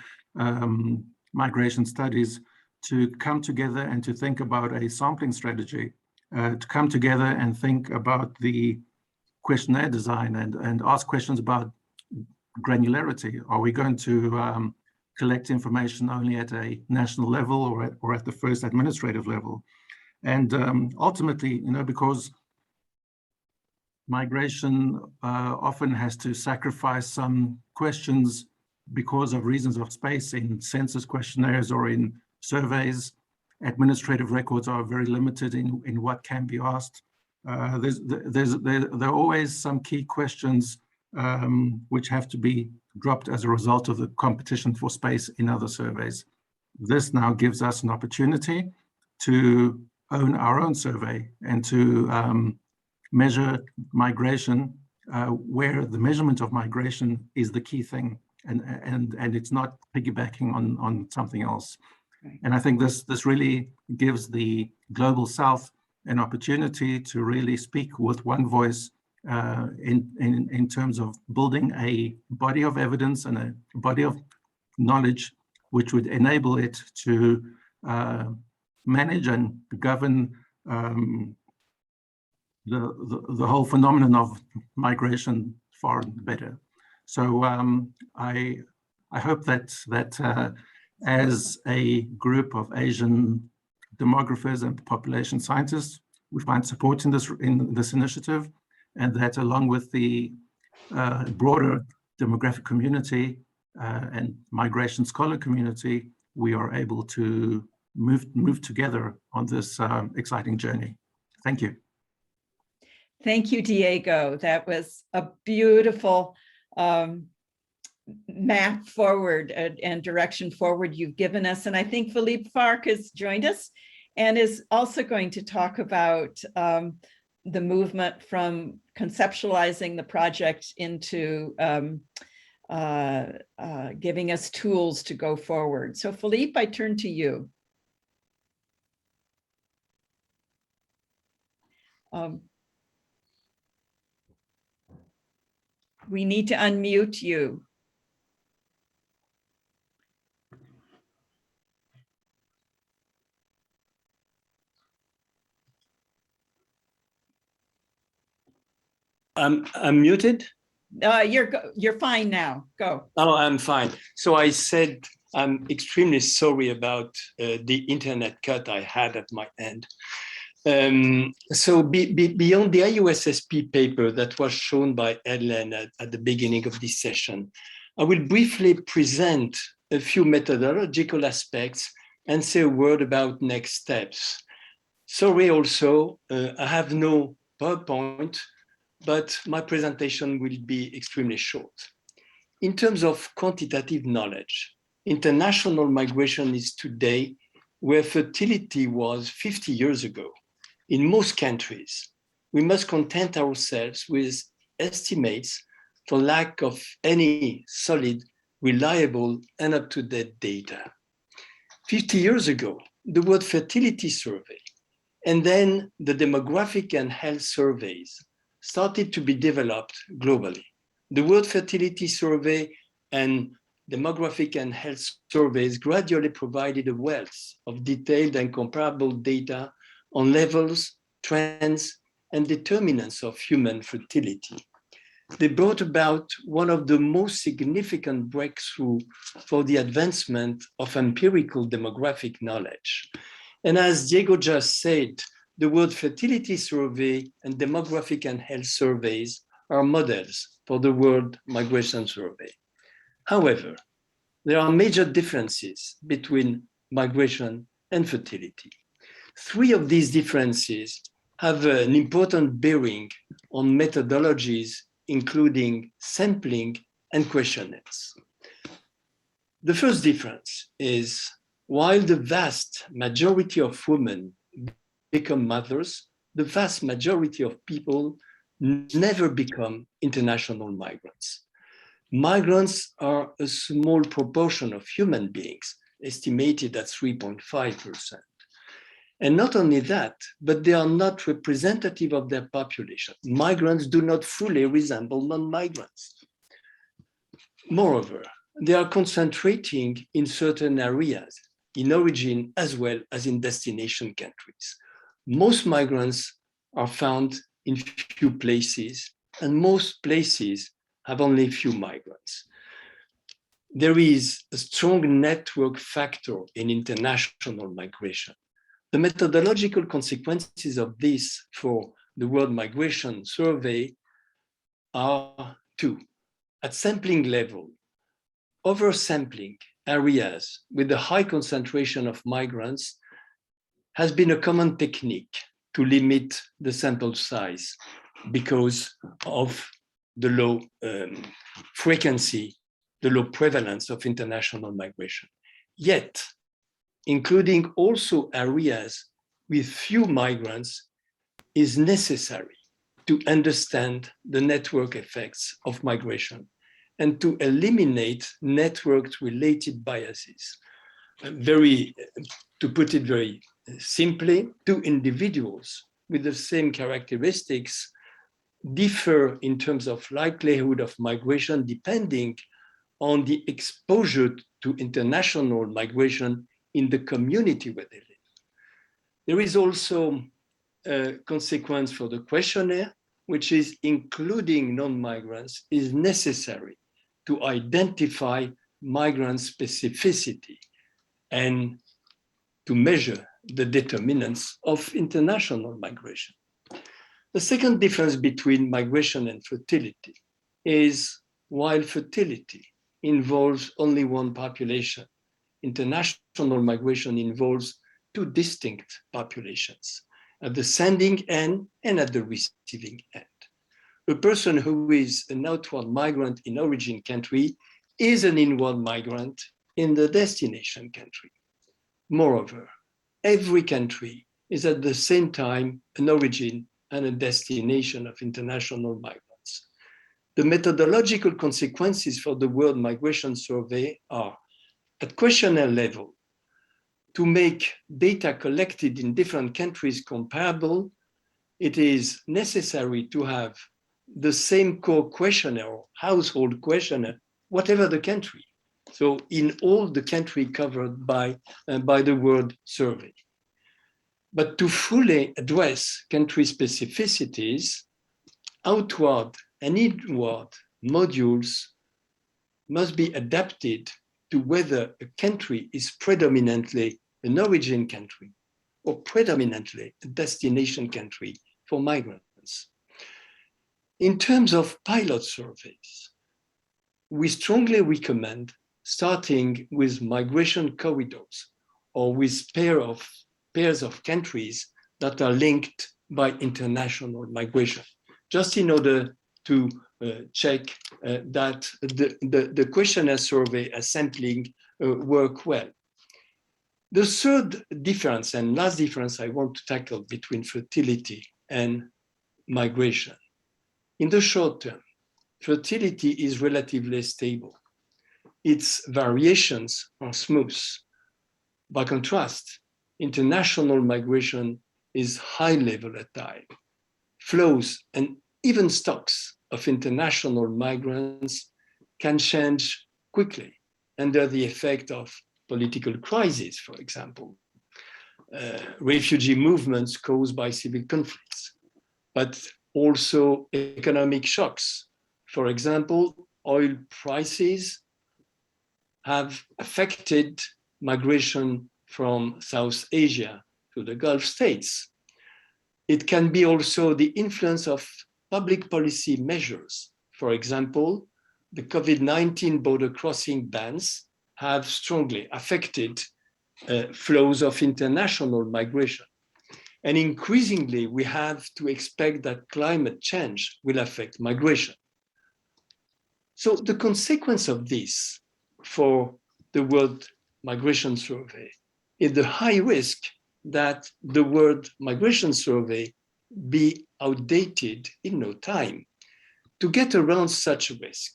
migration studies to come together and to think about a sampling strategy, to come together and think about the questionnaire design and ask questions about granularity. Are we going to collect information only at a national level or at the first administrative level? And ultimately, because migration often has to sacrifice some questions because of reasons of space in census questionnaires or in surveys. Administrative records are very limited in what can be asked. There are always some key questions which have to be dropped as a result of the competition for space in other surveys. This now gives us an opportunity to own our own survey and to measure migration where the measurement of migration is the key thing, and it's not piggybacking on something else. Right. And I think this really gives the Global South an opportunity to really speak with one voice in terms of building a body of evidence and a body of knowledge which would enable it to manage and govern the whole phenomenon of migration far better. So I hope that as a group of Asian demographers and population scientists, we find support in this initiative, and that along with the broader demographic community and migration scholar community, we are able to move together on this exciting journey. Thank you. Thank you, Diego. That was a beautiful map forward and direction forward you've given us. And I think Philippe Farc has joined us and is also going to talk about the movement from conceptualizing the project into giving us tools to go forward. So Philippe, I turn to you. We need to unmute you. I'm muted? You're fine now. Go. Oh, I'm fine. So I said I'm extremely sorry about the internet cut I had at my end. So beyond the IUSSP paper that was shown by Ellen at the beginning of this session, I will briefly present a few methodological aspects and say a word about next steps. Sorry also, I have no PowerPoint, but my presentation will be extremely short. In terms of quantitative knowledge, international migration is today where fertility was 50 years ago. In most countries, we must content ourselves with estimates for lack of any solid, reliable, and up-to-date data. 50 years ago, the word fertility survey and then the demographic and health surveys started to be developed globally. The word fertility survey and demographic and health surveys gradually provided a wealth of detailed and comparable data on levels, trends, and determinants of human fertility. They brought about one of the most significant breakthroughs for the advancement of empirical demographic knowledge. And as Diego just said, the word fertility survey and demographic and health surveys are models for the word migration survey. However, there are major differences between migration and fertility. Three of these differences have an important bearing on methodologies, including sampling and questionnaires. The first difference is, while the vast majority of women become mothers, the vast majority of people never become international migrants. Migrants are a small proportion of human beings, estimated at 3.5%. And not only that, but they are not representative of their population. Migrants do not fully resemble non-migrants. Moreover, they are concentrating in certain areas, in origin as well as in destination countries. Most migrants are found in few places, and most places have only few migrants. There is a strong network factor in international migration. The methodological consequences of this for the World Migration Survey are two. At sampling level, oversampling areas with a high concentration of migrants has been a common technique to limit the sample size because of the low frequency, the low prevalence of international migration. Yet, including also areas with few migrants is necessary to understand the network effects of migration and to eliminate network-related biases. To put it very simply, two individuals with the same characteristics differ in terms of likelihood of migration depending on the exposure to international migration in the community where they live. There is also a consequence for the questionnaire, which is including non-migrants is necessary to identify migrant specificity and to measure the determinants of international migration. The second difference between migration and fertility is while fertility involves only one population, international migration involves two distinct populations, at the sending end and at the receiving end. A person who is an outward migrant in origin country is an inward migrant in the destination country. Moreover, every country is at the same time an origin and a destination of international migrants. The methodological consequences for the World Migration Survey are, at questionnaire level, to make data collected in different countries comparable, it is necessary to have the same core questionnaire or household questionnaire, whatever the country. So in all the country covered by the World Survey. But to fully address country specificities, outward and inward modules must be adapted to whether a country is predominantly an origin country or predominantly a destination country for migrants. In terms of pilot surveys, we strongly recommend starting with migration corridors or with pairs of countries that are linked by international migration, just in order to check that the questionnaire survey as sampling work well. The third difference and last difference I want to tackle between fertility and migration. In the short term, fertility is relatively stable. Its variations are smooth. By contrast, international migration is highly volatile. Flows and even stocks of international migrants can change quickly under the effect of political crises, for example, refugee movements caused by civil conflicts, but also economic shocks. For example, oil prices have affected migration from South Asia to the Gulf states. It can be also the influence of public policy measures. For example, the COVID-19 border crossing bans have strongly affected flows of international migration. And increasingly, we have to expect that climate change will affect migration. So the consequence of this for the World Migration Survey is the high risk that the World Migration Survey be outdated in no time. To get around such a risk,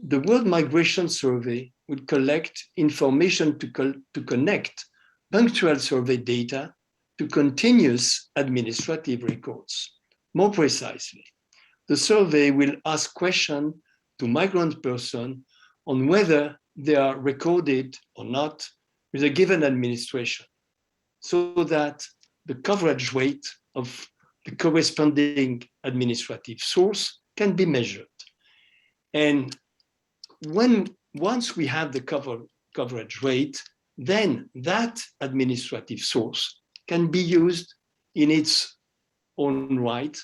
the World Migration Survey would collect information to connect punctual survey data to continuous administrative records. More precisely, the survey will ask questions to migrant persons on whether they are recorded or not with a given administration, so that the coverage rate of the corresponding administrative source can be measured. And once we have the coverage rate, then that administrative source can be used in its own right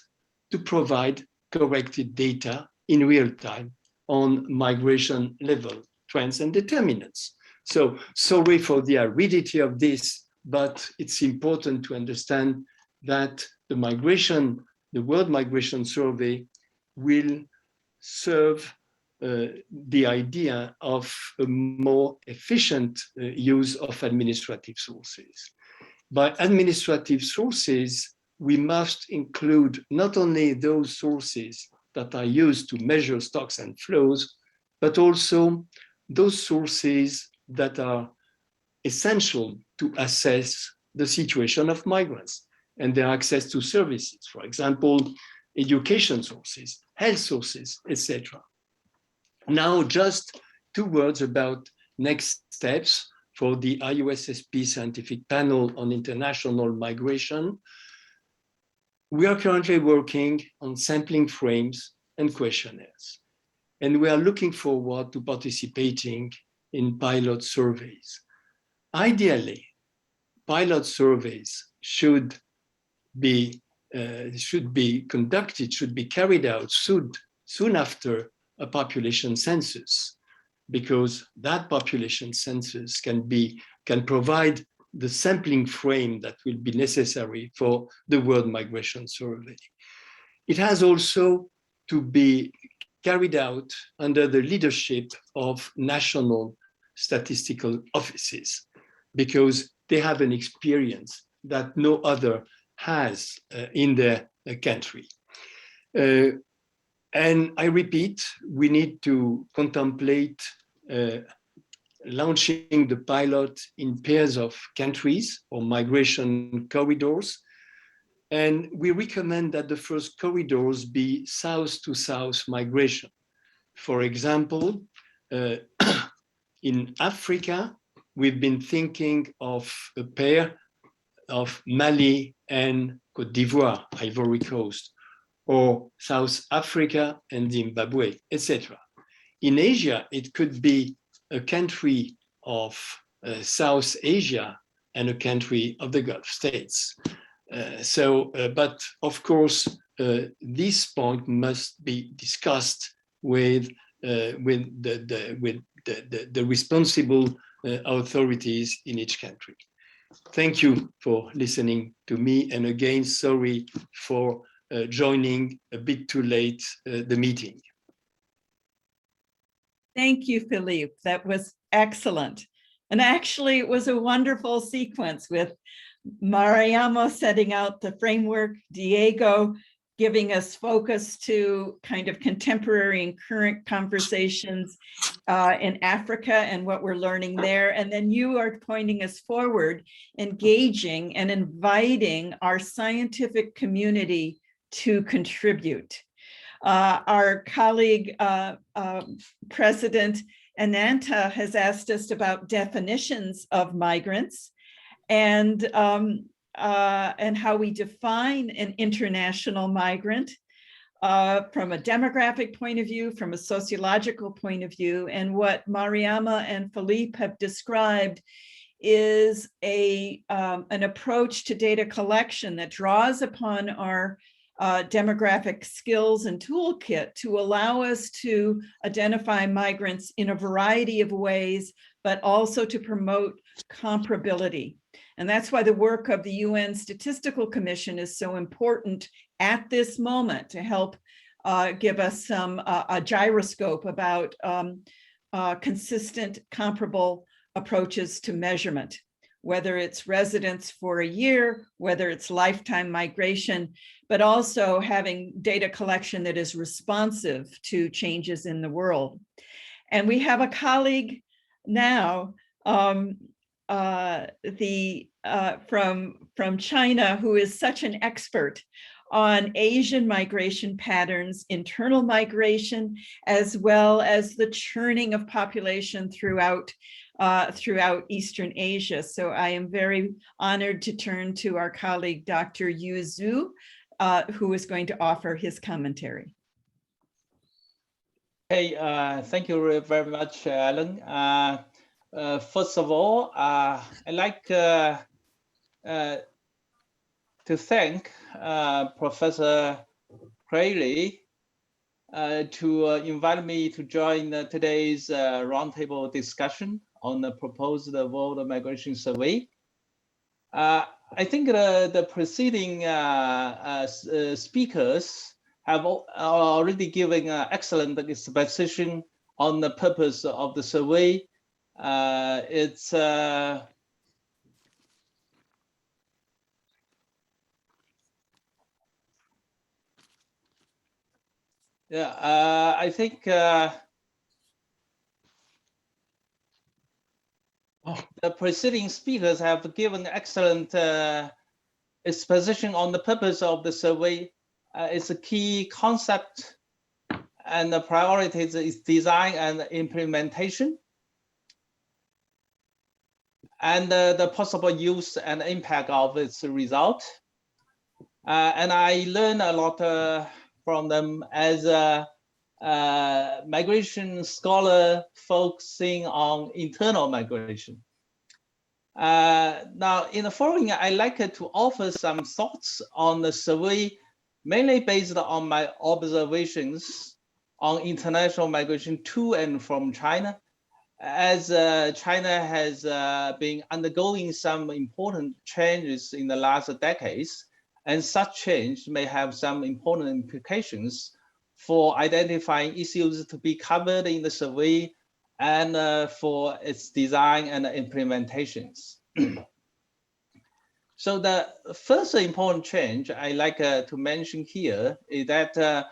to provide corrected data in real time on migration level, trends and determinants. So sorry for the aridity of this, but it's important to understand that the World Migration Survey will serve the idea of a more efficient use of administrative sources. By administrative sources, we must include not only those sources that are used to measure stocks and flows, but also those sources that are essential to assess the situation of migrants and their access to services, for example, education sources, health sources, etc. Now, just 2 words about next steps for the IUSSP Scientific Panel on International Migration. We are currently working on sampling frames and questionnaires, and we are looking forward to participating in pilot surveys. Ideally, pilot surveys should be conducted, should be carried out soon after a population census, because that population census can provide the sampling frame that will be necessary for the World Migration Survey. It has also to be carried out under the leadership of national statistical offices, because they have an experience that no other has in their country. And I repeat, we need to contemplate launching the pilot in pairs of countries or migration corridors. And we recommend that the first corridors be south-to-south migration. For example, in Africa, we've been thinking of a pair of Mali and Côte d'Ivoire, Ivory Coast, or South Africa and Zimbabwe, etc. In Asia, it could be a country of South Asia and a country of the Gulf states. But of course, this point must be discussed with the responsible authorities in each country. Thank you for listening to me, and again, sorry for joining a bit too late the meeting. Thank you, Philippe. That was excellent. And actually, it was a wonderful sequence with Mariama setting out the framework, Diego giving us focus to kind of contemporary and current conversations in Africa and what we're learning there. And then you are pointing us forward, engaging and inviting our scientific community to contribute. Our colleague, President Ananta, has asked us about definitions of migrants and how we define an international migrant from a demographic point of view, from a sociological point of view. And what Mariama and Philippe have described is an approach to data collection that draws upon our demographic skills and toolkit to allow us to identify migrants in a variety of ways, but also to promote comparability. And that's why the work of the UN Statistical Commission is so important at this moment, to help give us a gyroscope about consistent, comparable approaches to measurement, whether it's residence for a year, whether it's lifetime migration, but also having data collection that is responsive to changes in the world. And we have a colleague now from China, who is such an expert on Asian migration patterns, internal migration, as well as the churning of population throughout Eastern Asia. So I am very honored to turn to our colleague, Dr. Yu Zhu, who is going to offer his commentary. Hey, thank you very much, Alan. First of all, I'd like to thank Professor Crayley to invite me to join today's roundtable discussion on the proposed World Migration Survey. I think the preceding speakers have already given excellent exposition on the purpose of the survey. I think the preceding speakers have given excellent exposition on the purpose of the survey. It's a key concept, and the priorities is design and implementation, and the possible use and impact of its result. And I learned a lot from them as a migration scholar focusing on internal migration. Now, in the following, I'd like to offer some thoughts on the survey, mainly based on my observations on international migration to and from China, as China has been undergoing some important changes in the last decades, and such change may have some important implications for identifying issues to be covered in the survey and for its design and implementations. So the first important change I like to mention here is that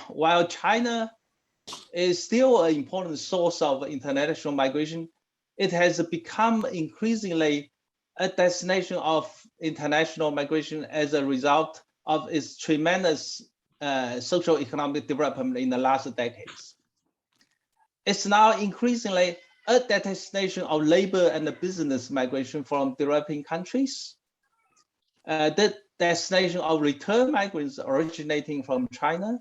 while China is still an important source of international migration, it has become increasingly a destination of international migration as a result of its tremendous social economic development in the last decades. It's now increasingly a destination of labor and business migration from developing countries, the destination of return migrants originating from China,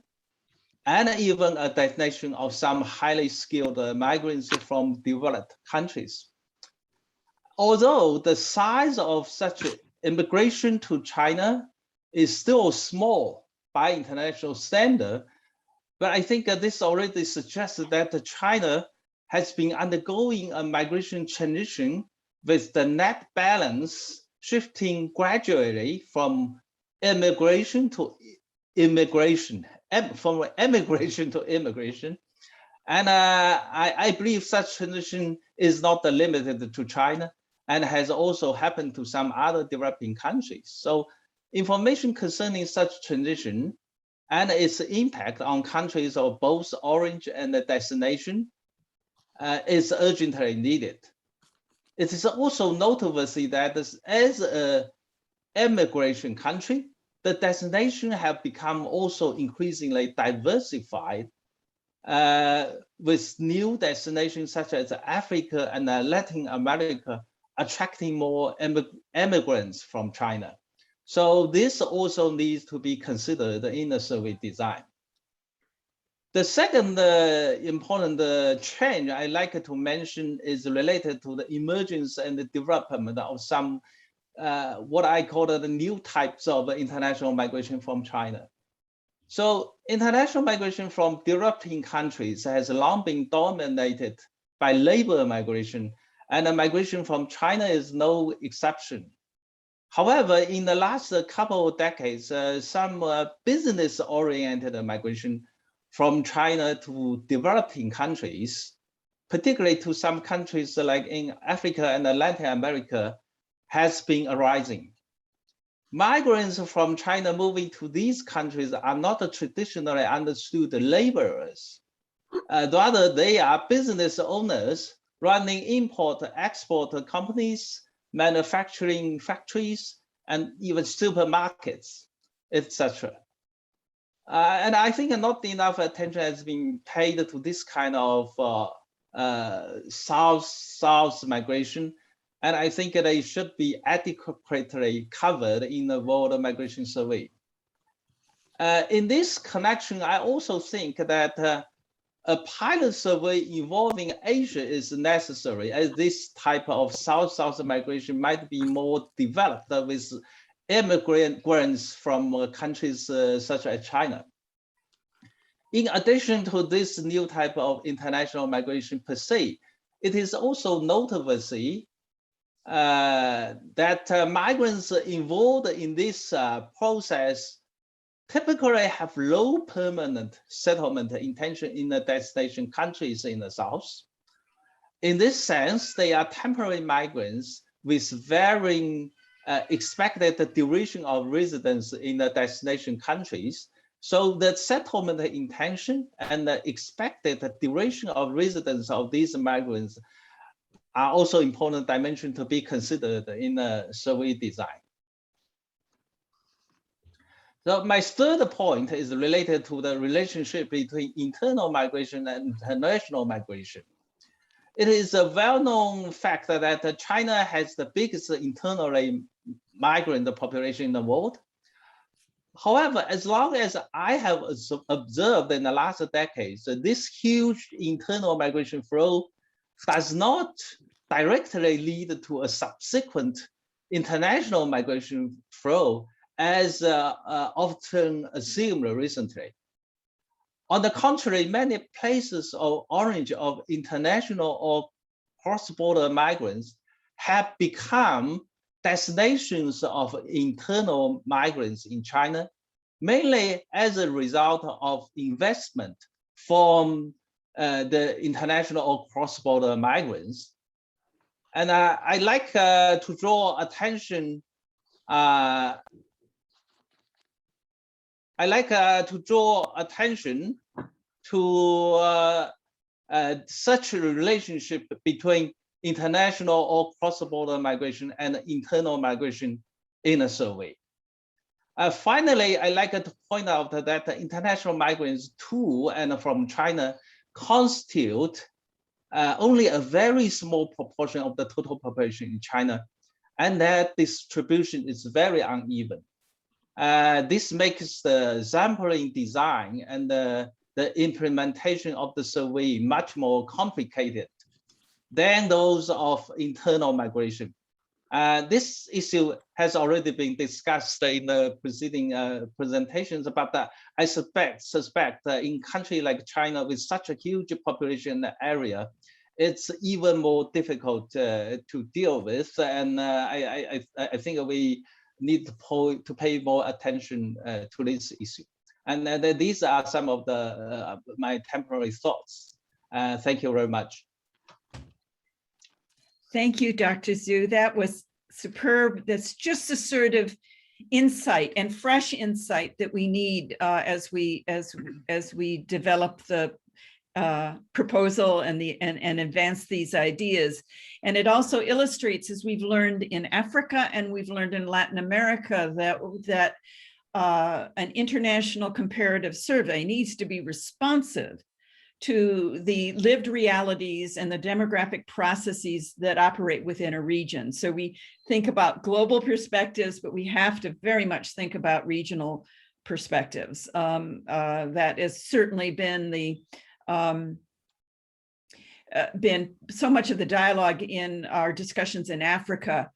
and even a destination of some highly skilled migrants from developed countries. Although the size of such immigration to China is still small by international standard, but I think this already suggests that China has been undergoing a migration transition with the net balance shifting gradually from immigration to immigration, from emigration to immigration. And I believe such transition is not limited to China and has also happened to some other developing countries. So information concerning such transition and its impact on countries of both origin and destination is urgently needed. It is also noteworthy that as an immigration country, the destination have become also increasingly diversified with new destinations such as Africa and Latin America attracting more immigrants from China. So this also needs to be considered in the survey design. The second important change I like to mention is related to the emergence and the development of some what I call the new types of international migration from China. So international migration from developing countries has long been dominated by labor migration, and the migration from China is no exception. However, in the last couple of decades, some business-oriented migration from China to developing countries, particularly to some countries like in Africa and Latin America, has been arising. Migrants from China moving to these countries are not traditionally understood laborers. Rather, they are business owners running import-export companies, manufacturing factories, and even supermarkets, etc. And I think not enough attention has been paid to this kind of south migration. And I think they should be adequately covered in the World Migration Survey. In this connection, I also think that a pilot survey involving Asia is necessary, as this type of south-south migration might be more developed with immigrants from countries such as China. In addition to this new type of international migration per se, it is also noteworthy that migrants involved in this process typically have low permanent settlement intention in the destination countries in the South. In this sense, they are temporary migrants with varying expected duration of residence in the destination countries. So the settlement intention and the expected duration of residence of these migrants are also important dimensions to be considered in the survey design. So my third point is related to the relationship between internal migration and international migration. It is a well-known fact that China has the biggest internally migrant population in the world. However, as long as I have observed in the last decades, this huge internal migration flow does not directly lead to a subsequent international migration flow as often assumed recently. On the contrary, many places of origin of international or cross-border migrants have become destinations of internal migrants in China, mainly as a result of investment from the international or cross-border migrants. And I like to draw attention to such a relationship between international or cross-border migration and internal migration in a survey. Finally, I like to point out that the international migrants to and from China constitute only a very small proportion of the total population in China, and that distribution is very uneven. This makes the sampling design and the implementation of the survey much more complicated than those of internal migration. This issue has already been discussed in the preceding presentations, but I suspect that in countries like China with such a huge population area, it's even more difficult to deal with. And I think we need to pay more attention to this issue. And these are some of my temporary thoughts. Thank you very much. Thank you, Dr. Zhu. That was superb. That's just the sort of insight and fresh insight that we need as we develop the proposal and advance these ideas. And it also illustrates, as we've learned in Africa and we've learned in Latin America, that an international comparative survey needs to be responsive to the lived realities and the demographic processes that operate within a region. So we think about global perspectives, but we have to very much think about regional perspectives. That has certainly been been so much of the dialogue in our discussions in Africa.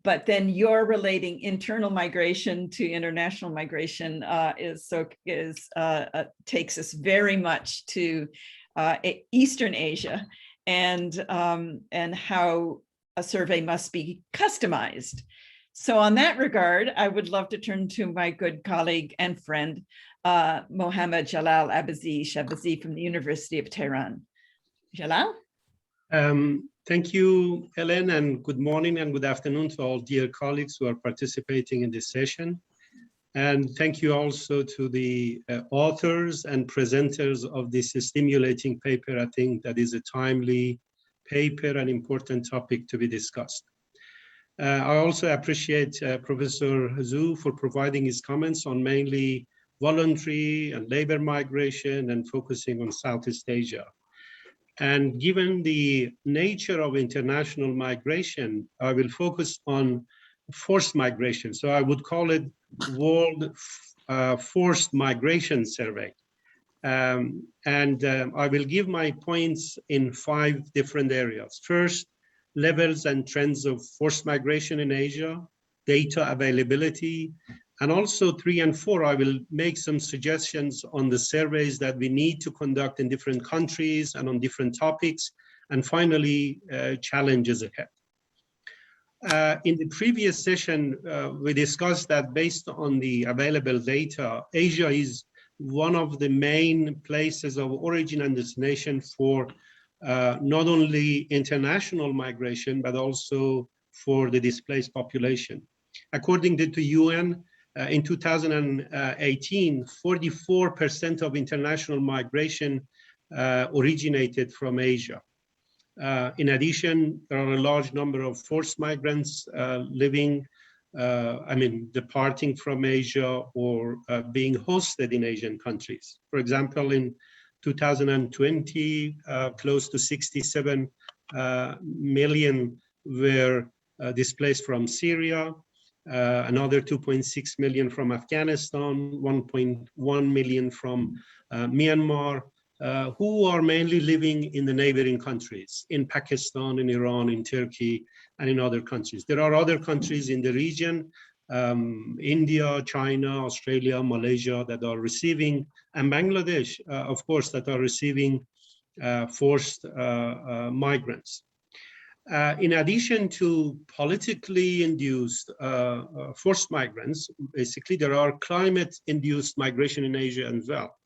But then you're relating internal migration to international migration takes us very much to Eastern Asia and how a survey must be customized. So on that regard, I would love to turn to my good colleague and friend, Mohammed Jalal Abazi from the University of Tehran. Jalal? Thank you, Helen, and good morning and good afternoon to all dear colleagues who are participating in this session. And thank you also to the authors and presenters of this stimulating paper. I think that is a timely paper and important topic to be discussed. I also appreciate Professor Zhu for providing his comments on mainly voluntary and labor migration and focusing on Southeast Asia. And given the nature of international migration, I will focus on forced migration. So I would call it World Forced Migration Survey. I will give my points in 5 different areas. First, levels and trends of forced migration in Asia, data availability, And also 3 and 4, I will make some suggestions on the surveys that we need to conduct in different countries and on different topics. And finally, challenges ahead. In the previous session, we discussed that based on the available data, Asia is one of the main places of origin and destination for not only international migration, but also for the displaced population. According to the UN, in 2018, 44% of international migration originated from Asia. In addition, there are a large number of forced migrants departing from Asia or being hosted in Asian countries. For example, in 2020, close to 67 million were displaced from Syria, another 2.6 million from Afghanistan, 1.1 million from Myanmar, who are mainly living in the neighboring countries, in Pakistan, in Iran, in Turkey, and in other countries. There are other countries in the region, India, China, Australia, Malaysia, that are receiving, and Bangladesh, of course, that are receiving forced migrants. In addition to politically induced forced migrants, basically there are climate-induced migration in Asia as well.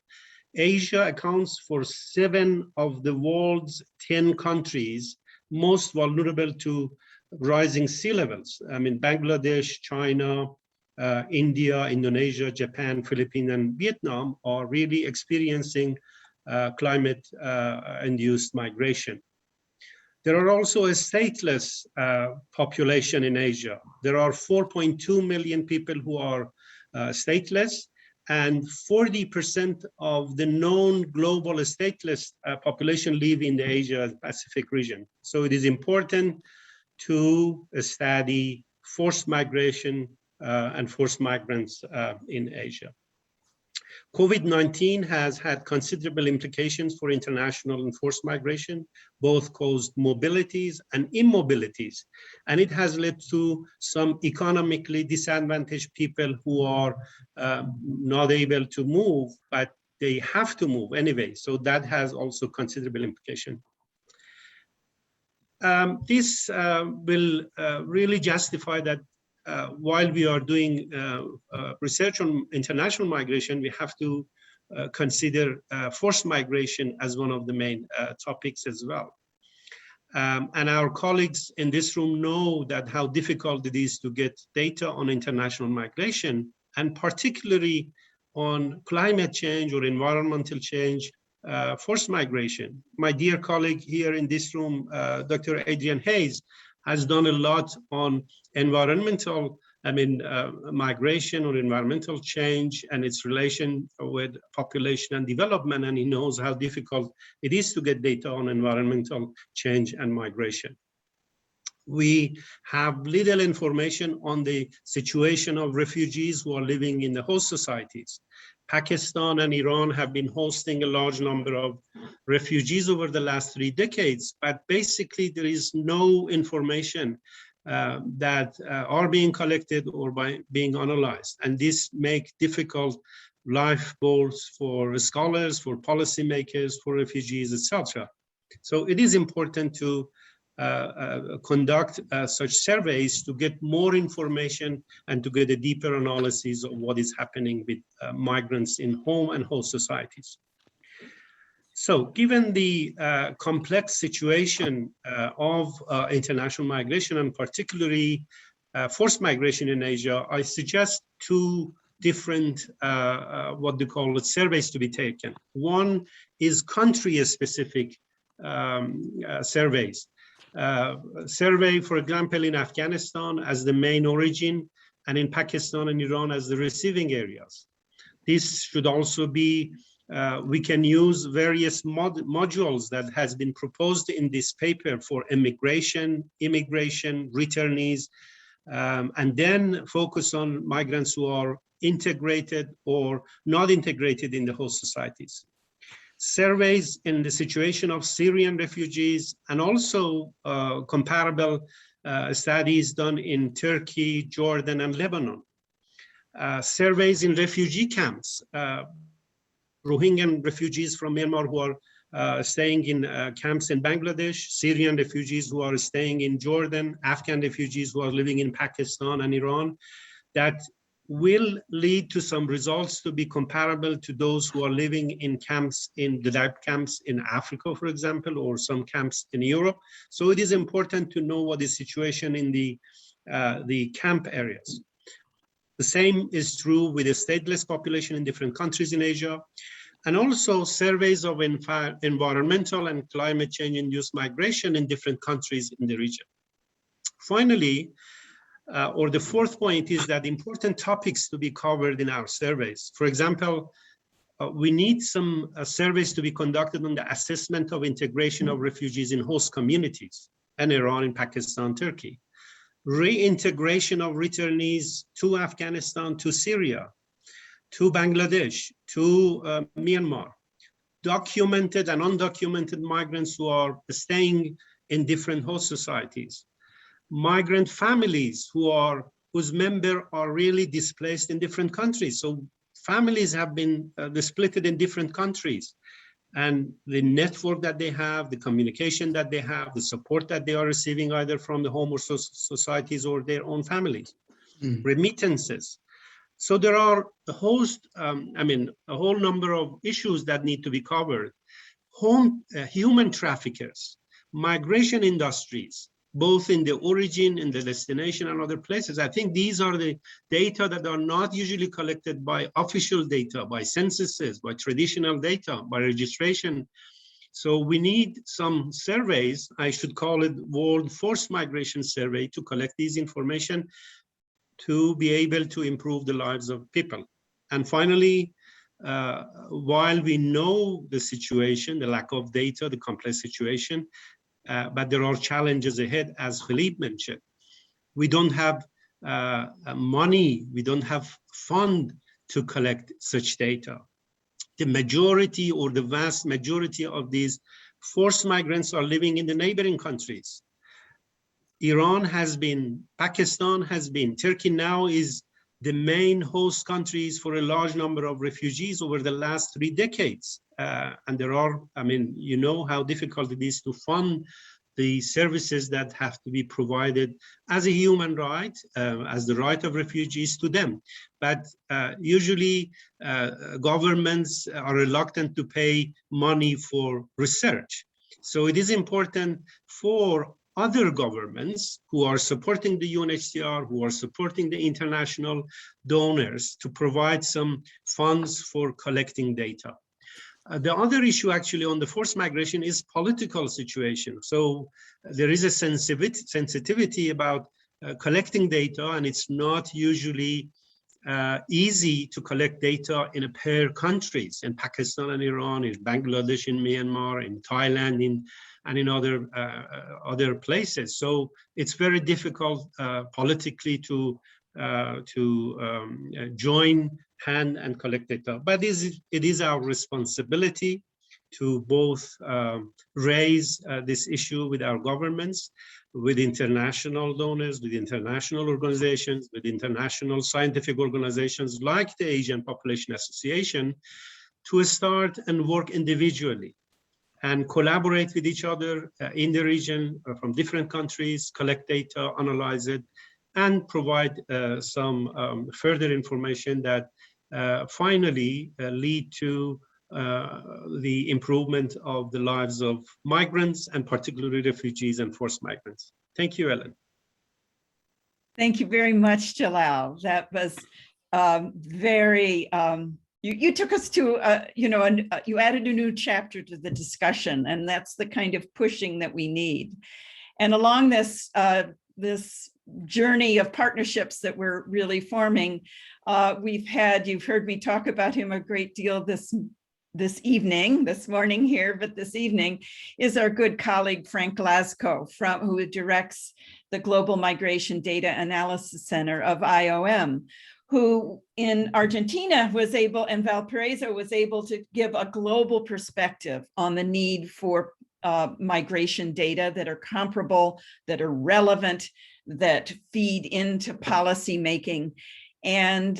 Asia accounts for 7 of the world's 10 countries most vulnerable to rising sea levels. I mean, Bangladesh, China, India, Indonesia, Japan, Philippines, and Vietnam are really experiencing climate-induced migration. There are also a stateless population in Asia. There are 4.2 million people who are stateless, and 40% of the known global stateless population live in the Asia-Pacific region. So it is important to study forced migration and forced migrants in Asia. COVID-19 has had considerable implications for international and forced migration, both caused mobilities and immobilities. And it has led to some economically disadvantaged people who are not able to move, but they have to move anyway. So that has also considerable implication. This will really justify that while we are doing research on international migration, we have to consider forced migration as one of the main topics as well. And our colleagues in this room know that how difficult it is to get data on international migration, and particularly on climate change or environmental change, forced migration. My dear colleague here in this room, Dr. Adrian Hayes, has done a lot on environmental, migration or environmental change and its relation with population and development, and he knows how difficult it is to get data on environmental change and migration. We have little information on the situation of refugees who are living in the host societies. Pakistan and Iran have been hosting a large number of refugees over the last 3 decades, but basically there is no information that are being collected or being analyzed. And this makes difficult life goals for scholars, for policymakers, for refugees, etc. So it is important to conduct such surveys to get more information and to get a deeper analysis of what is happening with migrants in home and host societies. So given the complex situation of international migration, and particularly forced migration in Asia, I suggest 2 different, what they call it, surveys to be taken. One is country-specific surveys. Survey, for example, in Afghanistan as the main origin, and in Pakistan and Iran as the receiving areas. This should also be, we can use various modules that has been proposed in this paper for immigration, returnees, and then focus on migrants who are integrated or not integrated in the host societies. Surveys in the situation of Syrian refugees, and also comparable studies done in Turkey, Jordan, and Lebanon. surveys in refugee camps, Rohingya refugees from Myanmar who are staying in camps in Bangladesh, Syrian refugees who are staying in Jordan, Afghan refugees who are living in Pakistan and Iran, that will lead to some results to be comparable to those who are living in camps, in the Dadaab camps in Africa, for example, or some camps in Europe. So it is important to know what is the situation in the camp areas. The same is true with the stateless population in different countries in Asia, and also surveys of environmental and climate change induced migration in different countries in the region. Finally, or the fourth point is that important topics to be covered in our surveys. For example, we need some surveys to be conducted on the assessment of integration of refugees in host communities, in Iran, in Pakistan, Turkey. Reintegration of returnees to Afghanistan, to Syria, to Bangladesh, to Myanmar. Documented and undocumented migrants who are staying in different host societies. Migrant families whose members are really displaced in different countries. So families have been split in different countries, and the network that they have, the communication that they have, the support that they are receiving either from the home or societies or their own families, remittances. So there are a host, a whole number of issues that need to be covered. Human traffickers, migration industries, both in the origin, in the destination, and other places. I think these are the data that are not usually collected by official data, by censuses, by traditional data, by registration. So we need some surveys, I should call it World Forced Migration Survey, to collect these information to be able to improve the lives of people. And finally, while we know the situation, the lack of data, the complex situation, but there are challenges ahead, as Philippe mentioned. We don't have money, we don't have fund to collect such data. The majority or the vast majority of these forced migrants are living in the neighboring countries. Iran has been, Pakistan has been, Turkey now is the main host countries for a large number of refugees over the last 3 decades. And there are, you know how difficult it is to fund the services that have to be provided as a human right, as the right of refugees to them. But usually governments are reluctant to pay money for research. So it is important for other governments who are supporting the UNHCR, who are supporting the international donors, to provide some funds for collecting data. The other issue actually on the forced migration is political situation. So there is a sensitivity about collecting data, and it's not usually easy to collect data in a pair countries, in Pakistan and Iran, in Bangladesh, in Myanmar, in Thailand, and in other places. So it's very difficult politically to join hand and collect data. But it is our responsibility to both raise this issue with our governments, with international donors, with international organizations, with international scientific organizations like the Asian Population Association, to start and work individually and collaborate with each other in the region from different countries, collect data, analyze it, and provide some further information that finally lead to the improvement of the lives of migrants, and particularly refugees and forced migrants. Thank you, Ellen. Thank you very much, Jalal. That was very, you took us to, you added a new chapter to the discussion, and that's the kind of pushing that we need. And along this, this journey of partnerships that we're really forming, you've heard me talk about him a great deal this morning here, but this evening is our good colleague, Frank Glasgow, who directs the Global Migration Data Analysis Center of IOM, who in Argentina and Valparaiso was able to give a global perspective on the need for migration data that are comparable, that are relevant, that feed into policy making. And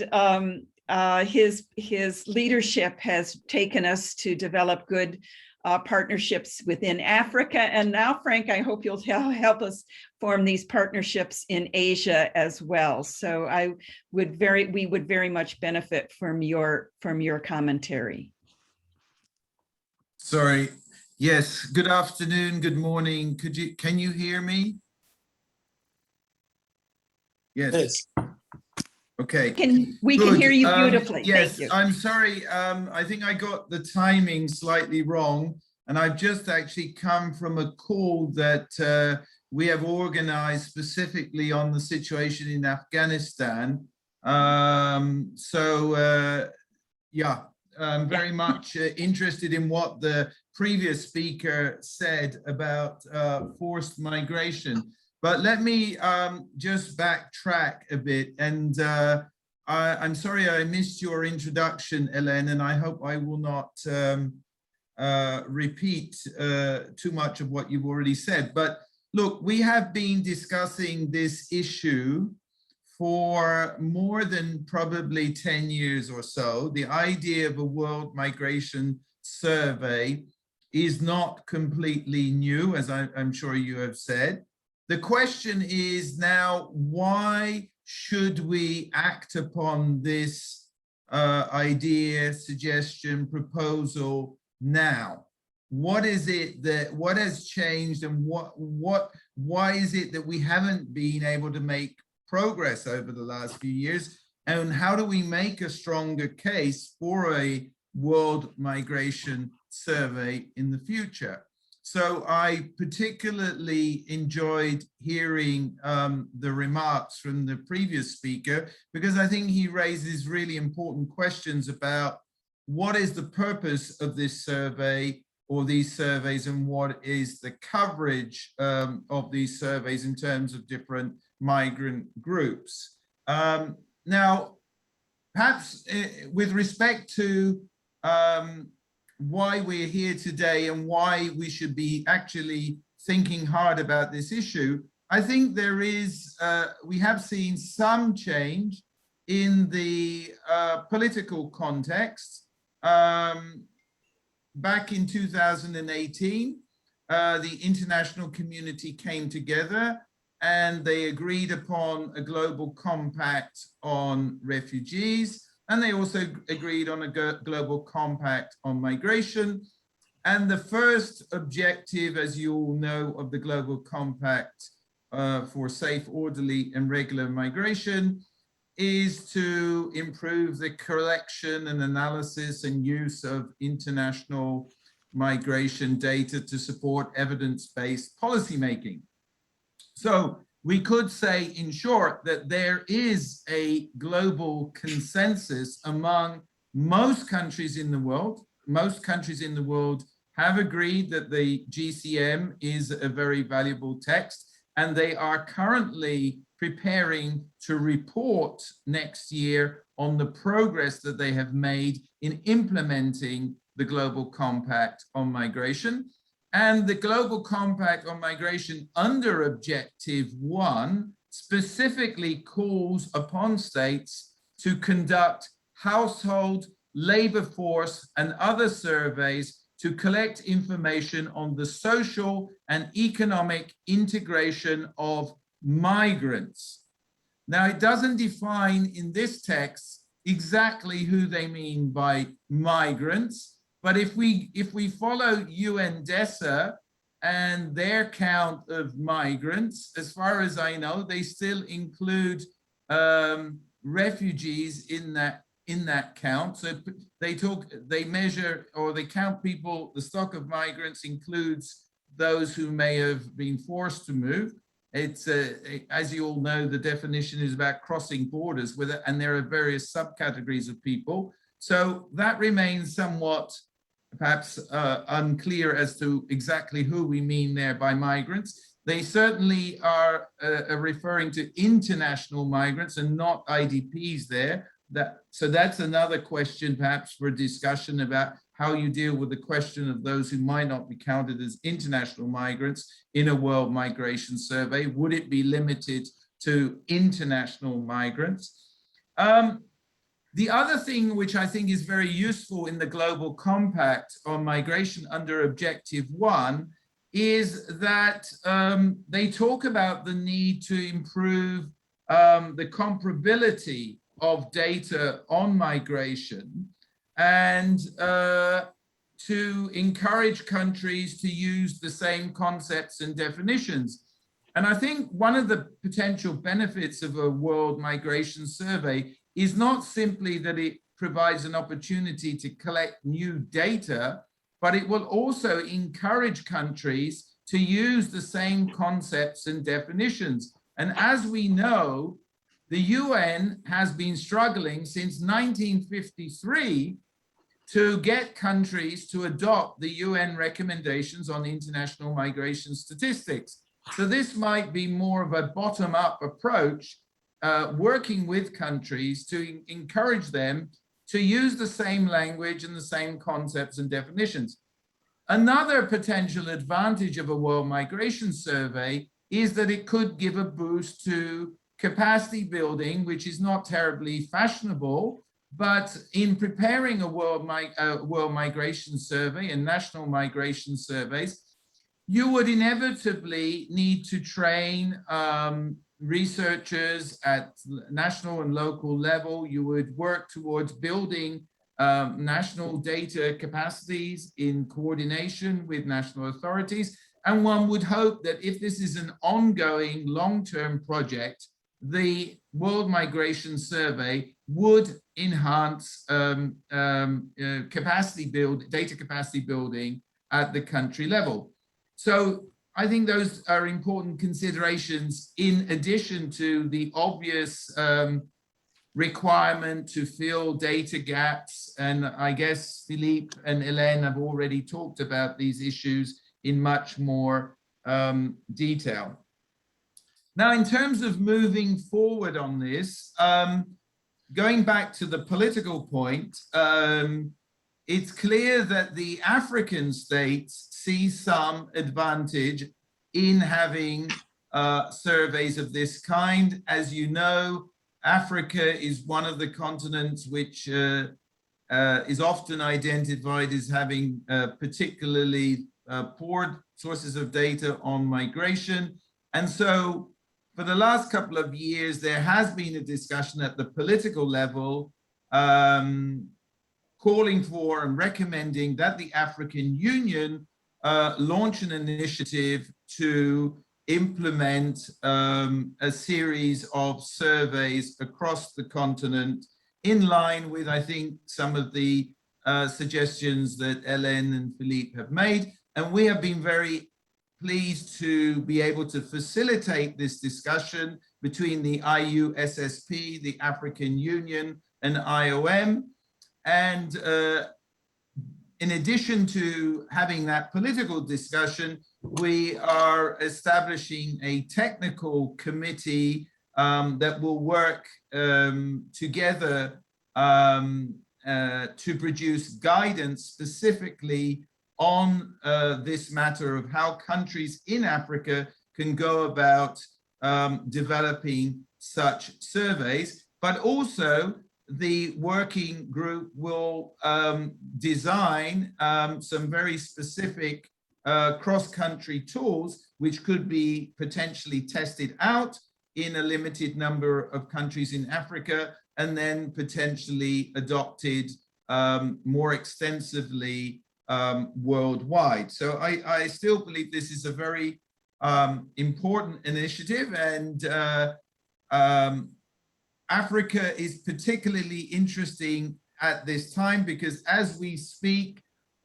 his leadership has taken us to develop good partnerships within Africa. And now, Frank, I hope you'll help us form these partnerships in Asia as well. So we would very much benefit from your commentary. Sorry. Yes. Good afternoon. Good morning. Can you hear me? Yes. Yes. Okay. We can hear you beautifully. Yes, Thank you. I'm sorry. I think I got the timing slightly wrong, and I've just actually come from a call that we have organized specifically on the situation in Afghanistan. Yeah, I'm very much interested in what the previous speaker said about forced migration. But let me just backtrack a bit. And I'm sorry I missed your introduction, Hélène, and I hope I will not repeat too much of what you've already said. But look, we have been discussing this issue for more than probably 10 years or so. The idea of a world migration survey is not completely new, as I'm sure you have said. The question is now, why should we act upon this idea, suggestion, proposal now? What is it what has changed, and why is it that we haven't been able to make progress over the last few years? And how do we make a stronger case for a world migration survey in the future? So I particularly enjoyed hearing the remarks from the previous speaker, because I think he raises really important questions about what is the purpose of this survey or these surveys, and what is the coverage of these surveys in terms of different migrant groups. Now, perhaps with respect to why we're here today and why we should be actually thinking hard about this issue, I think there is, we have seen some change in the political context. Back in 2018, the international community came together and they agreed upon a global compact on refugees. And they also agreed on a global compact on migration. And the first objective, as you all know, of the global compact for safe, orderly, and regular migration is to improve the collection and analysis and use of international migration data to support evidence-based policymaking. So we could say, in short, that there is a global consensus among most countries in the world. Most countries in the world have agreed that the GCM is a very valuable text, and they are currently preparing to report next year on the progress that they have made in implementing the Global Compact on Migration. And the Global Compact on Migration under Objective 1 specifically calls upon states to conduct household, labor force, and other surveys to collect information on the social and economic integration of migrants. Now, it doesn't define in this text exactly who they mean by migrants, but if we follow UNDESA and their count of migrants, as far as I know, they still include refugees in that count. So they measure, or they count people, the stock of migrants includes those who may have been forced to move. It's as you all know, the definition is about crossing borders with it, and there are various subcategories of people. So that remains somewhat perhaps unclear as to exactly who we mean there by migrants. They certainly are referring to international migrants and not IDPs there. So that's another question perhaps for discussion about how you deal with the question of those who might not be counted as international migrants in a world migration survey. Would it be limited to international migrants? The other thing which I think is very useful in the Global Compact on migration under Objective 1 is that they talk about the need to improve the comparability of data on migration and to encourage countries to use the same concepts and definitions. And I think one of the potential benefits of a World Migration Survey is not simply that it provides an opportunity to collect new data, but it will also encourage countries to use the same concepts and definitions. And as we know, the UN has been struggling since 1953 to get countries to adopt the UN recommendations on international migration statistics. So this might be more of a bottom-up approach, working with countries to encourage them to use the same language and the same concepts and definitions. Another potential advantage of a World Migration Survey is that it could give a boost to capacity building, which is not terribly fashionable, but in preparing a World Migration Survey and national migration surveys, you would inevitably need to train researchers at national and local level. You would work towards building national data capacities in coordination with national authorities. And one would hope that if this is an ongoing long-term project, the World Migration Survey would enhance data capacity building at the country level. So I think those are important considerations in addition to the obvious requirement to fill data gaps. And I guess Philippe and Hélène have already talked about these issues in much more detail. Now, in terms of moving forward on this, going back to the political point, it's clear that the African states see some advantage in having surveys of this kind. As you know, Africa is one of the continents which is often identified as having particularly poor sources of data on migration. And so for the last couple of years, there has been a discussion at the political level calling for and recommending that the African Union launch an initiative to implement a series of surveys across the continent in line with, I think, some of the suggestions that Hélène and Philippe have made. And we have been very pleased to be able to facilitate this discussion between the IUSSP, the African Union, and IOM. And in addition to having that political discussion, we are establishing a technical committee that will work together to produce guidance specifically on this matter of how countries in Africa can go about developing such surveys, but also the working group will design some very specific cross-country tools which could be potentially tested out in a limited number of countries in Africa and then potentially adopted more extensively worldwide. So I still believe this is a very important initiative, and Africa is particularly interesting at this time because as we speak,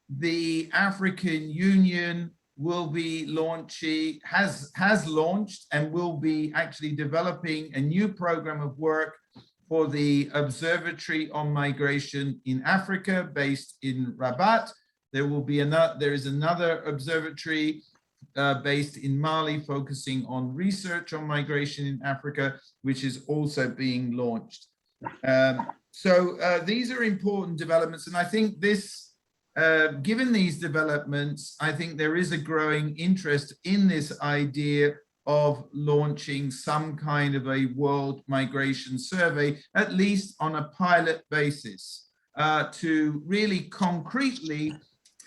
the African Union will be launching, has launched and will be actually developing a new program of work for the Observatory on Migration in Africa based in Rabat. There is another observatory based in Mali focusing on research on migration in Africa, which is also being launched. So these are important developments. And I think this, given these developments, I think there is a growing interest in this idea of launching some kind of a world migration survey, at least on a pilot basis, to really concretely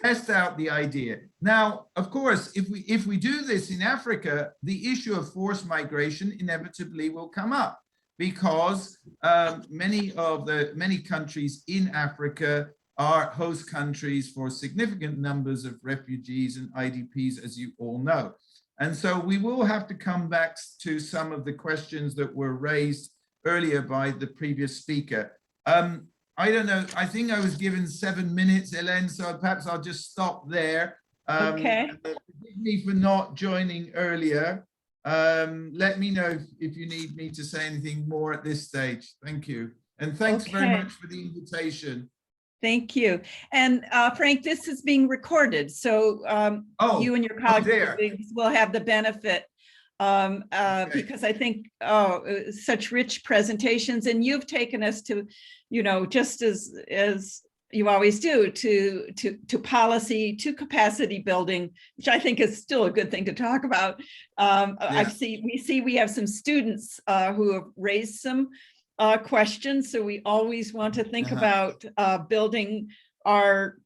test out the idea. Now, of course, if we do this in Africa, the issue of forced migration inevitably will come up, because many countries in Africa are host countries for significant numbers of refugees and IDPs, as you all know. And so we will have to come back to some of the questions that were raised earlier by the previous speaker. I don't know, I think I was given 7 minutes, Hélène, so perhaps I'll just stop there. Okay. Forgive me for not joining earlier. Let me know if you need me to say anything more at this stage. Thank you. And thanks very much for the invitation. Thank you. And Frank, this is being recorded, so you and your colleagues will have the benefit because I think such rich presentations, and you've taken us to, you know, just as you always do, to policy, to capacity building, which I think is still a good thing to talk about. We have some students who have raised some questions, so we always want to think about building our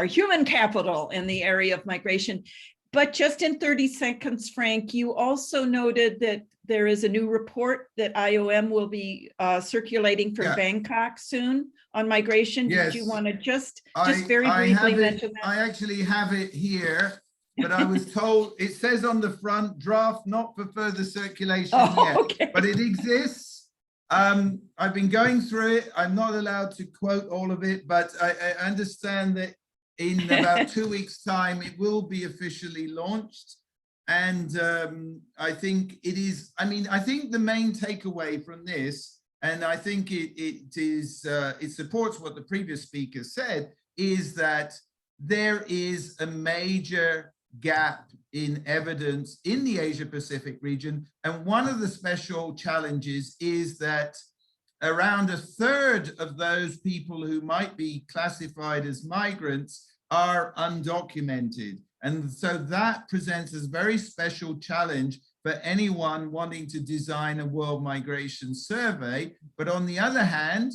human capital in the area of migration. But just in 30 seconds, Frank, you also noted that there is a new report that IOM will be circulating from Bangkok soon on migration. Yes. Did you want to just very briefly mention that? I actually have it here, but I was told, it says on the front, draft not for further circulation yet, okay. But it exists. I've been going through it. I'm not allowed to quote all of it, but I understand that in about 2 weeks' time, it will be officially launched. And I think it is, I mean, I think the main takeaway from this, and I think it supports what the previous speaker said, is that there is a major gap in evidence in the Asia-Pacific region. And one of the special challenges is that around a third of those people who might be classified as migrants are undocumented. And so that presents a very special challenge for anyone wanting to design a world migration survey. But on the other hand,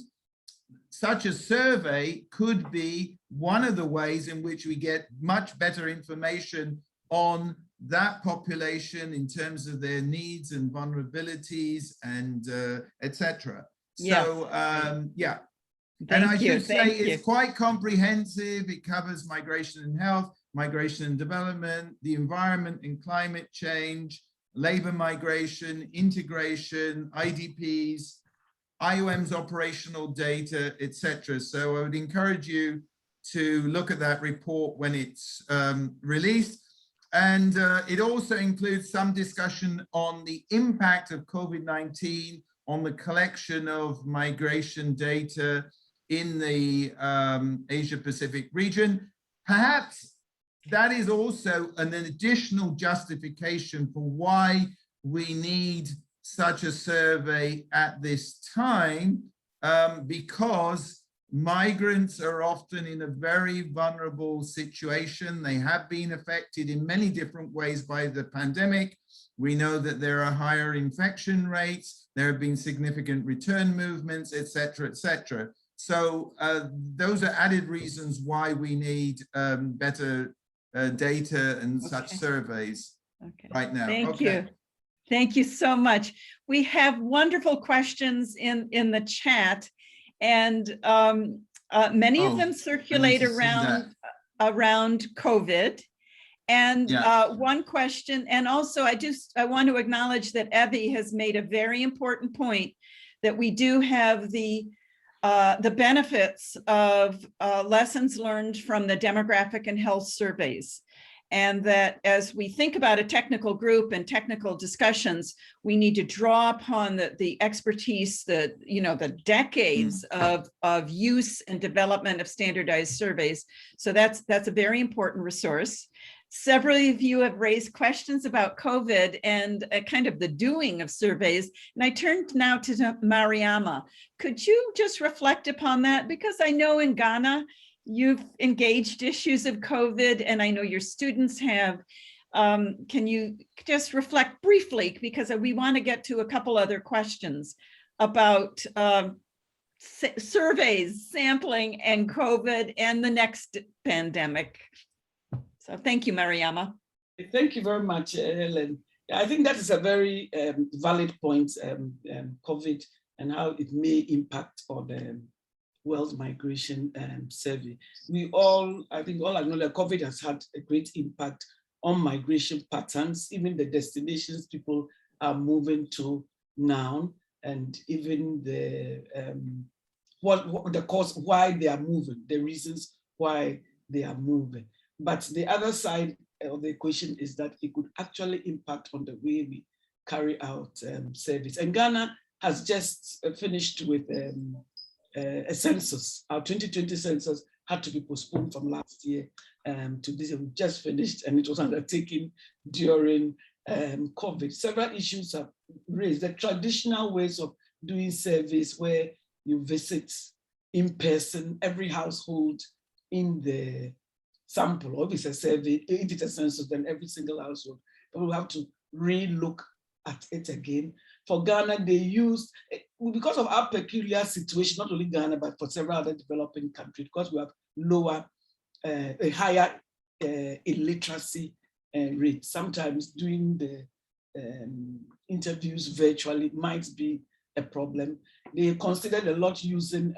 such a survey could be one of the ways in which we get much better information on that population in terms of their needs and vulnerabilities and etc. So yeah. And I should say it's quite comprehensive. It covers migration and health, migration and development, the environment and climate change, labor migration, integration, IDPs, IOM's operational data, etc. So I would encourage you to look at that report when it's released. And it also includes some discussion on the impact of COVID-19 on the collection of migration data in the Asia-Pacific region. Perhaps that is also an additional justification for why we need such a survey at this time, because migrants are often in a very vulnerable situation. They have been affected in many different ways by the pandemic. We know that there are higher infection rates, there have been significant return movements, etc., etc. So those are added reasons why we need better data and such surveys right now. Thank you. Thank you so much. We have wonderful questions in the chat, and many of them circulate around COVID. And one question, and also I want to acknowledge that Evie has made a very important point, that we do have the benefits of lessons learned from the demographic and health surveys. And that as we think about a technical group and technical discussions, we need to draw upon the expertise, the decades of use and development of standardized surveys. So that's a very important resource. Several of you have raised questions about COVID and kind of the doing of surveys. And I turned now to Mariama. Could you just reflect upon that? Because I know in Ghana, you've engaged issues of COVID, and I know your students have. can you just reflect briefly, because we want to get to a couple other questions about surveys, sampling, and COVID, and the next pandemic. So thank you, Mariama. Thank you very much, Helen. I think that is a very valid point, COVID and how it may impact on the world migration survey. I think all acknowledge COVID has had a great impact on migration patterns, even the destinations people are moving to now, and even the what the cause why they are moving, the reasons why they are moving. But the other side of the equation is that it could actually impact on the way we carry out service. And Ghana has just finished with a census. Our 2020 census had to be postponed from last year to this year. We just finished, and it was undertaken during COVID. Several issues have raised. The traditional ways of doing surveys where you visit in person, every household in the sample, or if it's a survey, if it's a census, then every single household. But we'll have to re-look at it again. For Ghana, they used, because of our peculiar situation, not only Ghana, but for several other developing countries, because we have lower, a higher illiteracy rate. Sometimes doing the interviews virtually might be a problem. They considered a lot using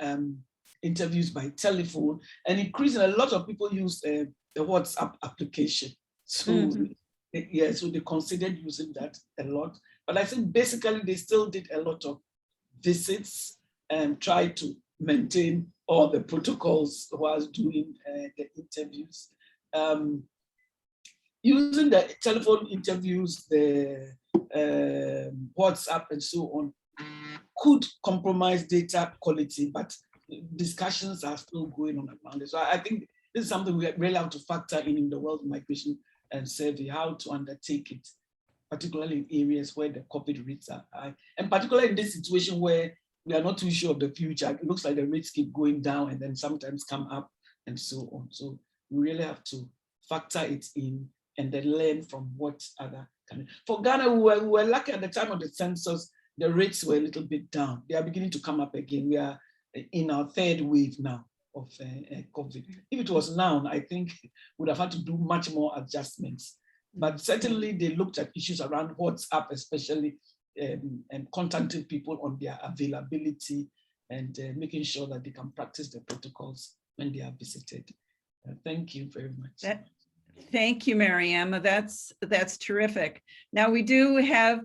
interviews by telephone, and increasing a lot of people use the WhatsApp application. So yeah, so they considered using that a lot. But I think basically they still did a lot of visits and tried to maintain all the protocols whilst doing the interviews. Using the telephone interviews, the WhatsApp and so on could compromise data quality, but discussions are still going on around it. So I think this is something we really have to factor in the World Migration Survey, how to undertake it, particularly in areas where the COVID rates are high, and particularly in this situation where we are not too sure of the future. It looks like the rates keep going down and then sometimes come up and so on. So we really have to factor it in and then learn from what other countries. For Ghana, we were lucky at the time of the census, the rates were a little bit down. They are beginning to come up again. We are in our third wave now of COVID. If it was now, I think we would have had to do much more adjustments. But certainly they looked at issues around WhatsApp, especially, and contacting people on their availability and making sure that they can practice the protocols when they are visited. Thank you very much. Thank you, Mariama. That's terrific. Now we do have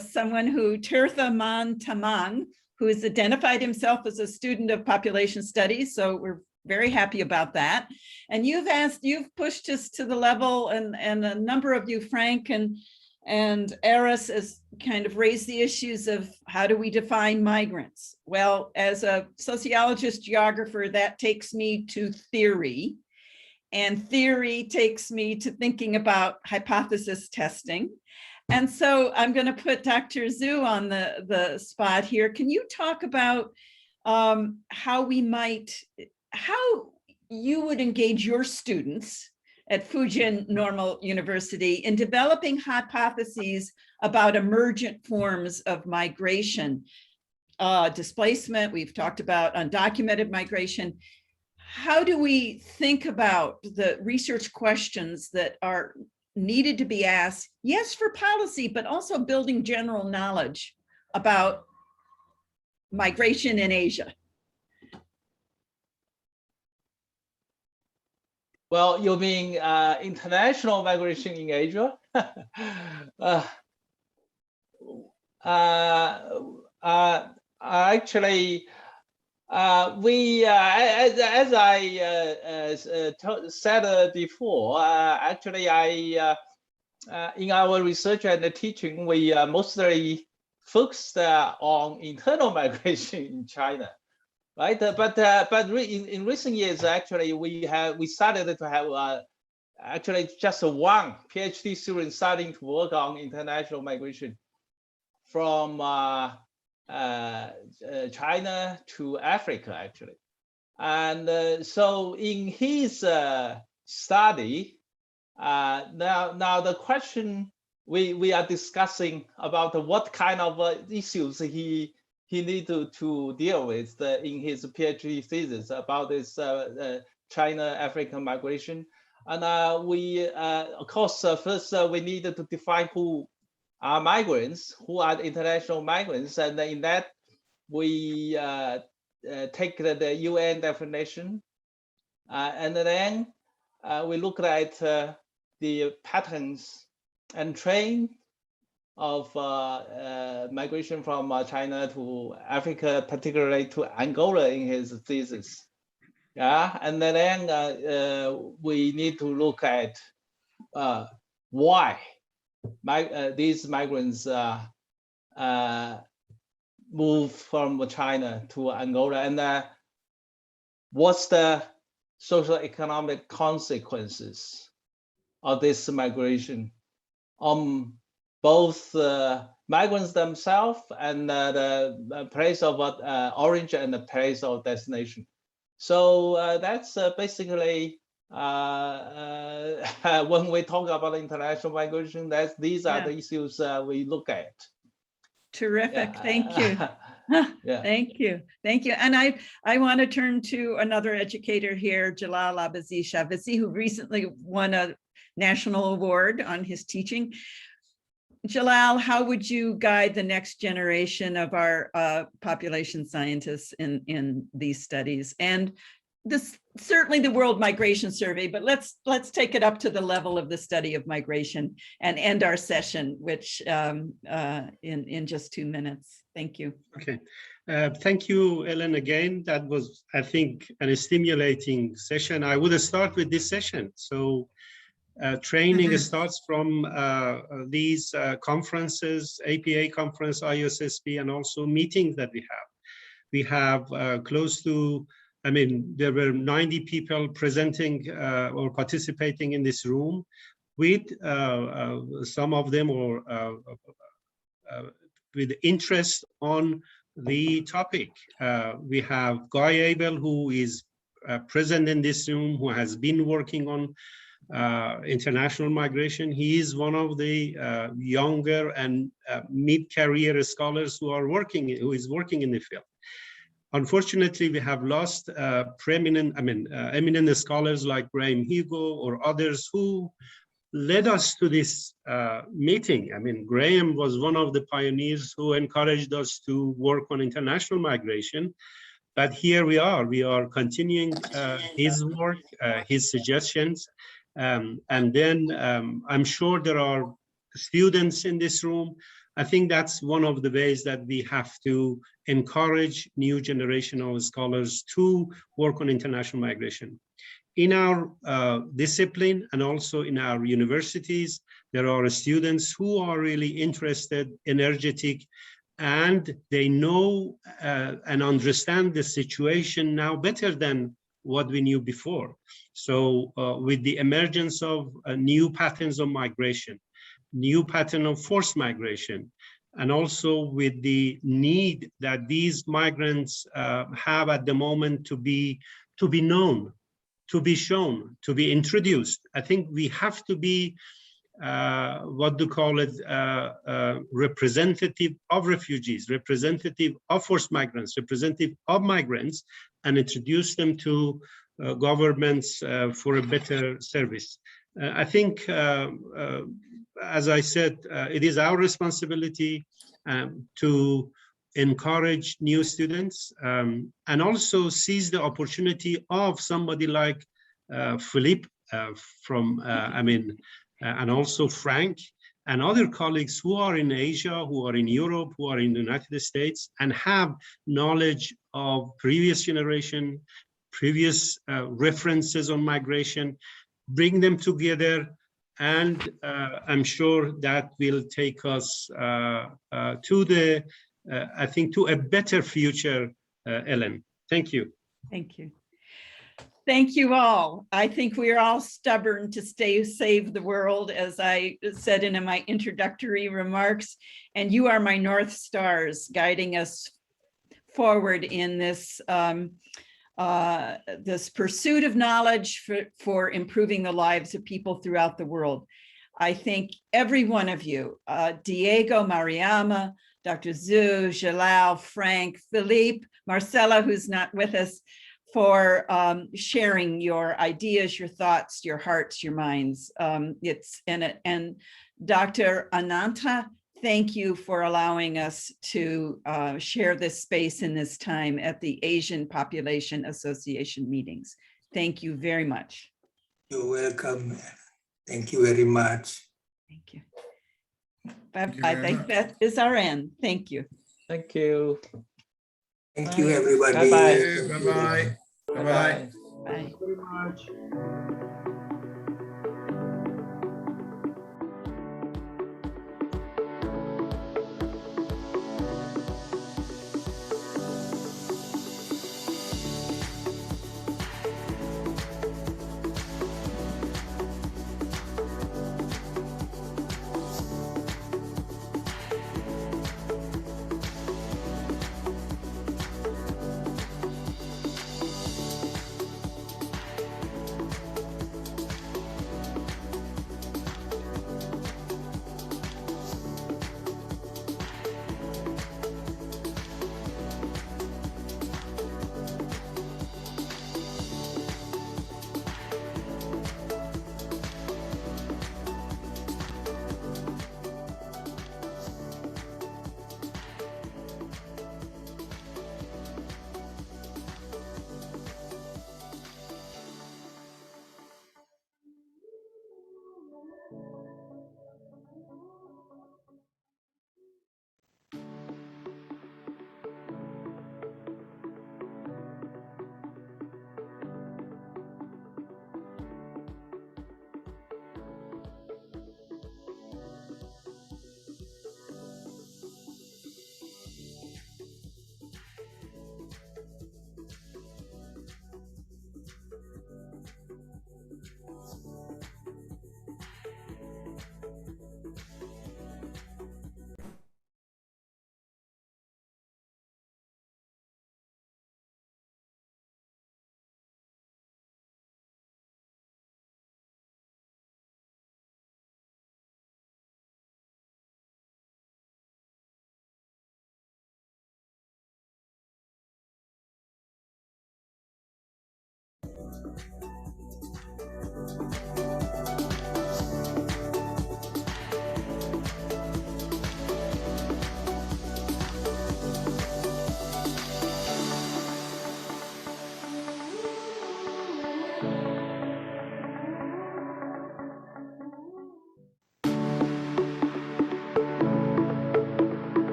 someone who, Tirtha Man Tamang, who has identified himself as a student of population studies. So we're very happy about that. And you've pushed us to the level, and a number of you, Frank and Aris, has kind of raised the issues of how do we define migrants? Well, as a sociologist, geographer, that takes me to theory. And theory takes me to thinking about hypothesis testing. And so I'm going to put Dr. Zhu on the spot here. Can you talk about how you would engage your students at Fujian Normal University in developing hypotheses about emergent forms of migration, displacement? We've talked about undocumented migration. How do we think about the research questions that are needed to be asked, yes, for policy, but also building general knowledge about migration in Asia? Well, you mean international migration in Asia? Actually, as I said before, actually, in our research and teaching, we mostly focused on internal migration in China, right? But in recent years, actually, we started to have actually just one PhD student starting to work on international migration from China to Africa, actually. And so in his study, Now the question we are discussing about what kind of issues he need to deal with in his PhD thesis about this China-African migration. And we, of course, first we need to define who are migrants, who are international migrants, and in that we take the UN definition, and then we look at the patterns and trend of migration from China to Africa, particularly to Angola in his thesis. Yeah, and then we need to look at why these migrants move from China to Angola, and what's the social economic consequences of this migration on both migrants themselves and the place of origin and the place of destination. So that's basically when we talk about international migration, these are the issues we look at. Terrific, thank you. Thank you, thank you. And I want to turn to another educator here, Jalal Abazi-Shavisi, who recently won a national award on his teaching. Jalal, how would you guide the next generation of our population scientists in these studies? And this certainly the World Migration Survey, but let's take it up to the level of the study of migration and end our session, which in just 2 minutes. Thank you. Okay. Thank you, Ellen, again. That was, I think, a stimulating session. I would start with this session. So training starts from these conferences, APA conference, IUSSP, and also meetings that we have. We have close to, I mean, there were 90 people presenting or participating in this room, with some of them or with interest on the topic. We have Guy Abel, who is present in this room, who has been working on international migration. He is one of the younger and mid-career scholars who is working in the field. Unfortunately, we have lost eminent scholars like Graham Hugo or others who led us to this meeting. I mean, Graham was one of the pioneers who encouraged us to work on international migration. But here we are continuing his work, his suggestions. And then I'm sure there are students in this room. I think that's one of the ways that we have to encourage new generation of scholars to work on international migration. In our discipline and also in our universities, there are students who are really interested, energetic, and they know and understand the situation now better than what we knew before. So with the emergence of new patterns of migration, new pattern of forced migration, and also with the need that these migrants have at the moment to be known, to be shown, to be introduced. I think we have to be representative of refugees, representative of forced migrants, representative of migrants, and introduce them to governments for a better service. I think, as I said, it is our responsibility to encourage new students and also seize the opportunity of somebody like Philippe and also Frank and other colleagues who are in Asia, who are in Europe, who are in the United States, and have knowledge of previous generation, previous references on migration, bring them together, and I'm sure that will take us to I think, to a better future, Ellen. Thank you. Thank you. Thank you all. I think we are all stubborn to save the world, as I said in my introductory remarks, and you are my North Stars guiding us forward in this this pursuit of knowledge for improving the lives of people throughout the world. I thank every one of you, Diego, Mariama, Dr. Zhu, Jalal, Frank, Philippe, Marcella, who's not with us, for sharing your ideas, your thoughts, your hearts, your minds. And Dr. Ananta, thank you for allowing us to share this space in this time at the Asian Population Association meetings. Thank you very much. You're welcome. Thank you very much. Thank you. I think that is our end. Thank you. Thank you. Thank you, everybody. Bye-bye. Bye-bye. Bye-bye. Bye. Very much.